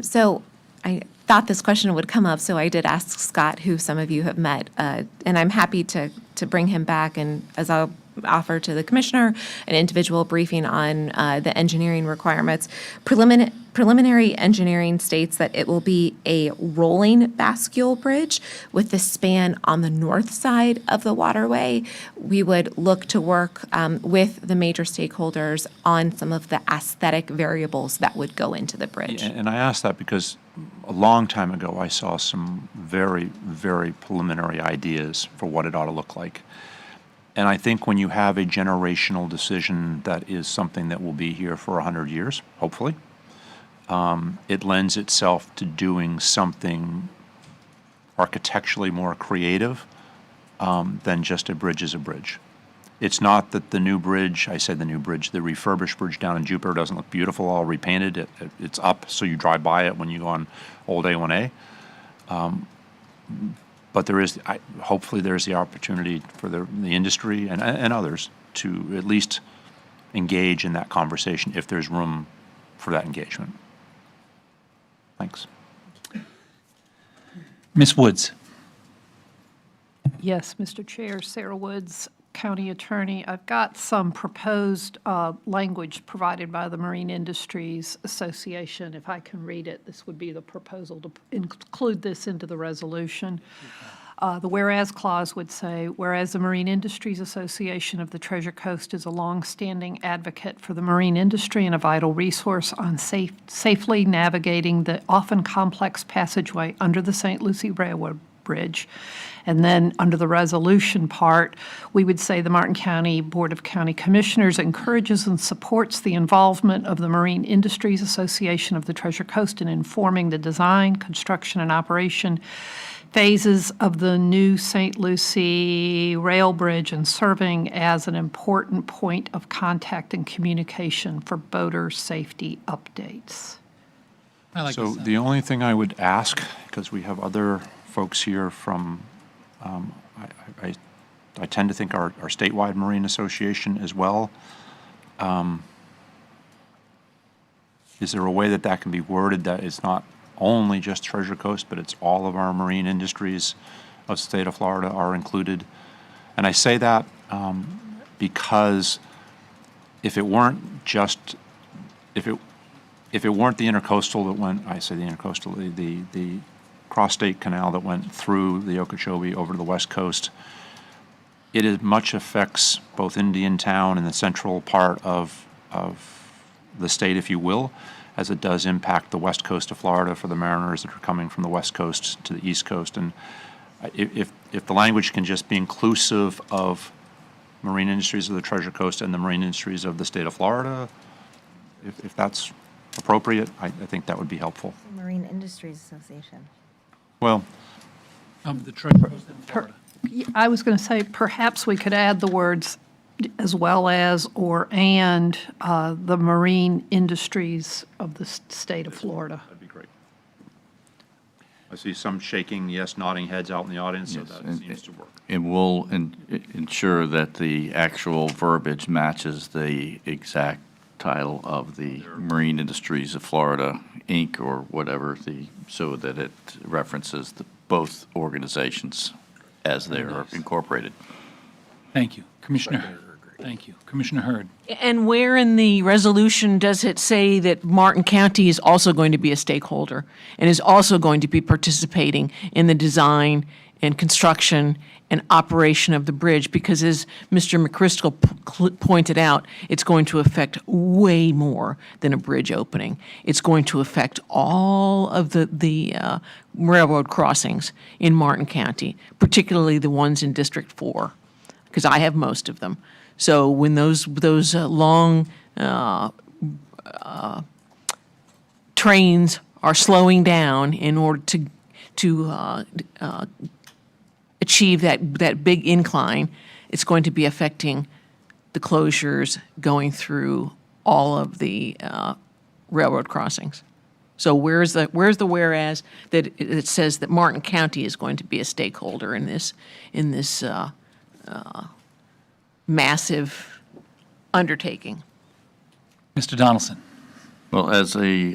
So I thought this question would come up, so I did ask Scott, who some of you have met, and I'm happy to bring him back, and as I'll offer to the commissioner an individual briefing on the engineering requirements. Preliminary engineering states that it will be a rolling bascule bridge with the span on the north side of the waterway. We would look to work with the major stakeholders on some of the aesthetic variables that would go into the bridge. And I asked that because a long time ago, I saw some very, very preliminary ideas for what it ought to look like. And I think when you have a generational decision that is something that will be here for 100 years, hopefully, it lends itself to doing something architecturally more creative than just a bridge is a bridge. It's not that the new bridge, I said the new bridge, the refurbished bridge down in Jupiter doesn't look beautiful, all repainted. It's up so you drive by it when you go on Old A1A. But there is, hopefully there's the opportunity for the industry and others to at least engage in that conversation if there's room for that engagement. Thanks. Ms. Woods. Yes, Mr. Chair, Sarah Woods, County Attorney. I've got some proposed language provided by the Marine Industries Association. If I can read it, this would be the proposal to include this into the resolution. The whereas clause would say, whereas the Marine Industries Association of the Treasure Coast is a longstanding advocate for the marine industry and a vital resource on safely navigating the often complex passageway under the St. Lucie Railroad Bridge. And then under the resolution part, we would say the Martin County Board of County Commissioners encourages and supports the involvement of the Marine Industries Association of the Treasure Coast in informing the design, construction, and operation phases of the new St. Lucie Rail Bridge and serving as an important point of contact and communication for boater safety updates. So the only thing I would ask, because we have other folks here from, I tend to think our statewide Marine Association as well. Is there a way that can be worded that it's not only just Treasure Coast, but it's all of our marine industries of the state of Florida are included? And I say that because if it weren't just, if it weren't the intercoastal that went, I say the intercoastal, the cross-state canal that went through the Okeechobee over to the west coast, it much affects both Indiantown and the central part of the state, if you will, as it does impact the west coast of Florida for the mariners that are coming from the west coast to the east coast. And if the language can just be inclusive of marine industries of the Treasure Coast and the marine industries of the state of Florida, if that's appropriate, I think that would be helpful. Marine Industries Association. Well, The Treasure Coast in Florida. I was going to say perhaps we could add the words as well as or and the marine industries of the state of Florida. that'd be great. I see some shaking, yes, nodding heads out in the audience, so that seems to work. It will ensure that the actual verbiage matches the exact title of the Marine Industries of Florida, Inc., or whatever, so that it references both organizations as they are incorporated. Thank you. Commissioner. Thank you. Commissioner Hurd. And where in the resolution does it say that Martin County is also going to be a stakeholder and is also going to be participating in the design and construction and operation of the bridge, because as Mr. McChrystal pointed out, it's going to affect way more than a bridge opening. It's going to affect all of the railroad crossings in Martin County, particularly the ones in District 4, because I have most of them. So when those long trains are slowing down in order to achieve that big incline, it's going to be affecting the closures going through all of the railroad crossings. So where's the whereas that it says that Martin County is going to be a stakeholder in this massive undertaking? Mr. Donaldson. Well, as a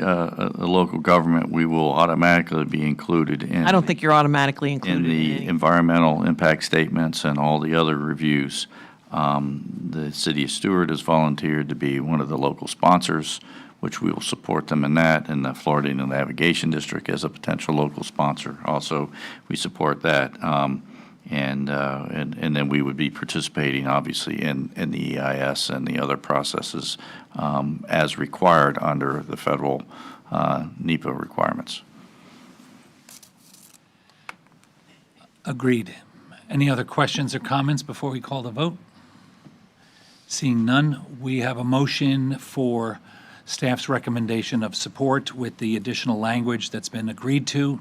local government, we will automatically be included in. I don't think you're automatically in included the environmental impact statements and all the other reviews. The city of Stewart has volunteered to be one of the local sponsors, which we will support them in that, and the Florida Inland Navigation District as a potential local sponsor. Also, we support that. And then we would be participating, obviously, in the EIS and the other processes as required under the federal NEPA requirements. Agreed. Any other questions or comments before we call the vote? Seeing none, we have a motion for staff's recommendation of support with the additional language that's been agreed to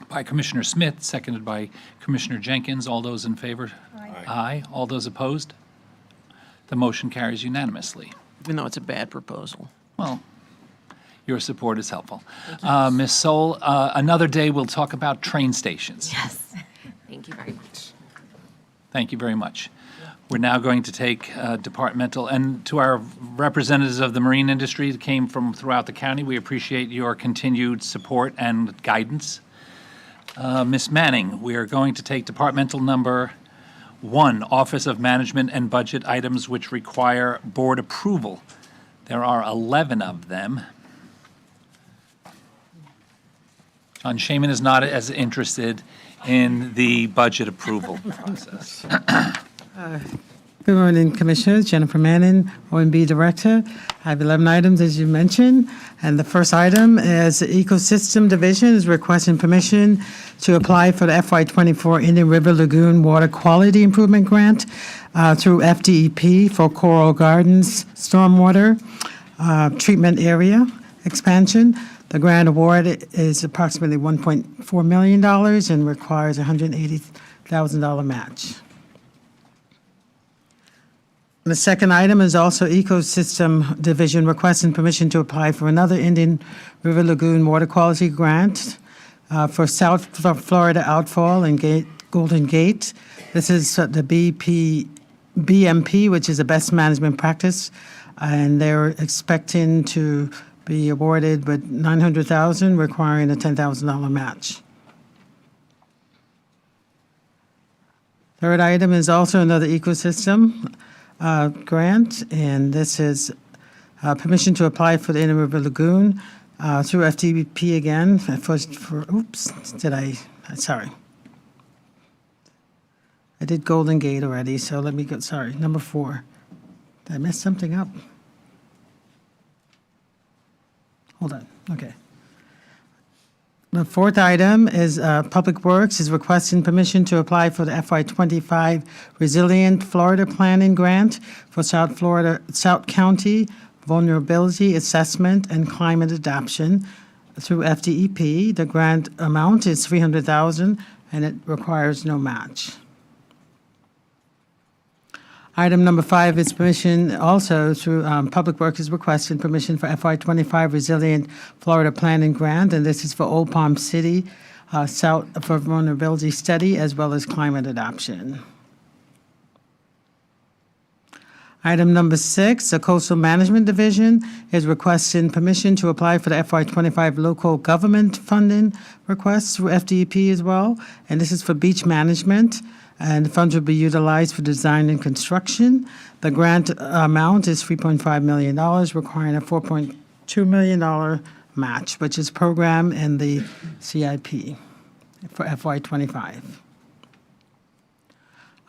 by Commissioner Smith, seconded by Commissioner Jenkins. All those in favor? Aye. Aye. All those opposed? The motion carries unanimously. Even though it's a bad proposal. Well, your support is helpful. Ms. Soul, another day we'll talk about train stations. Yes. Thank you very much. Thank you very much. We're now going to take departmental, and to our representatives of the marine industry that came from throughout the county, we appreciate your continued support and guidance. Ms. Manning, we are going to take departmental number 1, Office of Management and Budget items which require board approval. There are 11 of them. John Shaman is not as interested in the budget approval process. Good morning, Commissioners. Jennifer Manning, OMB Director. I have 11 items, as you mentioned, and the first item is the Ecosystem Division is requesting permission to apply for the FY24 Indian River Lagoon Water Quality Improvement Grant through FDEP for Coral Gardens Stormwater Treatment Area Expansion. The grant award is approximately $1.4 million and requires a $180,000 match. The second item is also Ecosystem Division requesting permission to apply for another Indian River Lagoon Water Quality Grant for South Florida Outfall and Golden Gate. This is the BMP, which is a best management practice, and they're expecting to be awarded with $900,000, requiring a $10,000 match. Third item is also another ecosystem grant, and this is permission to apply for the Indian River Lagoon through FDP again. Sorry. I did Golden Gate already, so let me go, sorry, number 4. Did I mess something up? Hold on, okay. The fourth item is Public Works is requesting permission to apply for the FY25 Resilient Florida Planning Grant for South County Vulnerability Assessment and Climate Adaptation through FDEP. The grant amount is $300,000 and it requires no match. Item number 5 is permission also through Public Works is requesting permission for FY25 Resilient Florida Planning Grant, and this is for Old Palm City, South for Vulnerability Study, as well as climate adoption. Item number 6, the Coastal Management Division is requesting permission to apply for the FY25 local government funding request through FDEP as well, and this is for beach management. And the funds will be utilized for design and construction. The grant amount is $3.5 million, requiring a $4.2 million match, which is program in the CIP for FY25.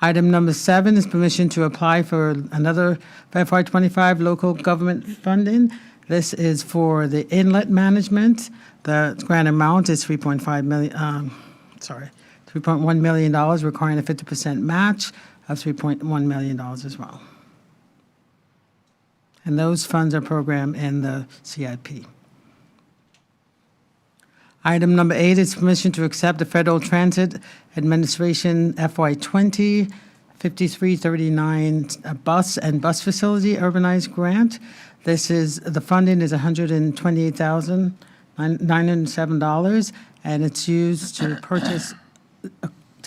Item number 7 is permission to apply for another FY25 local government funding. This is for the inlet management. The grant amount is $3.1 million, requiring a 50% match of $3.1 million as well. And those funds are programmed in the CIP. Item number 8 is permission to accept the Federal Transit Administration FY20 5339 bus and bus facility urbanized grant. The funding is $128,907, and it's used to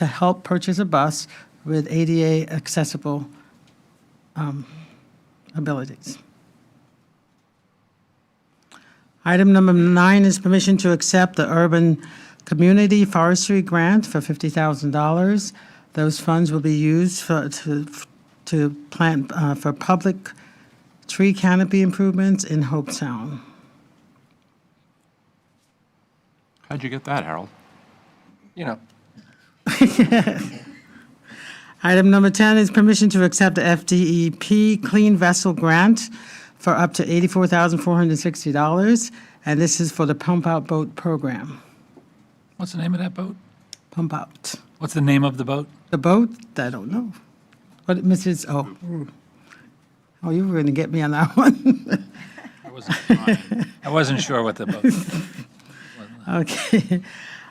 help purchase a bus with ADA accessible abilities. Item number 9 is permission to accept the Urban Community Forestry Grant for $50,000. Those funds will be used to plant for public tree canopy improvements in Hope Sound. How'd you get that, Harold? You know, Item number 10 is permission to accept the FDEP Clean Vessel Grant for up to $84,460, and this is for the Pump Out Boat Program. What's the name of that boat? Pump Out. What's the name of the boat? The boat? I don't know. What, Mrs., oh, you were going to get me on that one. I wasn't sure what the boat was. Okay.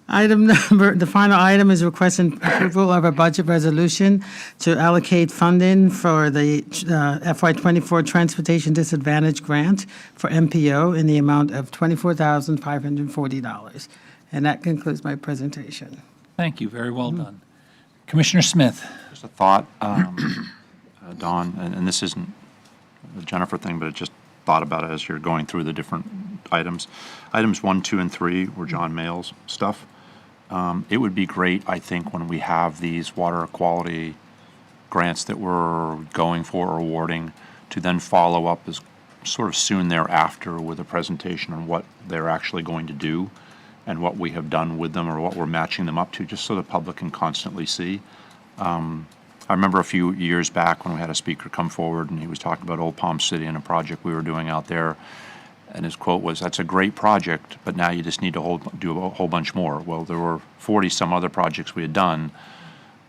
The final item is requesting approval of a budget resolution to allocate funding for the FY24 Transportation Disadvantage Grant for MPO in the amount of $24,540. And that concludes my presentation. Thank you, very well done. Commissioner Smith. Just a thought, Dawn, and this isn't a Jennifer thing, but it just thought about it as you're going through the different items. Items 1, 2, and 3 were John Mayall's stuff. It would be great, I think, when we have these water quality grants that we're going for or awarding, to then follow up as sort of soon thereafter with a presentation on what they're actually going to do and what we have done with them or what we're matching them up to, just so the public can constantly see. I remember a few years back when we had a speaker come forward and he was talking about Old Palm City and a project we were doing out there. And his quote was, "That's a great project, but now you just need to do a whole bunch more." Well, there were 40 some other projects we had done,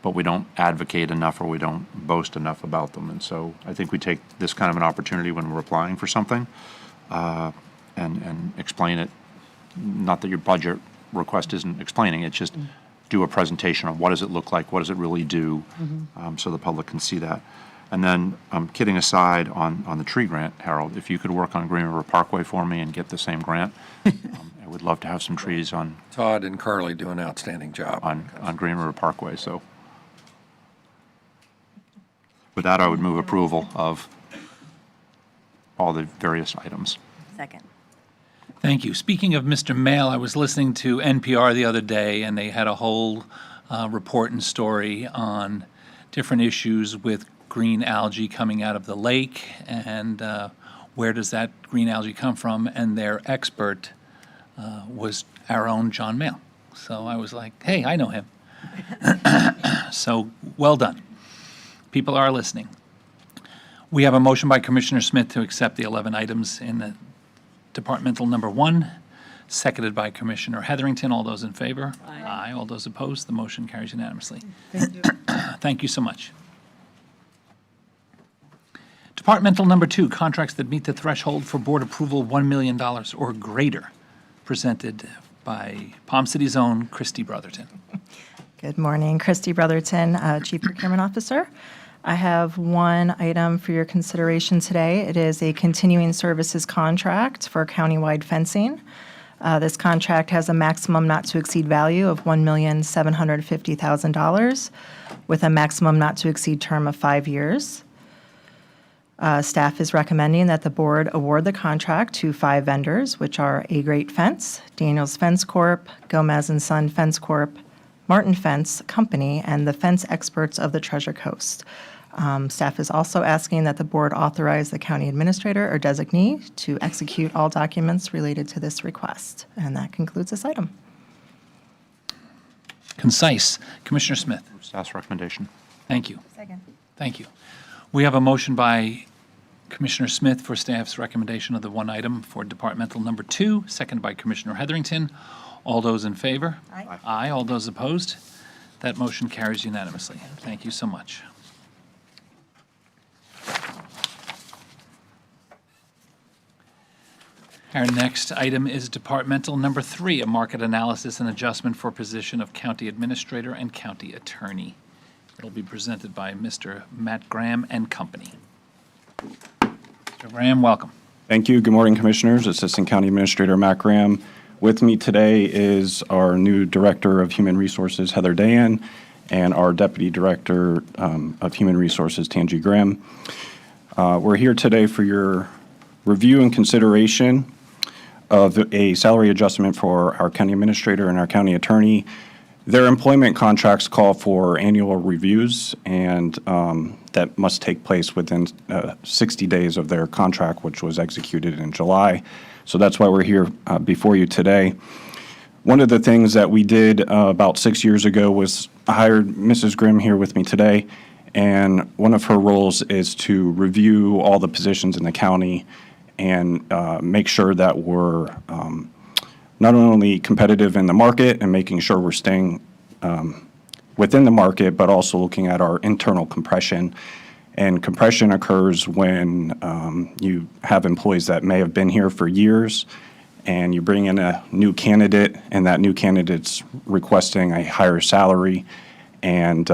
but we don't advocate enough or we don't boast enough about them. And so I think we take this kind of an opportunity when we're applying for something and explain it. Not that your budget request isn't explaining, it's just do a presentation of what does it look like, what does it really do, so the public can see that. And then, kidding aside on the tree grant, Harold, if you could work on Green River Parkway for me and get the same grant, I would love to have some trees on Todd and Carly do an outstanding job. on Green River Parkway, so. With that, I would move approval of all the various items. Second. Thank you. Speaking of Mr. Mail, I was listening to NPR the other day, and they had a whole report and story on different issues with green algae coming out of the lake, and where does that green algae come from? And their expert was our own John Mail. So I was like, hey, I know him. So well done. People are listening. We have a motion by Commissioner Smith to accept the 11 items in the departmental number 1, seconded by Commissioner Heatherington. All those in favor? Aye. All those opposed? The motion carries unanimously. Thank you. Thank you so much. Departmental number 2, contracts that meet the threshold for board approval, $1 million or greater, presented by Palm City's own Christy Brotherton. Good morning, Christy Brotherton, Chief Procurement Officer. I have one item for your consideration today. It is a continuing services contract for countywide fencing. This contract has a maximum not to exceed value of $1,750,000 with a maximum not to exceed term of 5 years. Staff is recommending that the board award the contract to 5 vendors, which are A Great Fence, Daniels Fence Corp., Gomez & Son Fence Corp., Martin Fence Company, and the Fence Experts of the Treasure Coast. Staff is also asking that the board authorize the county administrator or designee to execute all documents related to this request. And that concludes this item. Concise. Commissioner Smith. Staff's recommendation. Thank you. Second. Thank you. We have a motion by Commissioner Smith for staff's recommendation of the one item for departmental number 2, seconded by Commissioner Heatherington. All those in favor? Aye. Aye. All those opposed? That motion carries unanimously. Thank you so much. Our next item is departmental number 3, a market analysis and adjustment for position of county administrator and county attorney. It'll be presented by Mr. Matt Graham and company. Mr. Graham, welcome. Thank you. Good morning, Commissioners. Assistant County Administrator Matt Graham. With me today is our new Director of Human Resources, Heather Dayan, and our Deputy Director of Human Resources, Tangi Grimm. We're here today for your review and consideration of a salary adjustment for our county administrator and our county attorney. Their employment contracts call for annual reviews, and that must take place within 60 days of their contract, which was executed in July. So that's why we're here before you today. One of the things that we did about 6 years ago was hired Mrs. Grimm here with me today, and one of her roles is to review all the positions in the county and make sure that we're not only competitive in the market and making sure we're staying within the market, but also looking at our internal compression. And compression occurs when you have employees that may have been here for years, and you bring in a new candidate, and that new candidate's requesting a higher salary. And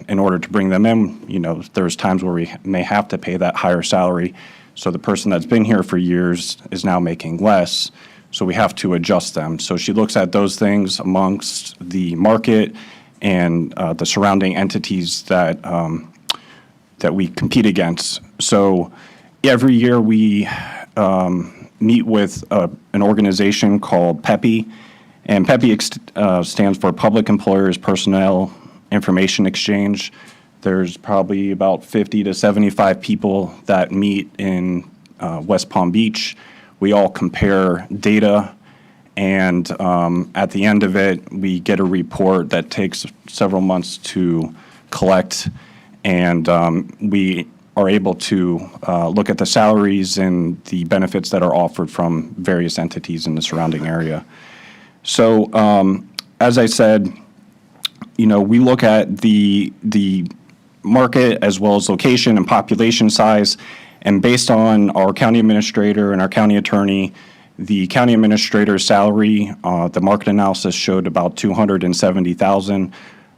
in order to bring them in, you know, there's times where we may have to pay that higher salary. So the person that's been here for years is now making less. So we have to adjust them. So she looks at those things amongst the market and the surrounding entities that that we compete against. So every year we meet with an organization called PEPI, and PEPI stands for Public Employers Personnel Information Exchange. There's probably about 50 to 75 people that meet in West Palm Beach. We all compare data, and at the end of it, we get a report that takes several months to collect, and we are able to look at the salaries and the benefits that are offered from various entities in the surrounding area. So, as I said, you know, we look at the market as well as location and population size, and based on our county administrator and our county attorney, the county administrator's salary, the market analysis showed about $270,000.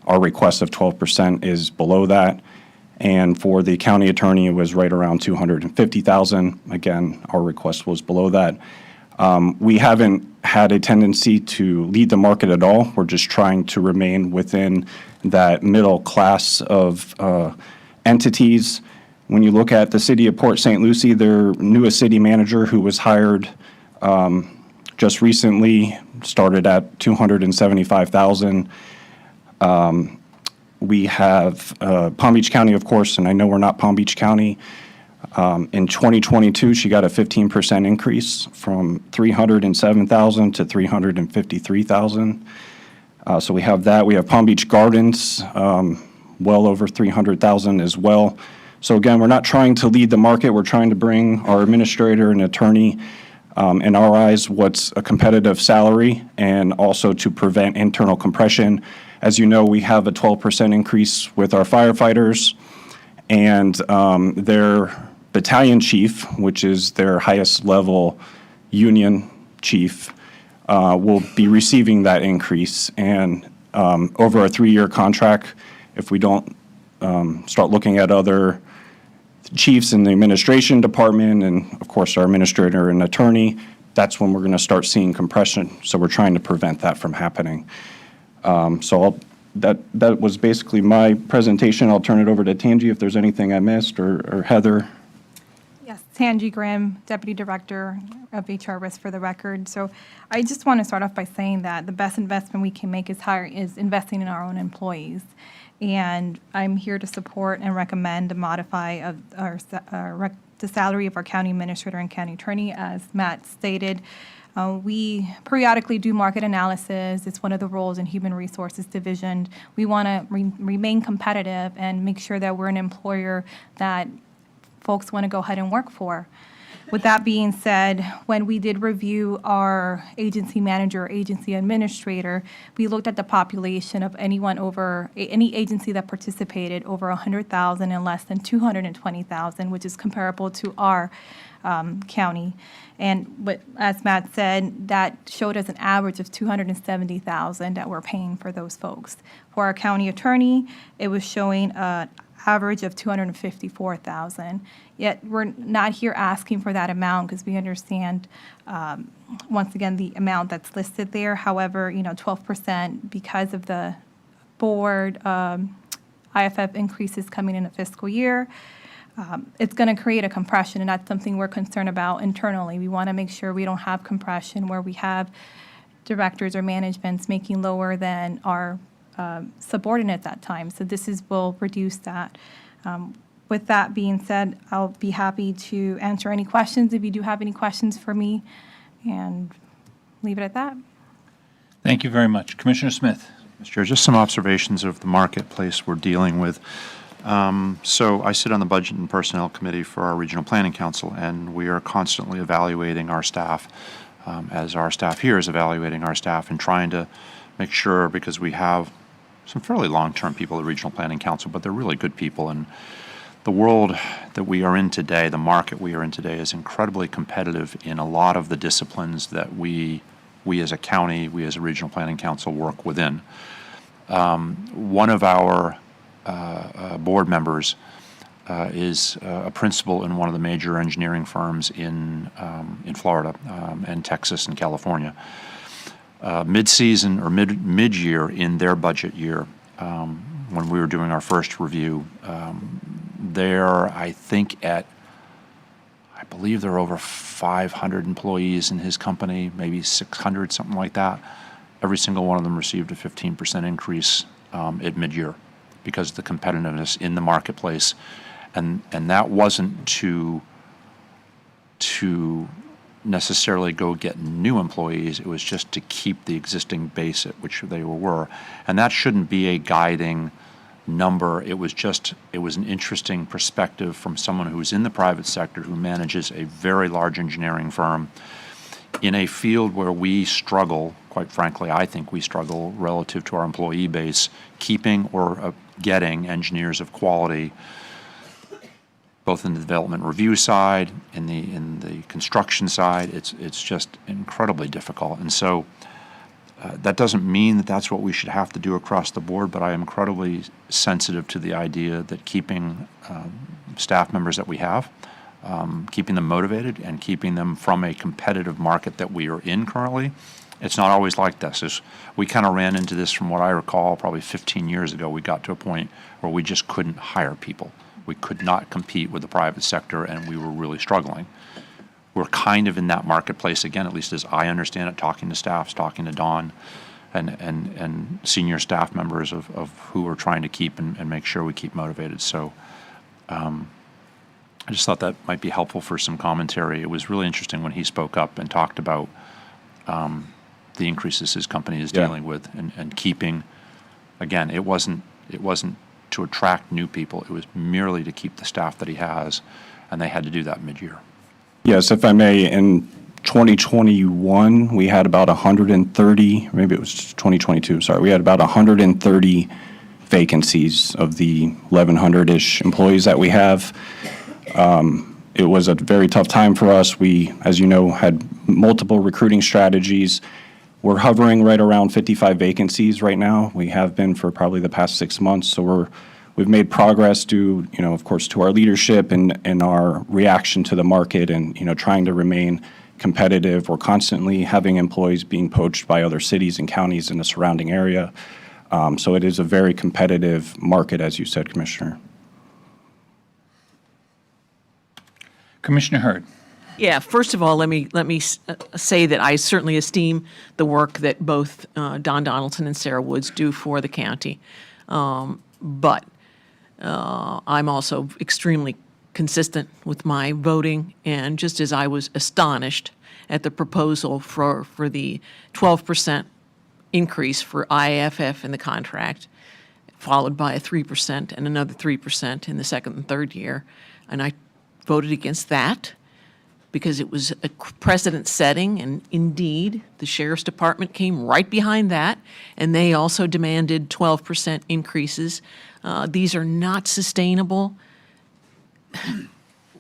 Our request of 12% is below that. And for the county attorney, it was right around $250,000. Again, our request was below that. We haven't had a tendency to lead the market at all. We're just trying to remain within that middle class of entities. When you look at the city of Port St. Lucie, their newest city manager, who was hired just recently, started at $275,000. We have Palm Beach County, of course, and I know we're not Palm Beach County. In 2022, she got a 15% increase from $307,000 to $353,000. So we have that. We have Palm Beach Gardens, well over $300,000 as well. So again, we're not trying to lead the market. We're trying to bring our administrator and attorney, in our eyes, what's a competitive salary, and also to prevent internal compression. As you know, we have a 12% increase with our firefighters, and their battalion chief, which is their highest level union chief, will be receiving that increase. And over a 3-year contract, if we don't start looking at other chiefs in the administration department and, of course, our administrator and attorney, that's when we're going to start seeing compression. So we're trying to prevent that from happening. That was basically my presentation. I'll turn it over to Tangi if there's anything I missed, or Heather. Yes, Tangi Graham, Deputy Director of HR Risk for the record. So I just want to start off by saying that the best investment we can make is investing in our own employees. And I'm here to support and recommend a modify of the salary of our county administrator and county attorney. As Matt stated, We periodically do market analysis. It's one of the roles in Human Resources Division. We want to remain competitive and make sure that we're an employer that folks want to go ahead and work for. With that being said, when we did review our agency manager, agency administrator, we looked at the population of anyone over, any agency that participated over 100,000 and less than 220,000, which is comparable to our county. And as Matt said, that showed us an average of 270,000 that we're paying for those folks. For our county attorney, it was showing an average of 254,000. Yet we're not here asking for that amount because we understand, once again, the amount that's listed there. However, 12% because of the board IFF increases coming in a fiscal year. It's going to create a compression, and that's something we're concerned about internally. We want to make sure we don't have compression where we have directors or managements making lower than our subordinates at times. So this will reduce that. With that being said, I'll be happy to answer any questions if you do have any questions for me, and leave it at that. Thank you very much. Commissioner Smith. Mr. Chair, just some observations of the marketplace we're dealing with. So I sit on the Budget and Personnel Committee for our Regional Planning Council, and we are constantly evaluating our staff, as our staff here is evaluating our staff and trying to make sure, because we have some fairly long-term people at Regional Planning Council, but they're really good people. And the world that we are in today, the market we are in today, is incredibly competitive in a lot of the disciplines that we as a county, we as a Regional Planning Council work within. One of our board members is a principal in one of the major engineering firms in Florida and Texas and California. Mid-season or mid-year in their budget year, when we were doing our first review, I believe there are over 500 employees in his company, maybe 600, something like that. Every single one of them received a 15% increase at mid-year because of the competitiveness in the marketplace. And that wasn't to necessarily go get new employees. It was just to keep the existing base at which they were. And that shouldn't be a guiding number. It was an interesting perspective from someone who's in the private sector who manages a very large engineering firm in a field where we struggle, quite frankly, I think we struggle relative to our employee base, keeping or getting engineers of quality, both in the development review side, in the construction side. It's just incredibly difficult. And so that doesn't mean that that's what we should have to do across the board, but I am incredibly sensitive to the idea that keeping staff members that we have, keeping them motivated and keeping them from a competitive market that we are in currently. It's not always like this. We kind of ran into this, from what I recall, probably 15 years ago. We got to a point where we just couldn't hire people. We could not compete with the private sector, and we were really struggling. We're kind of in that marketplace again, at least as I understand it, talking to staffs, talking to Dawn and senior staff members of who we're trying to keep and make sure we keep motivated. So I just thought that might be helpful for some commentary. It was really interesting when he spoke up and talked about the increases his company is dealing with and keeping. Again, it wasn't to attract new people. It was merely to keep the staff that he has, and they had to do that mid-year. Yes, if I may, in 2021, we had about 130, maybe it was 2022, sorry, we had about 130 vacancies of the 1,100-ish employees that we have. It was a very tough time for us. We, as you know, had multiple recruiting strategies. We're hovering right around 55 vacancies right now. We have been for probably the past 6 months. So we've made progress due, of course, to our leadership and our reaction to the market and, trying to remain competitive. We're constantly having employees being poached by other cities and counties in the surrounding area. So it is a very competitive market, as you said, Commissioner. Commissioner Hurd. Yeah, first of all, let me say that I certainly esteem the work that both Don Donaldson and Sarah Woods do for the county. But I'm also extremely consistent with my voting, and just as I was astonished at the proposal for the 12% increase for IAFF in the contract, followed by a 3% and another 3% in the second and third year. And I voted against that because it was a precedent setting, and indeed, the Sheriff's Department came right behind that, and they also demanded 12% increases. These are not sustainable.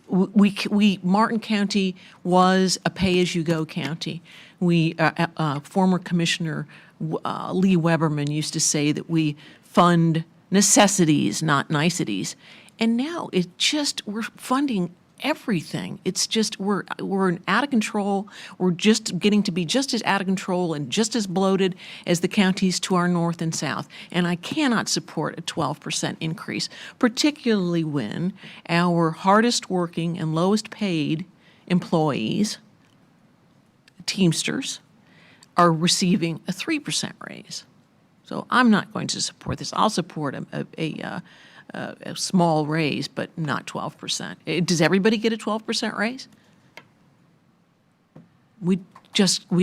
Martin County was a pay-as-you-go county. Former Commissioner Lee Weberman used to say that we fund necessities, not niceties. And now we're funding everything. It's just, we're out of control. We're just getting to be just as out of control and just as bloated as the counties to our north and south. And I cannot support a 12% increase, particularly when our hardest working and lowest paid employees, Teamsters, are receiving a 3% raise. So I'm not going to support this. I'll support a small raise, but not 12%. Does everybody get a 12% raise? We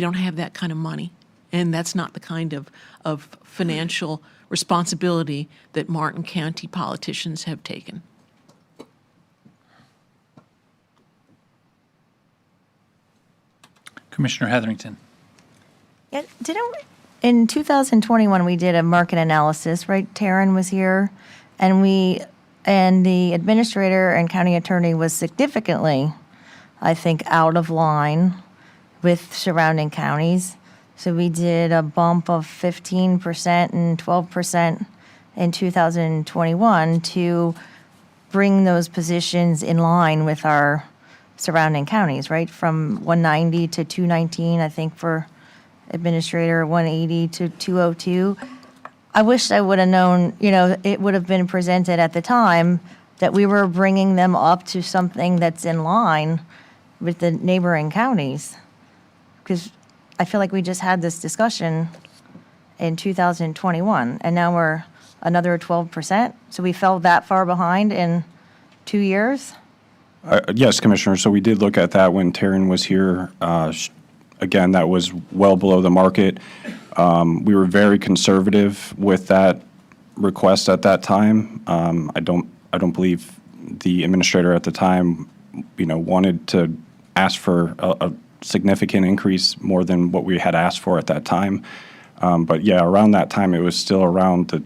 don't have that kind of money, and that's not the kind of financial responsibility that Martin County politicians have taken. Commissioner Heatherington. Yeah, in 2021, we did a market analysis, right? Taryn was here, and the administrator and county attorney was significantly, I think, out of line with surrounding counties. So we did a bump of 15% and 12% in 2021 to bring those positions in line with our surrounding counties, right? From 190 to 219, I think, for administrator, 180 to 202. I wish I would have known, it would have been presented at the time that we were bringing them up to something that's in line with the neighboring counties. Because I feel like we just had this discussion in 2021, and now we're another 12%. So we fell that far behind in 2 years? Yes, Commissioner. So we did look at that when Taryn was here. Again, that was well below the market. We were very conservative with that request at that time. I don't believe the administrator at the time, wanted to ask for a significant increase more than what we had asked for at that time. But yeah, around that time, it was still around the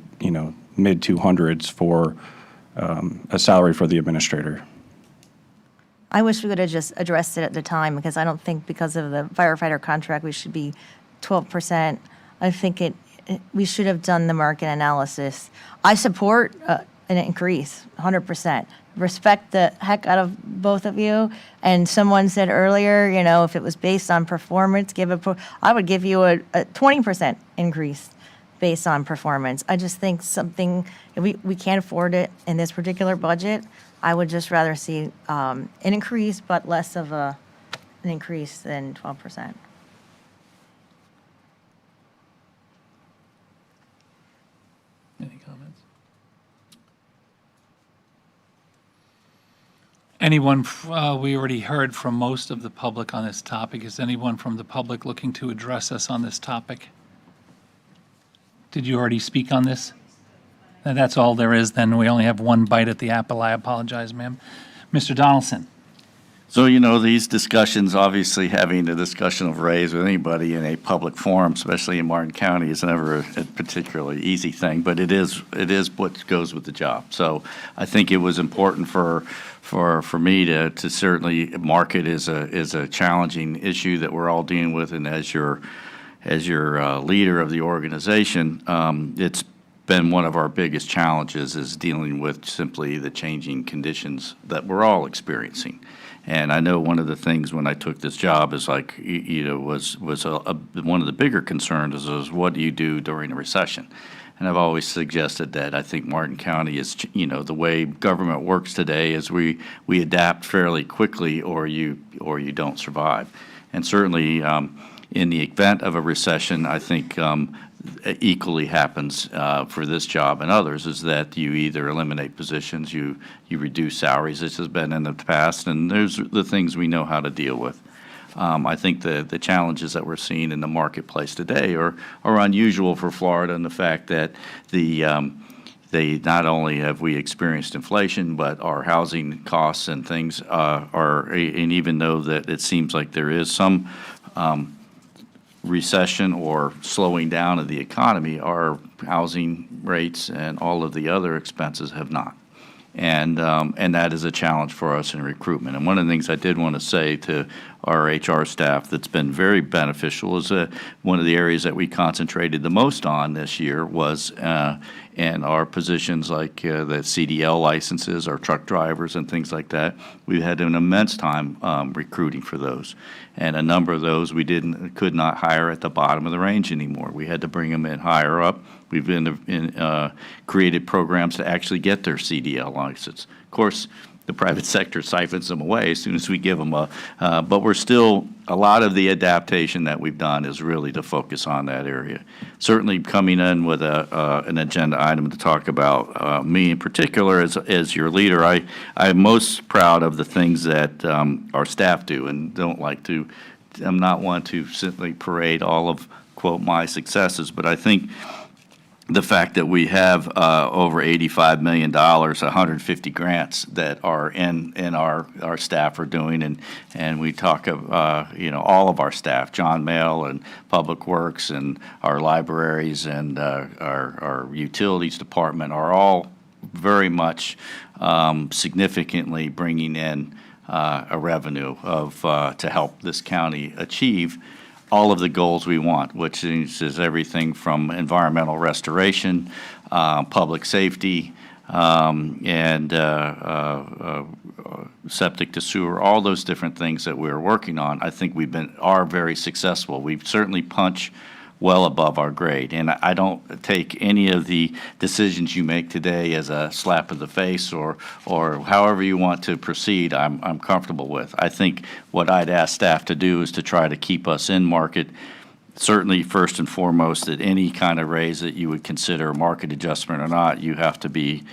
mid 200s for a salary for the administrator. I wish we would have just addressed it at the time, because I don't think because of the firefighter contract, we should be 12%. I think we should have done the market analysis. I support an increase, 100%. Respect the heck out of both of you. And someone said earlier, if it was based on performance, I would give you a 20% increase based on performance. I just think we can't afford it in this particular budget. I would just rather see an increase, but less of an increase than 12%. Any comments? Anyone, we already heard from most of the public on this topic. Is anyone from the public looking to address us on this topic? Did you already speak on this? That's all there is, then. We only have one bite at the apple. I apologize, ma'am. Mr. Donaldson. So, these discussions, obviously having a discussion of raise with anybody in a public forum, especially in Martin County, is never a particularly easy thing, but it is what goes with the job. So I think it was important for me to certainly mark it as a challenging issue that we're all dealing with, and as your leader of the organization, it's been one of our biggest challenges is dealing with simply the changing conditions that we're all experiencing. And I know one of the things when I took this job is one of the bigger concerns is what do you do during a recession? And I've always suggested that I think Martin County is, the way government works today is we adapt fairly quickly or you don't survive. And certainly in the event of a recession, I think equally happens for this job and others, is that you either eliminate positions, you reduce salaries, this has been in the past, and there's the things we know how to deal with. I think the challenges that we're seeing in the marketplace today are unusual for Florida, and the fact that they not only have we experienced inflation, but our housing costs and things and even though that it seems like there is some recession or slowing down of the economy, our housing rates and all of the other expenses have not. And that is a challenge for us in recruitment. And one of the things I did want to say to our HR staff that's been very beneficial is one of the areas that we concentrated the most on this year was in our positions like the CDL licenses, our truck drivers and things like that. We've had an immense time recruiting for those. And a number of those we could not hire at the bottom of the range anymore. We had to bring them in higher up. We've created programs to actually get their CDL license. Of course, the private sector siphons them away as soon as we give them but we're still, a lot of the adaptation that we've done is really to focus on that area. Certainly coming in with an agenda item to talk about me in particular as your leader, I'm most proud of the things that our staff do, and I'm not one to simply parade all of, quote, my successes, but I think the fact that we have over $85 million, 150 grants that are in our staff are doing, and we talk of all of our staff, John Mayle and Public Works and our libraries and our utilities department are all very much significantly bringing in a revenue to help this county achieve all of the goals we want, which is everything from environmental restoration, public safety, and septic to sewer, all those different things that we're working on. I think are very successful. We certainly punch well above our grade, and I don't take any of the decisions you make today as a slap in the face or however you want to proceed. I'm comfortable with. I think what I'd ask staff to do is to try to keep us in market. Certainly, first and foremost, that any kind of raise that you would consider a market adjustment or not, you have to be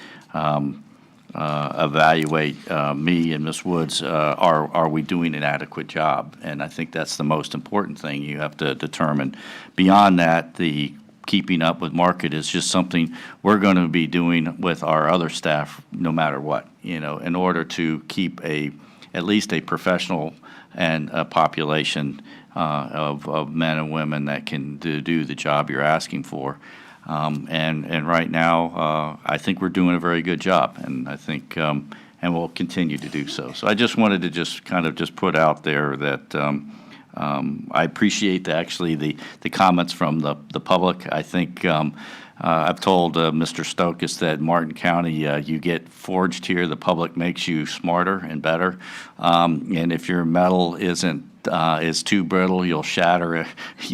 evaluate me and Ms. Woods. Are we doing an adequate job? And I think that's the most important thing you have to determine. Beyond that, the keeping up with market is just something we're going to be doing with our other staff no matter what, in order to keep at least a professional and a population of men and women that can do the job you're asking for. And right now, I think we're doing a very good job, and I think and we'll continue to do so. So I just wanted to just put out there that I appreciate the comments from the public. I think I've told Mr. Stokas that Martin County, you get forged here, the public makes you smarter and better. And if your metal is too brittle, you'll shatter,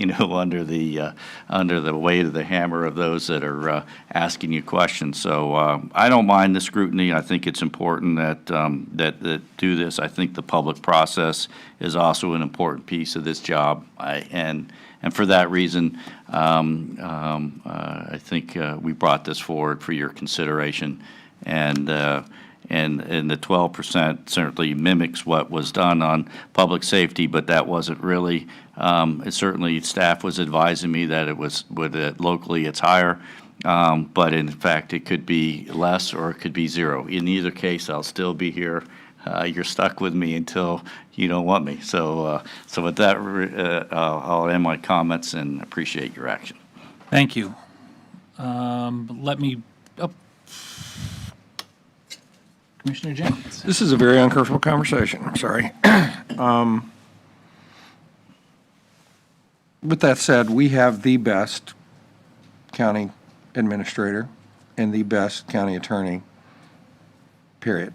under the weight of the hammer of those that are asking you questions. So I don't mind the scrutiny. I think it's important that do this. I think the public process is also an important piece of this job. And for that reason, I think we brought this forward for your consideration. And the 12% certainly mimics what was done on public safety, but that wasn't really, certainly staff was advising me that it was, locally it's higher, but in fact it could be less or it could be zero. In either case, I'll still be here. You're stuck with me until you don't want me. So with that, I'll end my comments and appreciate your action. Thank you. Let me, Commissioner Jenkins. This is a very uncomfortable conversation. I'm sorry. With that said, we have the best county administrator and the best county attorney, period.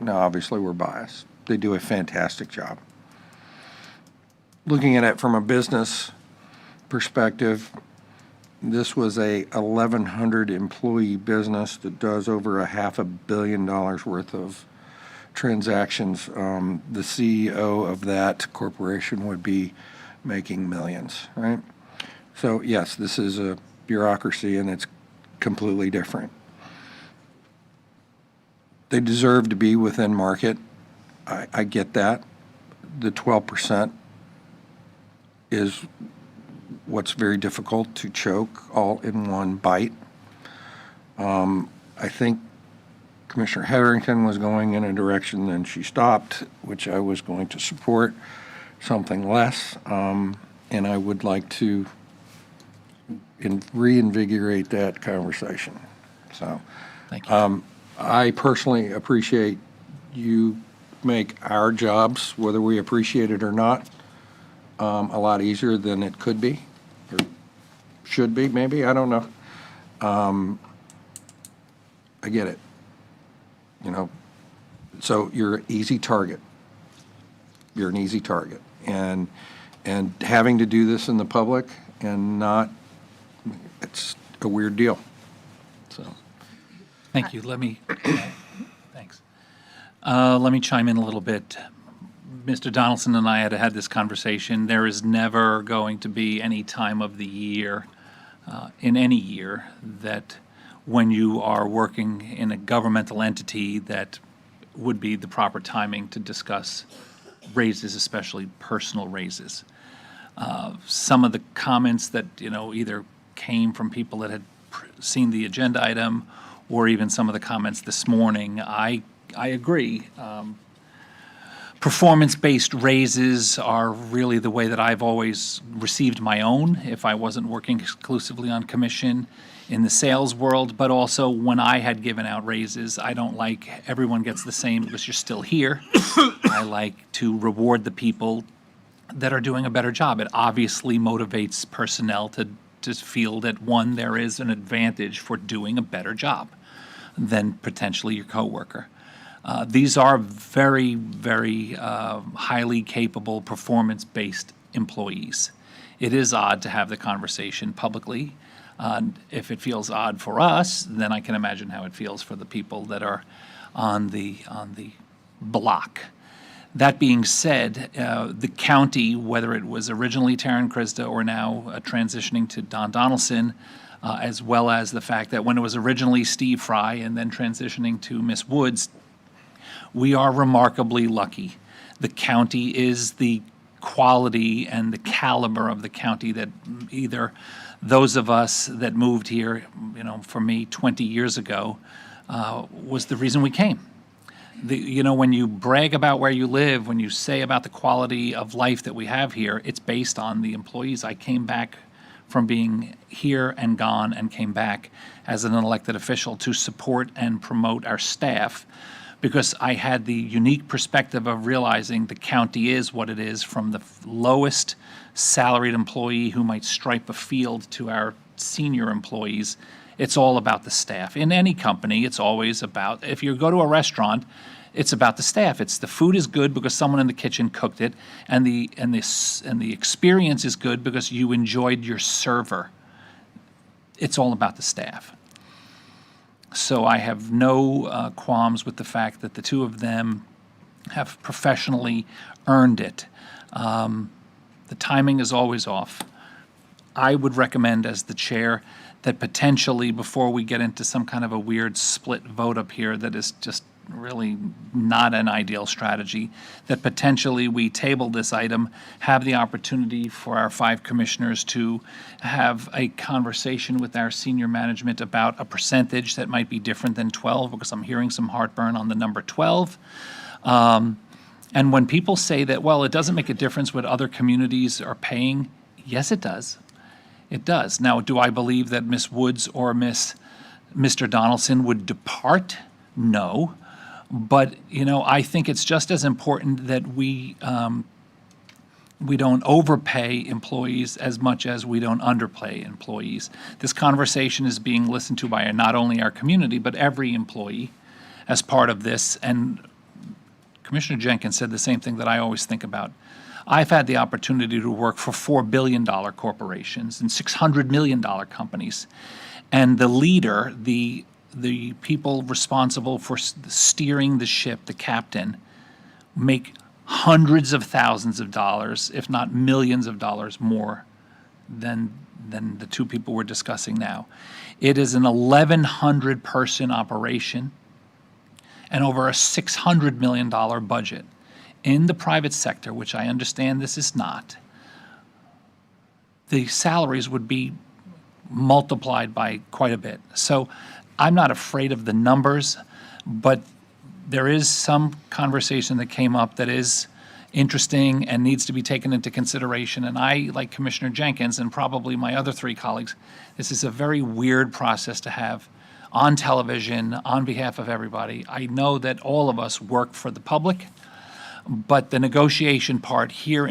Now, obviously, we're biased. They do a fantastic job. Looking at it from a business perspective, this was a 1,100 employee business that does over $500 million worth of transactions. The CEO of that corporation would be making millions, right? So yes, this is a bureaucracy and it's completely different. They deserve to be within market. I get that. The 12% is what's very difficult to choke all in one bite. I think Commissioner Heatherington was going in a direction, then she stopped, which I was going to support, something less. And I would like to reinvigorate that conversation. So Thank you. I personally appreciate you make our jobs, whether we appreciate it or not, a lot easier than it could be, or should be, maybe, I don't know. I get it. You know, so you're an easy target. You're an easy target. And having to do this in the public and not, it's a weird deal. So, Thank you. Thanks. Let me chime in a little bit. Mr. Donaldson and I had this conversation. There is never going to be any time of the year, in any year, that when you are working in a governmental entity that would be the proper timing to discuss raises, especially personal raises. Some of the comments that, either came from people that had seen the agenda item or even some of the comments this morning, I agree. Performance-based raises are really the way that I've always received my own if I wasn't working exclusively on commission in the sales world, but also when I had given out raises. I don't like everyone gets the same because you're still here. I like to reward the people that are doing a better job. It obviously motivates personnel to feel that, one, there is an advantage for doing a better job than potentially your coworker. These are very, very highly capable, performance-based employees. It is odd to have the conversation publicly. If it feels odd for us, then I can imagine how it feels for the people that are on the block. That being said, the county, whether it was originally Taryn Krista or now transitioning to Don Donaldson, as well as the fact that when it was originally Steve Fry and then transitioning to Miss Woods, we are remarkably lucky. The county is the quality and the caliber of the county that either those of us that moved here, for me 20 years ago, was the reason we came. When you brag about where you live, when you say about the quality of life that we have here, it's based on the employees. I came back from being here and gone and came back as an elected official to support and promote our staff because I had the unique perspective of realizing the county is what it is, from the lowest salaried employee who might stripe a field to our senior employees. It's all about the staff. In any company, it's always about, if you go to a restaurant, it's about the staff. It's the food is good because someone in the kitchen cooked it, and the experience is good because you enjoyed your server. It's all about the staff. So I have no qualms with the fact that the two of them have professionally earned it. The timing is always off. I would recommend, as the chair, that potentially before we get into some kind of a weird split vote up here that is just really not an ideal strategy, that potentially we table this item, have the opportunity for our 5 commissioners to have a conversation with our senior management about a percentage that might be different than 12, because I'm hearing some heartburn on the number 12. And when people say that, well, it doesn't make a difference what other communities are paying, yes, it does. It does. Now, do I believe that Miss Woods or Mr. Donaldson would depart? No. But, I think it's just as important that we don't overpay employees as much as we don't underpay employees. This conversation is being listened to by not only our community, but every employee as part of this. And Commissioner Jenkins said the same thing that I always think about. I've had the opportunity to work for $4 billion corporations and $600 million companies. And the leader, the people responsible for steering the ship, the captain, make hundreds of thousands of dollars, if not millions of dollars more than the two people we're discussing now. It is an 1,100 person operation and over a $600 million budget. In the private sector, which I understand this is not, the salaries would be multiplied by quite a bit. So I'm not afraid of the numbers, but there is some conversation that came up that is interesting and needs to be taken into consideration. And I, like Commissioner Jenkins and probably my other three colleagues, this is a very weird process to have on television on behalf of everybody. I know that all of us work for the public, but the negotiation part here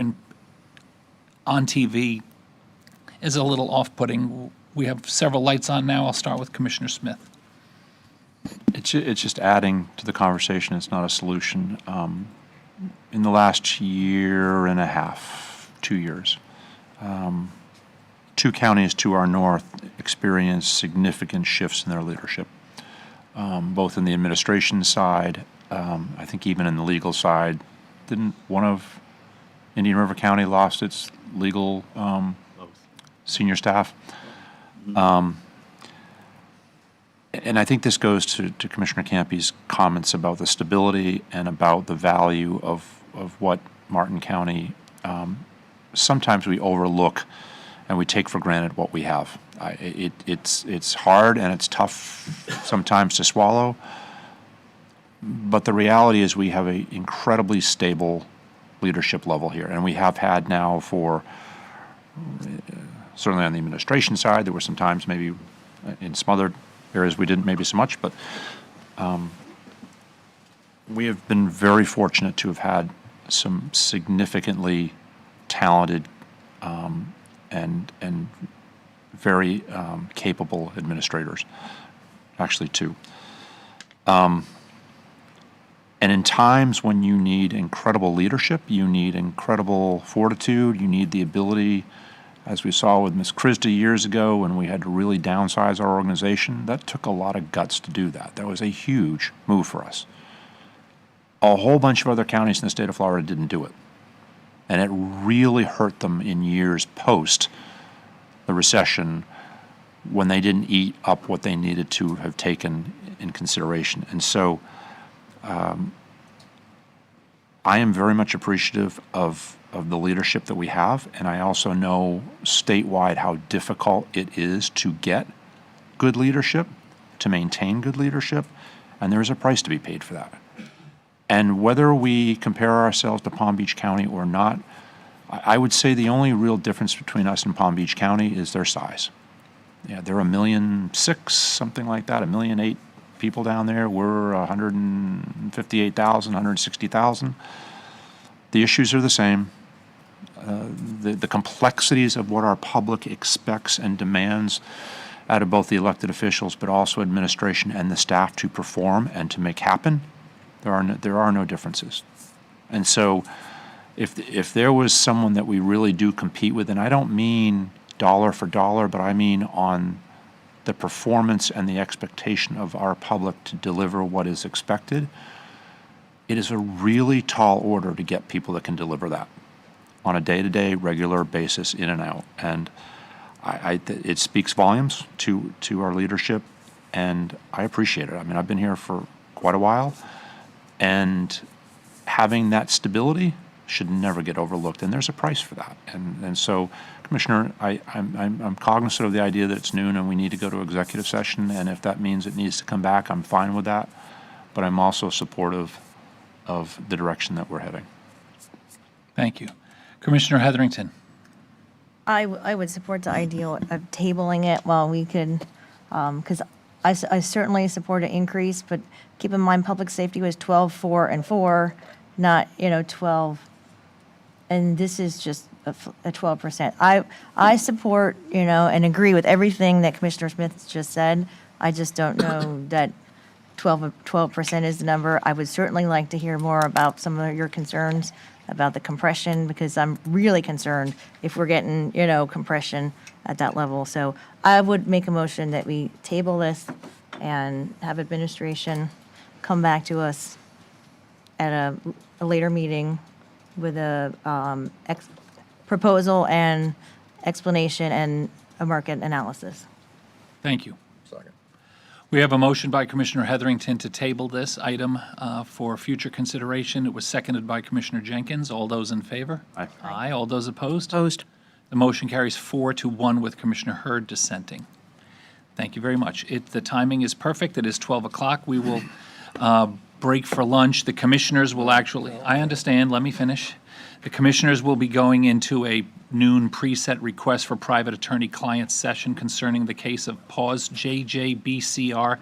on TV is a little off-putting. We have several lights on now. I'll start with Commissioner Smith. It's just adding to the conversation. It's not a solution. In the last year and a half, 2 years, 2 counties to our north experienced significant shifts in their leadership, both in the administration side, I think even in the legal side. Didn't one of Indian River County lost its legal senior staff? And I think this goes to Commissioner Campy's comments about the stability and about the value of what Martin County, sometimes we overlook and we take for granted what we have. It's hard and it's tough sometimes to swallow, but the reality is we have an incredibly stable leadership level here, and we have had now for, certainly on the administration side, there were some times maybe in some other areas we didn't maybe so much, but we have been very fortunate to have had some significantly talented and very capable administrators, actually 2. And in times when you need incredible leadership, you need incredible fortitude, you need the ability, as we saw with Ms. Christie years ago when we had to really downsize our organization, that took a lot of guts to do that. That was a huge move for us. A whole bunch of other counties in the state of Florida didn't do it. And it really hurt them in years post the recession when they didn't eat up what they needed to have taken in consideration. And so I am very much appreciative of the leadership that we have, and I also know statewide how difficult it is to get good leadership, to maintain good leadership, and there's a price to be paid for that. And whether we compare ourselves to Palm Beach County or not, I would say the only real difference between us and Palm Beach County is their size. Yeah, they're 1.6 million, something like that, 1.8 million people down there. We're 158,000, 160,000. The issues are the same. The complexities of what our public expects and demands out of both the elected officials, but also administration and the staff to perform and to make happen, there are no differences. And so if there was someone that we really do compete with, and I don't mean dollar for dollar, but I mean on the performance and the expectation of our public to deliver what is expected, it is a really tall order to get people that can deliver that on a day-to-day, regular basis, in and out. And it speaks volumes to our leadership, and I appreciate it. I mean, I've been here for quite a while, and having that stability should never get overlooked, and there's a price for that. And so, Commissioner, I'm cognizant of the idea that it's noon and we need to go to executive session, and if that means it needs to come back, I'm fine with that, but I'm also supportive of the direction that we're heading. Thank you. Commissioner Heatherington. I would support the idea of tabling it while we could, because I certainly support an increase, but keep in mind, public safety was 12, 4, and 4, not, 12. And this is just a 12%. I support, and agree with everything that Commissioner Smith just said. I just don't know that 12% is the number. I would certainly like to hear more about some of your concerns about the compression, because I'm really concerned if we're getting, compression at that level. So I would make a motion that we table this and have administration come back to us at a later meeting with a proposal and explanation and a market analysis. Thank you. We have a motion by Commissioner Heatherington to table this item for future consideration. It was seconded by Commissioner Jenkins. All those in favor? Aye. Aye. All those opposed? Opposed. The motion carries 4-1 with Commissioner Hurd dissenting. Thank you very much. The timing is perfect. It is 12 o'clock. We will break for lunch. The commissioners will actually, I understand, let me finish. The commissioners will be going into a noon preset request for private attorney-client session concerning the case of Paws JJBCR,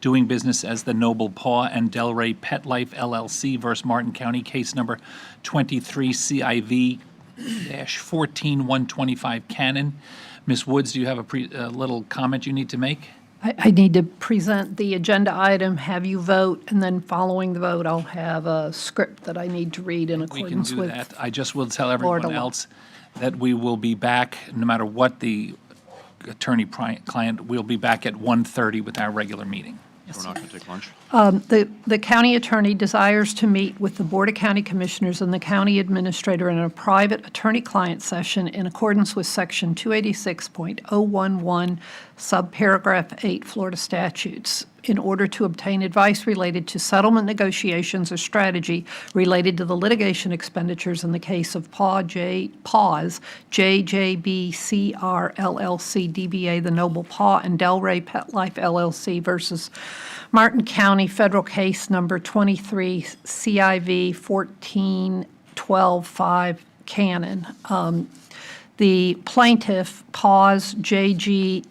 doing business as the Noble Paw and Delray Pet Life LLC versus Martin County, case number 23 CIV-14125 Cannon. Ms. Woods, do you have a little comment you need to make? I need to present the agenda item, have you vote, and then following the vote, I'll have a script that I need to read in We can accordance do with. that. I just will tell Florida everyone law. else that we will be back, no matter what the attorney-client, we'll be back at 1:30 with our regular meeting. We're not going to take lunch? The county attorney desires to meet with the Board of County Commissioners and the county administrator in a private attorney-client session in accordance with Section 286.011, subparagraph 8 Florida statutes, in order to obtain advice related to settlement negotiations or strategy related to the litigation expenditures in the case of Paws JJBCR LLC DBA The Noble Paw and Delray Pet Life LLC versus Martin County, federal case number 23 CIV 14125 Cannon. The plaintiff, Paws JJBCR,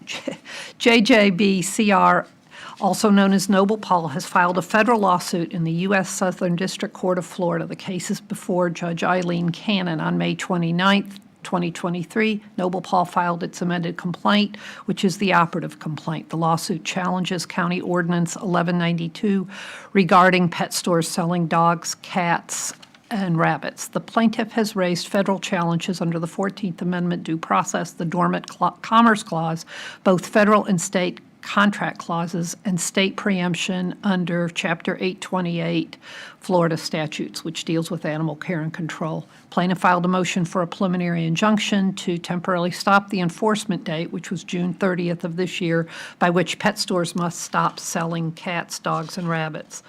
also known as Noble Paw, has filed a federal lawsuit in the U.S. Southern District Court of Florida. The case is before Judge Eileen Cannon on May 29th, 2023. Noble Paw filed its amended complaint, which is the operative complaint. The lawsuit challenges County Ordinance 1192 regarding pet stores selling dogs, cats, and rabbits. The plaintiff has raised federal challenges under the 14th Amendment due process, the Dormant Commerce Clause, both federal and state contract clauses, and state preemption under Chapter 828 Florida statutes, which deals with animal care and control. Plaintiff filed a motion for a preliminary injunction to temporarily stop the enforcement date, which was June 30th of this year, by which pet stores must stop selling cats, dogs, and rabbits.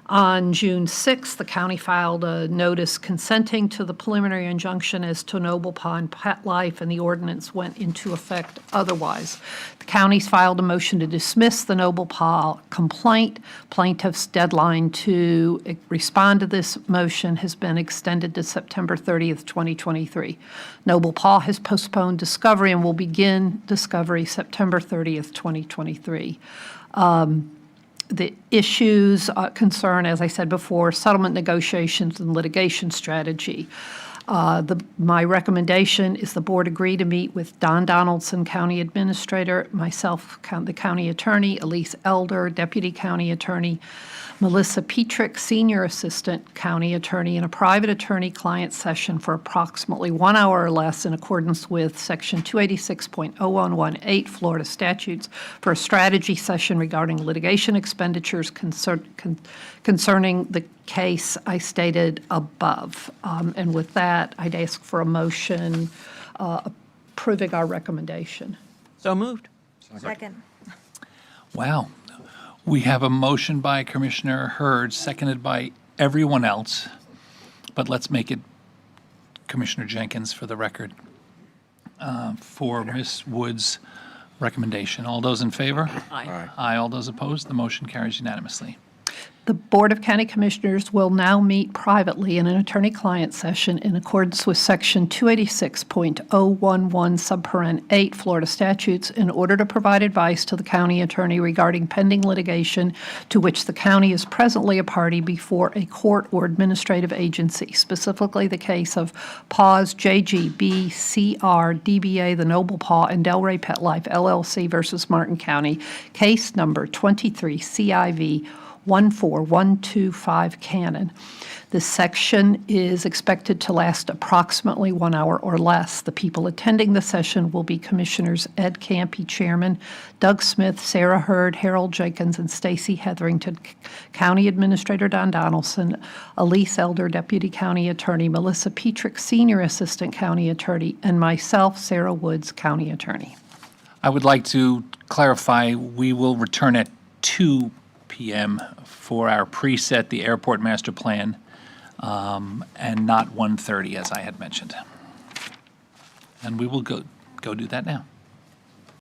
On June 6th, the county filed a notice consenting to the preliminary injunction as to Noble Paw and Pet Life, and the ordinance went into effect otherwise. The county's filed a motion to dismiss the Noble Paw complaint. Plaintiff's deadline to respond to this motion has been extended to September 30th, 2023. Noble Paw has postponed discovery and will begin discovery September 30th, 2023. The issues concern, as I said before, settlement negotiations and litigation strategy. My recommendation is the board agree to meet with Don Donaldson, County Administrator, myself, the County Attorney, Elise Elder, Deputy County Attorney, Melissa Petrick, Senior Assistant County Attorney, in a private attorney-client session for approximately 1 hour or less in accordance with Section 286.0118 Florida statutes for a strategy session regarding litigation expenditures concerning the case I stated above. And with that, I'd ask for a motion approving our recommendation. So moved. Second. Wow. We have a motion by Commissioner Hurd, seconded by everyone else, but let's make it Commissioner Jenkins for the record for Ms. Wood's recommendation. All those in favor? Aye. Aye. All those opposed? The motion carries unanimously. The Board of County Commissioners will now meet privately in an attorney-client session in accordance with Section 286.011 subparen 8 Florida statutes in order to provide advice to the county attorney regarding pending litigation to which the county is presently a party before a court or administrative agency, specifically the case of Paws JJBCR DBA The Noble Paw and Delray Pet Life LLC versus Martin County, case number 23 CIV 14125 Cannon. This section is expected to last approximately 1 hour or less. The people attending the session will be Commissioners Ed Campy, Chairman, Doug Smith, Sarah Hurd, Harold Jenkins, and Stacy Hetherington, County Administrator Don Donaldson, Elise Elder, Deputy County Attorney, Melissa Petrick, Senior Assistant County Attorney, and myself, Sarah Woods, County Attorney. I would like to clarify, we will return at 2 p.m. for our preset, the airport master plan, and not 1:30 as I had mentioned. And we will go do that now.